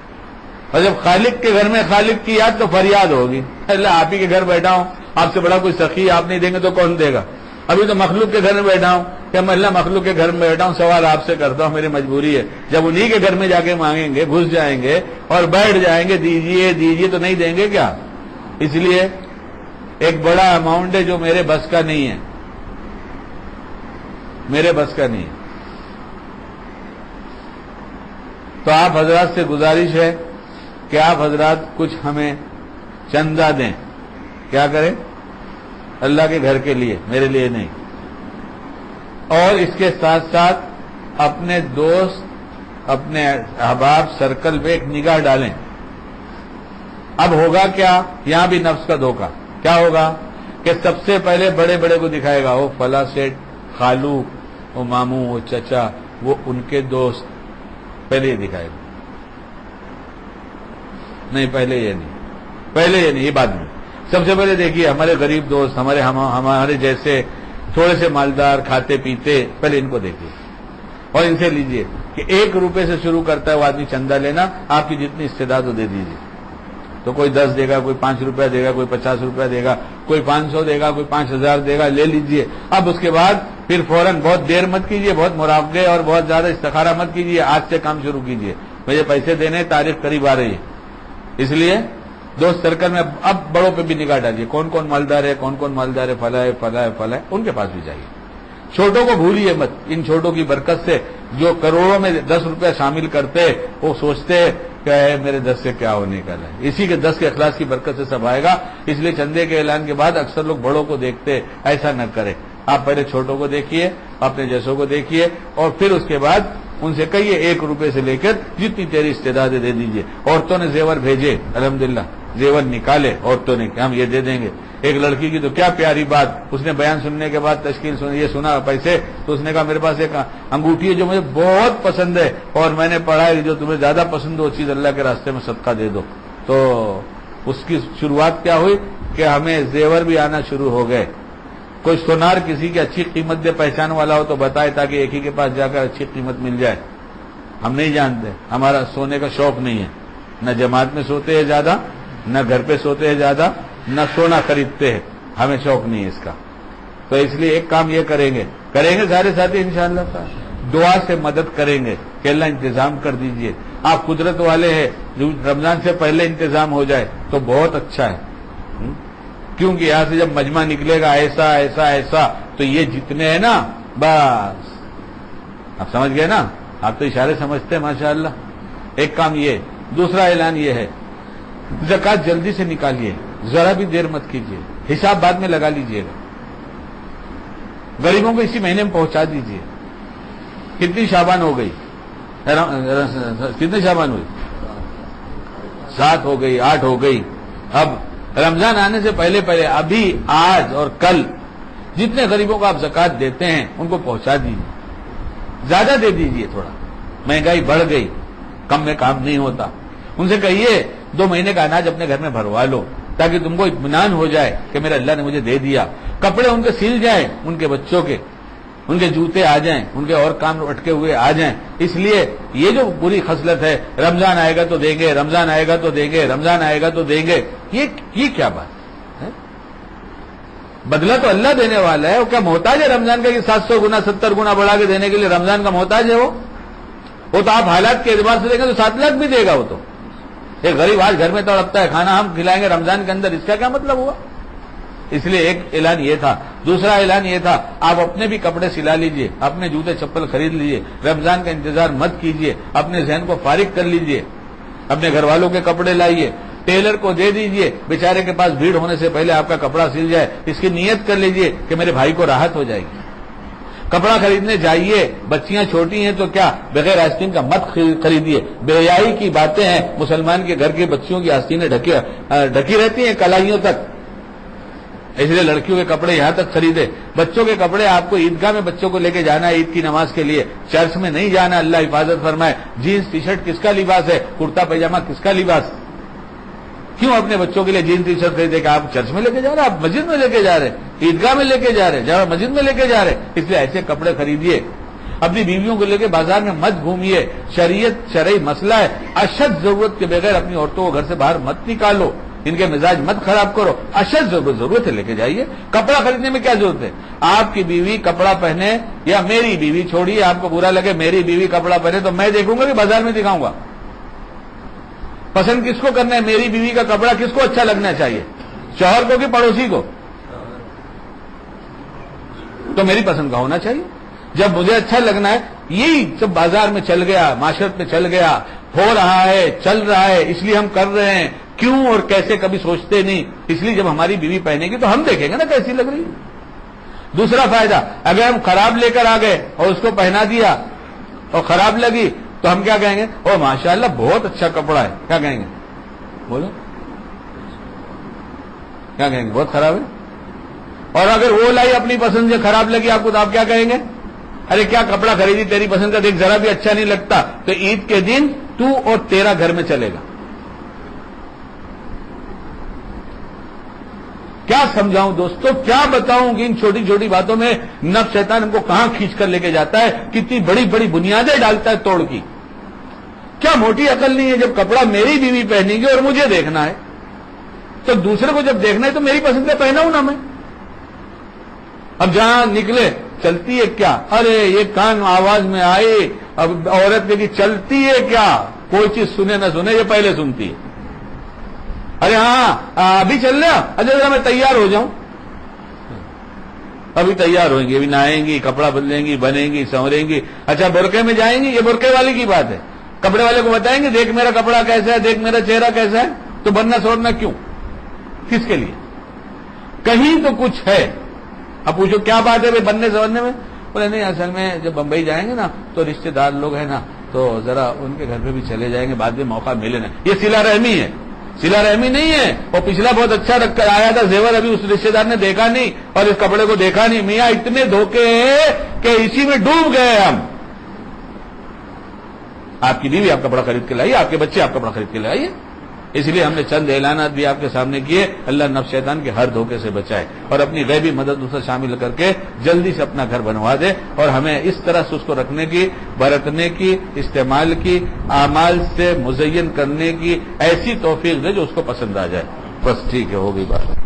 A: اور جب خالق کے گھر میں خالق کی یاد تو فریاد ہوگی، اللہ آپ ہی کے گھر بیٹھا ہوں، آپ سے بڑا کوئی سخی آپ نہیں دیں گے تو کون دے گا؟ ابھی تو مخلوق کے گھر میں بیٹھا ہوں کہ میں اللہ مخلوق کے گھر میں بیٹھا ہوں، سوال آپ سے کرتا ہوں، میری مجبوری ہے. جب انہی کے گھر میں جا کے مانگیں گے، گھس جائیں گے اور بیٹھ جائیں گے، دیجیے دیجیے، تو نہیں دیں گے کیا؟ اس لیے ایک بڑا اماؤنٹ ہے جو میرے بس کا نہیں ہے، میرے بس کا نہیں ہے. تو آپ حضرات سے گزارش ہے کہ آپ حضرات کچھ ہمیں چندہ دیں. کیا کریں؟ اللہ کے گھر کے لیے، میرے لیے نہیں. اور اس کے ساتھ ساتھ اپنے دوست، اپنے احباب سرکل پہ ایک نگاہ ڈالیں. اب ہوگا کیا؟ یہاں بھی نفس کا دھوکہ. کیا ہوگا کہ سب سے پہلے بڑے بڑے کو دکھائے گا، وہ فلاں سیٹ، خالو، وہ ماموں، وہ چچا، وہ ان کے دوست، پہلے یہ دکھائے گا. نہیں پہلے یہ نہیں، پہلے یہ نہیں، یہ بعد میں. سب سے پہلے دیکھیے ہمارے غریب دوست، ہمارے جیسے تھوڑے سے مالدار، کھاتے پیتے، پہلے ان کو دیکھیے اور ان سے لیجئے کہ 1 روپے سے شروع کرتا ہے وہ آدمی چندہ لینا. آپ کی جتنی استعداد ہو دے دیجیے. تو کوئی 10 دے گا، کوئی 5 روپیہ دے گا، کوئی 50 روپیہ دے گا، کوئی 500 دے گا، کوئی 5000 دے گا، لے لیجئے. اب اس کے بعد پھر فوراً بہت دیر مت کیجیے، بہت مراقبے اور بہت زیادہ استخارہ مت کیجیے. آج سے کام شروع کیجیے. مجھے پیسے دینے، تاریخ قریب آ رہی ہے، اس لیے دوست سرکل میں اب بڑوں پہ بھی نگاہ ڈالیے. کون کون مالدار ہے، کون کون مالدار ہے، فلاں ہے، فلاں ہے، فلاں ہے، ان کے پاس بھی جائیے. چھوٹوں کو بھولیے مت. ان چھوٹوں کی برکت سے جو کروڑوں میں 10 روپے شامل کرتے، وہ سوچتے کہ میرے 10 سے کیا ہونے کا ہے. اسی کے 10 کے اخلاص کی برکت سے سب آئے گا. اس لیے چندے کے اعلان کے بعد اکثر لوگ بڑوں کو دیکھتے، ایسا نہ کرے. آپ پہلے چھوٹوں کو دیکھیے، اپنے جیسوں کو دیکھیے، اور پھر اس کے بعد ان سے کہیے 1 روپے سے لے کر جتنی تیری استعداد ہے دے دیجیے. عورتوں نے زیور بھیجے، الحمدللہ زیور نکالے عورتوں نے کہ ہم یہ دے دیں گے. ایک لڑکی کی تو کیا پیاری بات، اس نے بیان سننے کے بعد تشکیل یہ سنا پیسے، تو اس نے کہا میرے پاس ایک انگوٹھی ہے جو مجھے بہت پسند ہے اور میں نے پڑھا ہے جو تمہیں زیادہ پسند ہو چیز اللہ کے راستے میں صدقہ دے دو. تو اس کی شروعات کیا ہوئی کہ ہمیں زیور بھی آنا شروع ہو گئے. کوئی سونار کسی کی اچھی قیمت دے پہچان والا ہو تو بتائے تاکہ ایک ہی کے پاس جا کر اچھی قیمت مل جائے. ہم نہیں جانتے, ہمارا سونے کا شوق نہیں ہے, نہ جماعت میں سوتے ہیں زیادہ, نہ گھر پہ سوتے ہیں زیادہ, نہ سونا خریدتے ہیں, ہمیں شوق نہیں ہے اس کا. تو اس لیے ایک کام یہ کریں گے سارے ساتھی انشاءاللہ تعالی, دعا سے مدد کریں گے کہ اللہ انتظام کر دیجئے. آپ قدرت والے ہیں, جو رمضان سے پہلے انتظام ہو جائے تو بہت اچھا ہے, کیونکہ یہاں سے جب مجمع نکلے گا ایسا ایسا ایسا تو یہ جتنے ہیں نا بس آپ سمجھ گئے نا, آپ تو اشارے سمجھتے ہیں ماشاءاللہ. ایک کام یہ, دوسرا اعلان یہ ہے, زکوٰۃ جلدی سے نکالیے, ذرا بھی دیر مت کیجیے, حساب بعد میں لگا لیجیے گا, غریبوں کو اسی مہینے میں پہنچا دیجیے. کتنی شعبان ہو گئی, کتنے شعبان ہوئی, 7 ہو گئی, 8 ہو گئی. اب رمضان آنے سے پہلے ابھی آج اور کل جتنے غریبوں کو آپ زکوٰۃ دیتے ہیں ان کو پہنچا دیجیے, زیادہ دے دیجیے. تھوڑا مہنگائی بڑھ گئی, کم میں کام نہیں ہوتا. ان سے کہیے 2 مہینے کا اناج اپنے گھر میں بھروا لو تاکہ تم کو اطمینان ہو جائے کہ میرے اللہ نے مجھے دے دیا. کپڑے ان کے سل جائیں, ان کے بچوں کے, ان کے جوتے آ جائیں, ان کے اور کام اٹکے ہوئے آ جائیں. اس لیے یہ جو بری خصلت ہے, رمضان آئے گا تو دیں گے, رمضان آئے گا تو دیں گے, رمضان آئے گا تو دیں گے, یہ کیا بات ہے؟ بدلہ تو اللہ دینے والا ہے. وہ کیا محتاج ہے رمضان کا کہ 700 گنا 70 گنا بڑھا کے دینے کے لیے رمضان کا محتاج ہے وہ تو آپ حالات کے اعتبار سے دیں گے تو 7 لاکھ بھی دے گا. وہ تو ایک غریب آج گھر میں تڑپتا ہے, کھانا ہم کھلائیں گے رمضان کے اندر, اس کا کیا مطلب ہوا؟ اس لیے ایک اعلان یہ تھا. دوسرا اعلان یہ تھا, آپ اپنے بھی کپڑے سلا لیجئے, اپنے جوتے چپل خرید لیجئے, رمضان کا انتظار مت کیجئے, اپنے ذہن کو فارغ کر لیجئے, اپنے گھر والوں کے کپڑے لائیے, ٹیلر کو دے دیجئے, بیچارے کے پاس بھیڑ ہونے سے پہلے آپ کا کپڑا سل جائے. اس کی نیت کر لیجئے کہ میرے بھائی کو راحت ہو جائے گی. کپڑا خریدنے جائیے, بچیاں چھوٹی ہیں تو کیا بغیر آستین کا مت خریدیے. بے حیائی کی باتیں ہیں, مسلمان کے گھر کے بچیوں کی آستینیں ڈھکی رہتی ہیں کلائیوں تک, اس لیے لڑکیوں کے کپڑے یہاں تک خریدے. بچوں کے کپڑے آپ کو عیدگاہ میں بچوں کو لے کے جانا ہے عید کی نماز کے لیے, چرچ میں نہیں جانا, اللہ حفاظت فرمائے. جینس ٹی شرٹ کس کا لباس ہے, کرتا پیجامہ کس کا لباس؟ کیوں اپنے بچوں کے لیے جینس ٹی شرٹ خریدے کہ آپ چرچ میں لے کے جا رہے ہیں, آپ مسجد میں لے کے جا رہے ہیں, عیدگاہ میں لے کے جا رہے ہیں, جہاں مسجد میں لے کے جا رہے ہیں. اس لیے ایسے کپڑے خریدیے. اپنی بیویوں کو لے کے بازار میں مت گھومیے, شریعت شرعی مسئلہ ہے. اشد ضرورت کے بغیر اپنی عورتوں کو گھر سے باہر مت نکالو, ان کے مزاج مت خراب کرو. اشد ضرورت ہے لے کے جائیے. کپڑا خریدنے میں کیا ضرورت ہے؟ آپ کی بیوی کپڑا پہنے یا میری بیوی, چھوڑیے آپ کو برا لگے, میری بیوی کپڑا پہنے تو میں دیکھوں گا کہ بازار میں دکھاؤں گا. پسند کس کو کرنا ہے؟ میری بیوی کا کپڑا کس کو اچھا لگنا چاہیے, شوہر کو کہ پڑوسی کو؟ تو میری پسند کا ہونا چاہیے. جب مجھے اچھا لگنا ہے, یہی جب بازار میں چل گیا, معاشرت میں چل گیا, ہو رہا ہے, چل رہا ہے, اس لیے ہم کر رہے ہیں. کیوں اور کیسے کبھی سوچتے نہیں. اس لیے جب ہماری بیوی پہنے گی تو ہم دیکھیں گے نا کیسی لگ رہی ہے. دوسرا فائدہ, اگر ہم خراب لے کر آ گئے اور اس کو پہنا دیا اور خراب لگی تو ہم کیا کہیں گے؟ او ماشاءاللہ بہت اچھا کپڑا ہے. کیا کہیں گے؟ بولو کیا کہیں گے؟ بہت خراب ہے. اور اگر وہ لائی اپنی پسند سے, خراب لگی آپ کو, تو آپ کیا کہیں گے؟ ارے کیا کپڑا خریدی تیری پسند کا, دیکھ ذرا بھی اچھا نہیں لگتا. تو عید کے دن تو اور تیرا گھر میں چلے گا. کیا سمجھاؤں دوستو, کیا بتاؤں کہ ان چھوٹی چھوٹی باتوں میں نفس شیطان ہم کو کہاں کھینچ کر لے کے جاتا ہے, کتنی بڑی بڑی بنیادیں ڈالتا ہے توڑ کی. کیا موٹی عقل نہیں ہے؟ جب کپڑا میری بیوی پہنے گی اور مجھے دیکھنا ہے تو دوسرے کو جب دیکھنا ہے تو میری پسند کا پہنا ہوں نا میں. اب جہاں نکلے چلتی ہے کیا, ارے یہ کان آواز میں آئی, اب عورت دیکھی چلتی ہے کیا, کوئی چیز سنے نہ سنے یہ پہلے سنتی ہے. ارے ہاں ابھی چل رہا, اچھا ذرا میں تیار ہو جاؤں. ابھی تیار ہوئیں گی, ابھی نہائیں گی, کپڑا بدلیں گی, بنیں گی, سنوریں گی. اچھا برقعے میں جائیں گی, یہ برقعے والی کی بات ہے. کپڑے والے کو بتائیں گے دیکھ میرا کپڑا کیسا ہے, دیکھ میرا چہرہ کیسا ہے. تو بننا سورنا کیوں, کس کے لیے؟ کہیں تو کچھ ہے. اب پوچھو کیا بات ہے بھائی بننے سورنے میں؟ بولے نہیں اصل میں جب بمبئی جائیں گے نا تو رشتے دار لوگ ہیں نا, تو ذرا ان کے گھر پہ بھی چلے جائیں گے, بعد میں موقع ملے نا. یہ صلہ رحمی ہے, صلہ رحمی نہیں ہے. اور پچھلا بہت اچھا رکھ کر آیا تھا زیور, ابھی اس رشتے دار نے دیکھا نہیں اور اس کپڑے کو دیکھا نہیں. میاں اتنے دھوکے ہیں کہ اسی میں ڈوب گئے ہم. آپ کی بیوی آپ کپڑا خرید کے لائیے, آپ کے بچے آپ کپڑا خرید کے لائیے, اس لیے ہم نے چند اعلانات بھی آپ کے سامنے کیے. اللہ نفس شیطان کے ہر دھوکے سے بچائے اور اپنی غیبی مدد اسے شامل کر کے جلدی سے اپنا گھر بنوا دے اور ہمیں اس طرح سے اس کو رکھنے کی، برتنے کی، استعمال کی، اعمال سے مزین کرنے کی ایسی توفیق دے جو اس کو پسند آ جائے. بس ٹھیک ہے، ہو گئی بات.